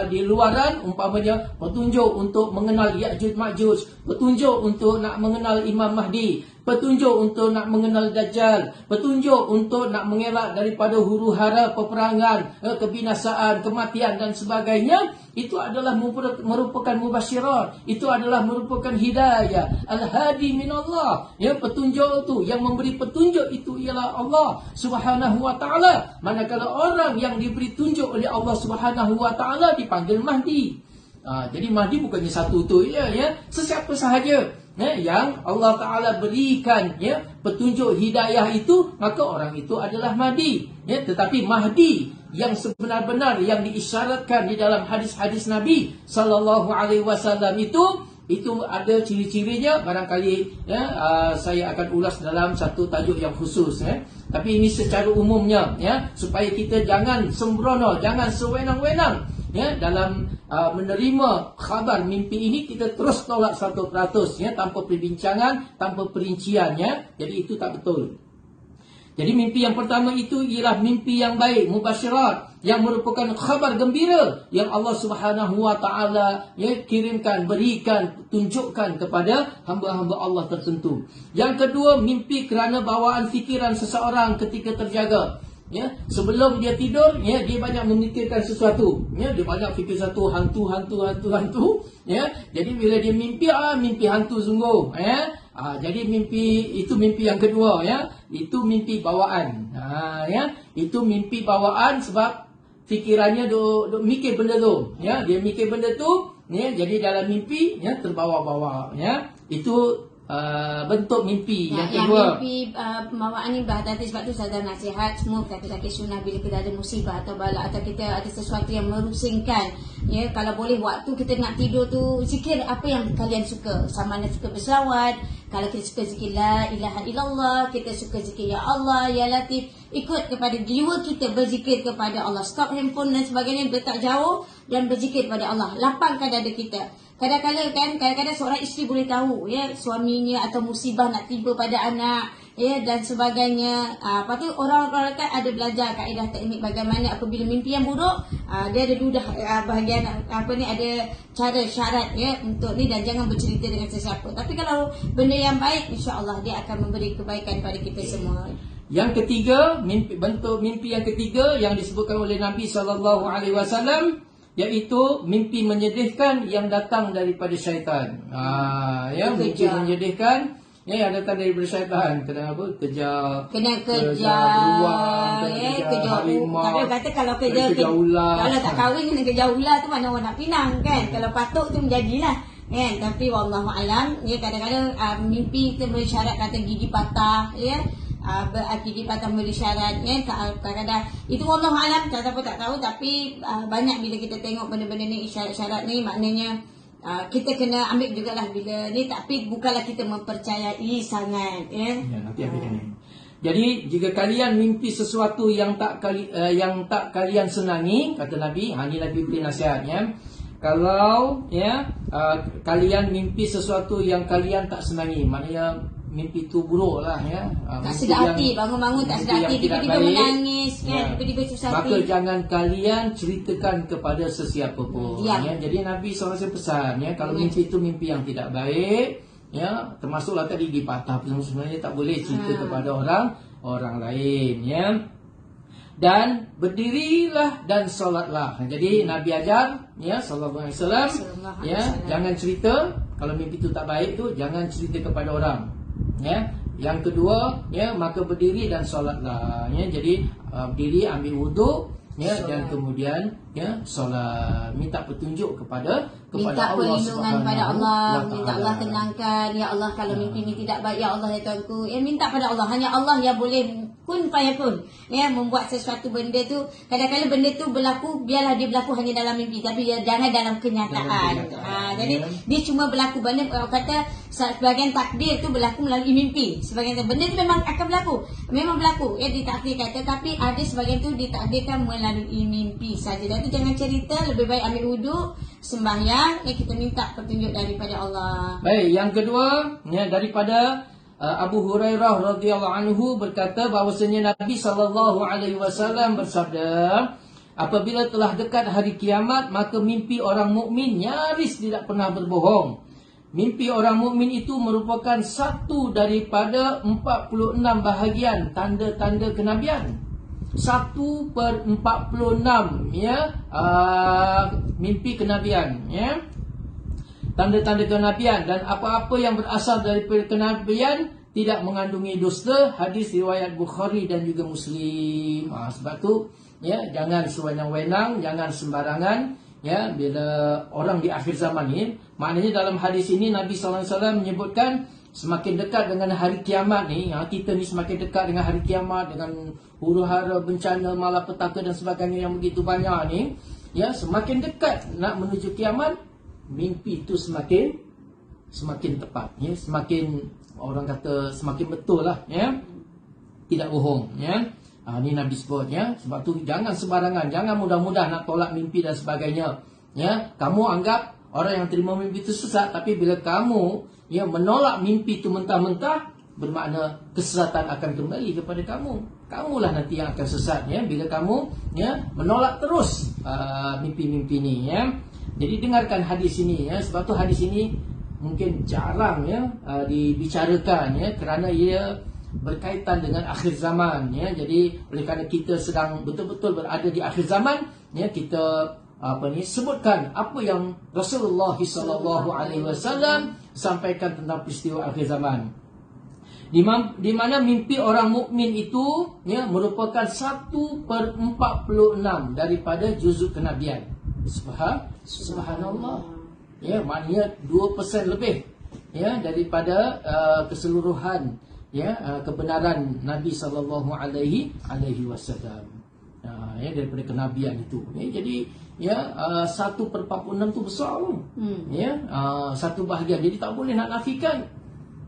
[SPEAKER 2] di luaran, umpamanya petunjuk untuk mengenal Ya'juj Ma'juj, petunjuk untuk nak mengenal Imam Mahdi, petunjuk untuk nak mengenal Dajjal, petunjuk untuk nak mengelak daripada huru-hara peperangan, kebinasaan, kematian dan sebagainya. Itu adalah merupakan mubasyirat, itu adalah merupakan hidayah, al-hadi minallah. Petunjuk itu, yang memberi petunjuk itu ialah Allah Subhanahu wa taala. Manakala orang yang diberi tunjuk oleh Allah Subhanahu wa taala dipanggil Mahdi. Jadi Mahdi bukannya satu tu sesiapa sahaja yang Allah Taala berikan petunjuk hidayah itu, maka orang itu adalah Mahdi. Tetapi Mahdi yang sebenar-benar yang diisyaratkan di dalam hadis-hadis Nabi SAW itu ada ciri-cirinya. Barangkali saya akan ulas dalam satu tajuk yang khusus. Tapi ini secara umumnya supaya kita jangan sembrono, jangan sewenang-wenang dalam menerima khabar mimpi ini. Kita terus tolak 100% tanpa perbincangan, tanpa perincian. Jadi itu tak betul. Jadi mimpi yang pertama itu ialah mimpi yang baik, mubasyirat, yang merupakan khabar gembira yang Allah Subhanahu wa taala kirimkan, berikan, tunjukkan kepada hamba-hamba Allah tertentu. Yang kedua, mimpi kerana bawaan fikiran seseorang ketika terjaga. Sebelum dia tidur, dia banyak memikirkan sesuatu. Dia banyak fikir satu hantu. Jadi bila dia mimpi, mimpi hantu sungguh. Jadi mimpi itu mimpi yang kedua. Itu mimpi bawaan. Itu mimpi bawaan sebab fikirannya duk mikir benda tu, ya, dia mikir benda tu, ya, jadi dalam mimpi, ya, terbawa-bawa, ya, itu bentuk mimpi yang kedua.
[SPEAKER 1] Mimpi pembawaan ni berhati-hati, sebab tu saya nasihat semua kaki-kaki sunnah bila kita ada musibah atau bala atau kita ada sesuatu yang merusingkan, ya, kalau boleh waktu kita nak tidur tu zikir apa yang kalian suka, sama ada suka berselawat, kalau kita suka zikir la ilaha illallah, kita suka zikir ya Allah ya Latif, ikut kepada jiwa kita berzikir kepada Allah, stop handphone dan sebagainya, letak jauh dan berzikir kepada Allah, lapangkan dada kita. Kadang-kadang seorang isteri boleh tahu, ya, suaminya atau musibah nak tiba pada anak, ya, dan sebagainya. Lepas tu orang-orang kan ada belajar kaedah teknik bagaimana apabila mimpi yang buruk, dia ada bahagian ada cara syarat, ya, untuk ni, dan jangan bercerita dengan sesiapa. Tapi kalau benda yang baik, insya-Allah dia akan memberi kebaikan pada kita semua.
[SPEAKER 2] Yang ketiga, bentuk mimpi yang ketiga yang disebutkan oleh Nabi SAW, iaitu mimpi menyedihkan yang datang daripada syaitan. Ya, mimpi menyedihkan, ya, yang datang daripada syaitan. Kena apa? Kejar beruang, kejar harimau.
[SPEAKER 1] Tapi kata kalau kerja ular, kalau tak kahwin kena kejar ular tu mana orang nak pinang kan? Kalau patuk tu menjadilah. Kan? Tapi wallahu alam, ya, kadang-kadang mimpi kita bersyarat kata gigi patah, ya. Gigi patah beri syarat, ya, kadang-kadang itu wallahu alam, tak tahu, tapi banyak bila kita tengok benda-benda ni, isyarat-isyarat ni, maknanya kita kena ambil jugalah bila ni, tapi bukanlah kita mempercayai sangat, ya.
[SPEAKER 2] Nanti ambil ni. Jadi jika kalian mimpi sesuatu yang tak kalian senangi, kata Nabi, ni Nabi beri nasihatnya, kalau, ya, kalian mimpi sesuatu yang kalian tak senangi, maknanya mimpi tu buruk lah, ya,
[SPEAKER 1] tak sedar hati, bangun-bangun tak sedar hati, tiba-tiba menangis, kan, tiba-tiba susah hati,
[SPEAKER 2] maka jangan kalian ceritakan kepada sesiapa pun, ya. Jadi Nabi SAW pesan, ya, kalau mimpi itu mimpi yang tidak baik, ya, termasuklah tadi gigi patah, sebenarnya tak boleh cerita kepada orang lain, ya. Dan berdirilah dan solatlah. Jadi Nabi ajar, ya, sallallahu alaihi wasallam, ya, jangan cerita kalau mimpi itu tak baik tu, jangan cerita kepada orang, ya. Yang kedua, ya, maka berdiri dan solatlah, ya. Jadi berdiri, ambil wuduk, ya, dan kemudian, ya, solat, minta petunjuk kepada
[SPEAKER 1] minta
[SPEAKER 2] Allah,
[SPEAKER 1] perlindungan pada Allah, minta Allah tenangkan, ya Allah, kalau mimpi ini tidak baik, ya Allah, ya Tuanku, ya, minta pada Allah, hanya Allah yang boleh kun fayakun, ya, membuat sesuatu benda tu. Kadang-kadang benda tu berlaku, biarlah dia berlaku hanya dalam mimpi, tapi jangan dalam kenyataan. Jadi dia cuma berlaku, benda kata sebahagian takdir tu berlaku melalui mimpi, sebahagian benda tu memang akan berlaku, ya, ditakdir kata, tapi ada sebahagian tu ditakdirkan melalui mimpi saja. Dan tu jangan cerita, lebih baik ambil wuduk, sembahyang, ya, kita minta petunjuk daripada Allah.
[SPEAKER 2] Baik, yang kedua, ya, daripada Abu Hurairah radhiyallahu anhu berkata bahawasanya Nabi SAW bersabda, apabila telah dekat hari kiamat, maka mimpi orang mukmin nyaris tidak pernah berbohong. Mimpi orang mukmin itu merupakan satu daripada 46 bahagian tanda-tanda kenabian. 1/46, ya, mimpi kenabian, ya, tanda-tanda kenabian, dan apa-apa yang berasal daripada kenabian tidak mengandungi dusta. Hadis riwayat Bukhari dan juga Muslim. Sebab tu, ya, jangan sewenang-wenang, jangan sembarangan, ya, bila orang di akhir zaman ni. Maknanya dalam hadis ini Nabi SAW menyebutkan semakin dekat dengan hari kiamat ni, kita ni semakin dekat dengan hari kiamat, dengan huru-hara, bencana, malapetaka dan sebagainya yang begitu banyak ni, ya, semakin dekat nak menuju kiamat, mimpi itu semakin tepat, ya, semakin, orang kata, semakin betul lah, ya, tidak bohong, ya. Ni Nabi sebut, ya. Sebab tu jangan sembarangan, jangan mudah-mudah nak tolak mimpi dan sebagainya, ya. Kamu anggap orang yang terima mimpi itu sesat, tapi bila kamu, ya, menolak mimpi itu mentah-mentah, bermakna keselatan akan kembali kepada kamu. Kamulah nanti yang akan sesat, ya, bila kamu, ya, menolak terus mimpi-mimpi ni, ya. Jadi dengarkan hadis ini, ya, sebab tu hadis ini mungkin jarang, ya, dibicarakan, ya, kerana ia berkaitan dengan akhir zaman, ya. Jadi oleh kerana kita sedang betul-betul berada di akhir zaman, ya, kita sebutkan apa yang Rasulullah SAW sampaikan tentang peristiwa akhir zaman. Di mana mimpi orang mukmin itu ya merupakan 1/46 daripada juzuk kenabian. Subhanallah. Ya, maknanya 2% lebih ya daripada keseluruhan ya kebenaran Nabi sallallahu alaihi wasallam. Ya, daripada kenabian itu. Ya, jadi ya 1/46 tu besar tu. Ya, satu bahagian. Jadi tak boleh nak nafikan.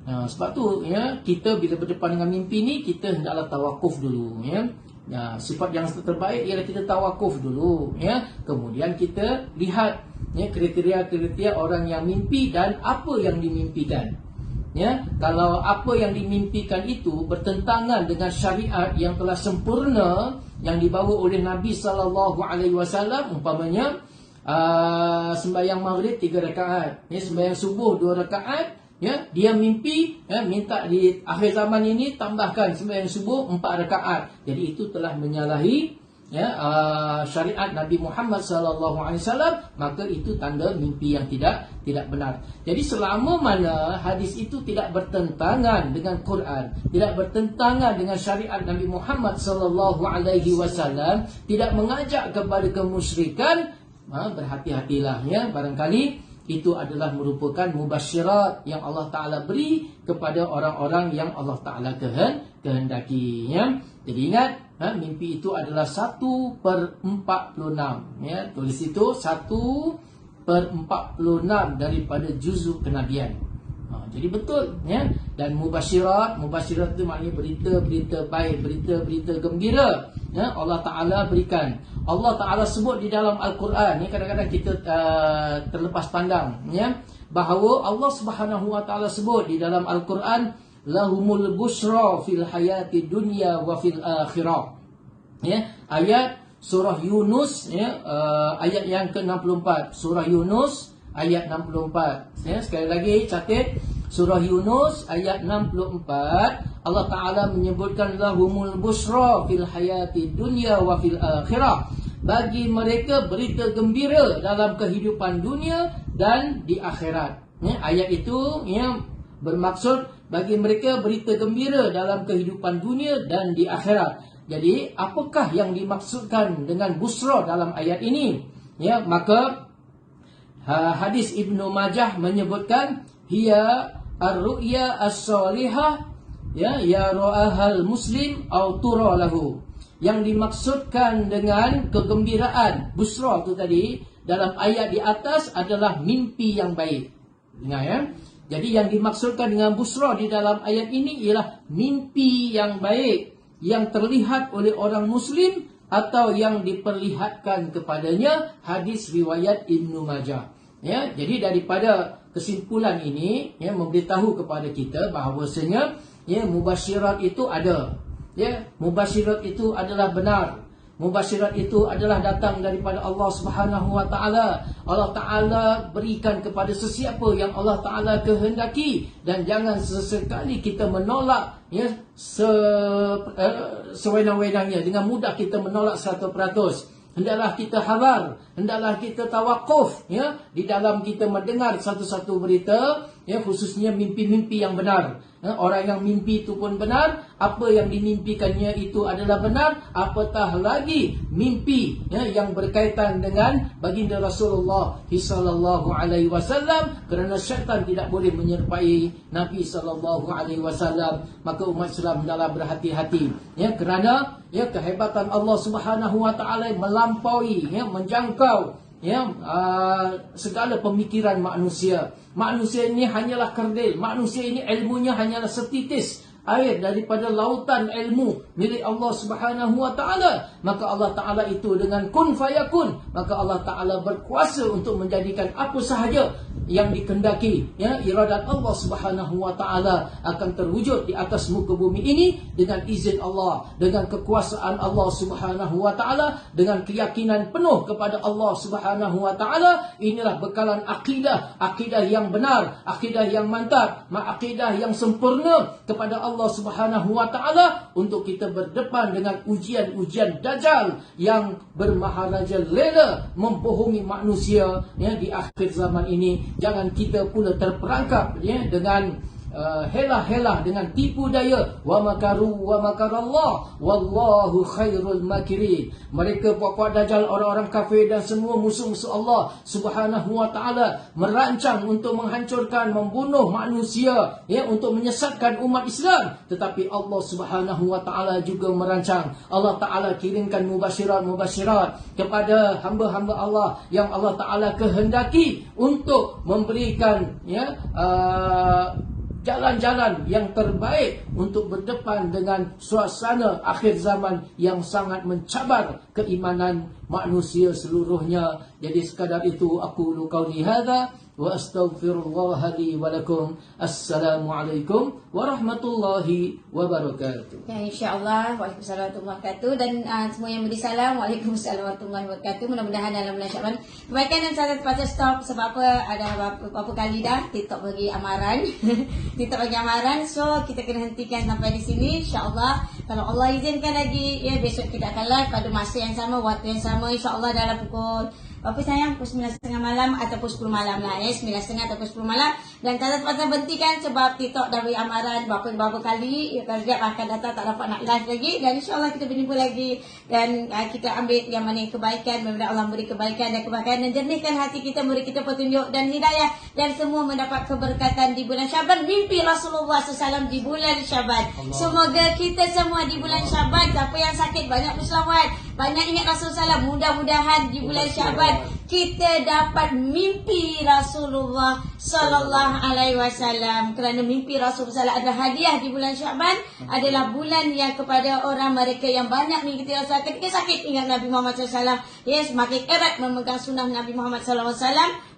[SPEAKER 2] Sebab tu ya kita bila berdepan dengan mimpi ni kita hendaklah tawakuf dulu ya. Sifat yang terbaik ialah kita tawakuf dulu ya. Kemudian kita lihat ya kriteria-kriteria orang yang mimpi dan apa yang dimimpikan. Ya, kalau apa yang dimimpikan itu bertentangan dengan syariat yang telah sempurna yang dibawa oleh Nabi sallallahu alaihi wasallam, umpamanya sembahyang maghrib 3 rakaat, ya sembahyang subuh 2 rakaat. Ya, dia mimpi ya, minta di akhir zaman ini tambahkan sembahyang subuh 4 rakaat. Jadi itu telah menyalahi ya syariat Nabi Muhammad sallallahu alaihi wasallam, maka itu tanda mimpi yang tidak benar. Jadi selama mana hadis itu tidak bertentangan dengan Quran, tidak bertentangan dengan syariat Nabi Muhammad sallallahu alaihi wasallam, tidak mengajak kepada kemusyrikan, berhati-hatilah ya, barangkali itu adalah merupakan mubasyirat yang Allah Ta'ala beri kepada orang-orang yang Allah Ta'ala kehendaki ya. Jadi ingat mimpi itu adalah 1/46 ya. Tulis itu 1/46 daripada juzuk kenabian. Jadi betul ya. Dan mubasyirat itu maknanya berita-berita baik, berita-berita gembira ya, Allah Ta'ala berikan. Allah Ta'ala sebut di dalam Al-Quran ni, kadang-kadang kita terlepas pandang ya, bahawa Allah Subhanahu Wa Ta'ala sebut di dalam Al-Quran, lahumul busyra fil hayati dunya wa fil akhirah ya. Ayat surah Yunus ya, ayat yang ke-64. Surah Yunus ayat 64 ya. Sekali lagi catat, surah Yunus ayat 64, Allah Ta'ala menyebutkan lahumul busyra fil hayati dunya wa fil akhirah. Bagi mereka berita gembira dalam kehidupan dunia dan di akhirat. Ya, ayat itu ya bermaksud bagi mereka berita gembira dalam kehidupan dunia dan di akhirat. Jadi apakah yang dimaksudkan dengan busra dalam ayat ini? Ya, maka hadis Ibnu Majah menyebutkan hiya ar-ru'ya as-salihah ya ra'ahal muslim au tura lahu. Yang dimaksudkan dengan kegembiraan busra itu tadi dalam ayat di atas adalah mimpi yang baik. Ingat ya. Jadi yang dimaksudkan dengan busra di dalam ayat ini ialah mimpi yang baik yang terlihat oleh orang muslim atau yang diperlihatkan kepadanya. Hadis riwayat Ibnu Majah. Ya, jadi daripada kesimpulan ini ya memberitahu kepada kita bahawasanya ya mubasyirat itu ada. Ya, mubasyirat itu adalah benar. Mubasyirat itu adalah datang daripada Allah Subhanahu Wa Ta'ala. Allah Ta'ala berikan kepada sesiapa yang Allah Ta'ala kehendaki. Dan jangan sesekali kita menolak ya sewenang-wenangnya. Dengan mudah kita menolak 100%. Hendaklah kita hadar, hendaklah kita tawakuf ya di dalam kita mendengar satu-satu berita ya, khususnya mimpi-mimpi yang benar. Ya, orang yang mimpi itu pun benar, apa yang dimimpikannya itu adalah benar, apatah lagi mimpi ya yang berkaitan dengan baginda Rasulullah sallallahu alaihi wasallam, kerana syaitan tidak boleh menyerupai Nabi sallallahu alaihi wasallam. Maka umat Islam hendaklah berhati-hati ya, kerana ya kehebatan Allah Subhanahu Wa Ta'ala melampaui ya, menjangkau ya segala pemikiran manusia. Manusia ini hanyalah kerdil, manusia ini ilmunya hanyalah setitis air daripada lautan ilmu milik Allah Subhanahu Wa Ta'ala. Maka Allah Ta'ala itu dengan kun fayakun, maka Allah Ta'ala berkuasa untuk menjadikan apa sahaja yang dikendaki ya, iradat Allah Subhanahu Wa Ta'ala akan terwujud di atas muka bumi ini dengan izin Allah, dengan kekuasaan Allah Subhanahu Wa Ta'ala, dengan keyakinan penuh kepada Allah Subhanahu Wa Ta'ala. Inilah bekalan akidah, akidah yang benar, akidah yang mantap, akidah yang sempurna kepada Allah Subhanahu Wa Ta'ala untuk kita berdepan dengan ujian-ujian Dajjal yang bermaharaja lela membohongi manusia ya di akhir zaman ini. Jangan kita pula terperangkap ya dengan helah-helah dengan tipu daya. Wa makaru wa makarallah wallahu khairul makirin. Mereka puak-puak dajjal, orang-orang kafir dan semua musuh-musuh Allah Subhanahu wa taala merancang untuk menghancurkan, membunuh manusia, ya, untuk menyesatkan umat Islam. Tetapi Allah Subhanahu wa taala juga merancang. Allah taala kirimkan mubasyirat kepada hamba-hamba Allah yang Allah taala kehendaki untuk memberikan, ya, jalan-jalan yang terbaik untuk berdepan dengan suasana akhir zaman yang sangat mencabar keimanan manusia seluruhnya. Jadi sekadar itu aku qauli hadza wa astaghfirullah li wa lakum. Assalamualaikum warahmatullahi wabarakatuh.
[SPEAKER 1] Ya, insya-Allah. Waalaikumsalam warahmatullahi wabarakatuh. Dan semua yang beri salam, waalaikumsalam warahmatullahi wabarakatuh. Mudah-mudahan dalam bulan Syaban kebaikan dan salat patut stop. Sebab apa? Ada berapa kali dah TikTok bagi amaran. TikTok bagi amaran. So kita kena hentikan sampai di sini. Insya-Allah kalau Allah izinkan lagi, ya, besok kita akan live pada masa yang sama, waktu yang sama, insya-Allah dalam pukul apa sayang? Pukul 9.30 malam ataupun 10 malam lah, 9.30 ataupun 10 malam. Dan kalau terpaksa berhentikan sebab TikTok dah beri amaran berapa kali, ya, kalau dia akan datang tak dapat nak live lagi. Dan insyaAllah kita berjumpa lagi. Dan kita ambil yang mana yang kebaikan. Mudah-mudahan Allah beri kebaikan dan kebaikan dan jernihkan hati kita, beri kita petunjuk dan hidayah. Dan semua mendapat keberkatan di bulan Syaban. Mimpi Rasulullah SAW di bulan Syaban. Semoga kita semua di bulan Syaban, siapa yang sakit banyak berselawat, banyak ingat Rasulullah SAW. Mudah-mudahan di bulan Syaban kita dapat mimpi Rasulullah sallallahu alaihi wasallam. Kerana mimpi Rasulullah adalah hadiah di bulan Syaban, adalah bulan yang kepada orang mereka yang banyak mengikuti Rasulullah. Ketika sakit ingat Nabi Muhammad SAW. Ya, semakin erat memegang sunnah Nabi Muhammad SAW.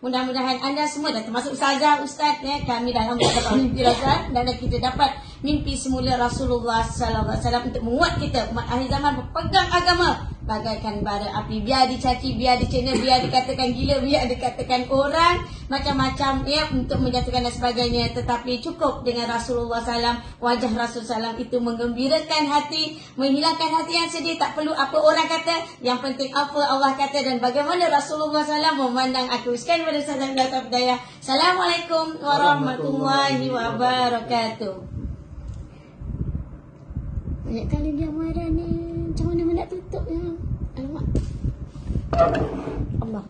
[SPEAKER 1] Mudah-mudahan anda semua, dan termasuk ustazah, ustaz, ya, kami dalam dapat mimpi Rasulullah dan kita dapat mimpi semula Rasulullah sallallahu alaihi wasallam untuk menguat kita umat akhir zaman berpegang agama bagaikan bara api. Biar dicaci, biar dicela, biar dikatakan gila, biar dikatakan orang macam-macam, ya, untuk menjatuhkan dan sebagainya, tetapi cukup dengan Rasulullah SAW. Wajah Rasulullah SAW itu menggembirakan hati, menghilangkan hati yang sedih. Tak perlu apa orang kata, yang penting apa Allah kata dan bagaimana Rasulullah SAW memandang aku. Sekian pada saya dan Daya. Assalamualaikum warahmatullahi wabarakatuh. Banyak kali dia marah ni. Macam mana nak tutup ya? Alamak. Allah.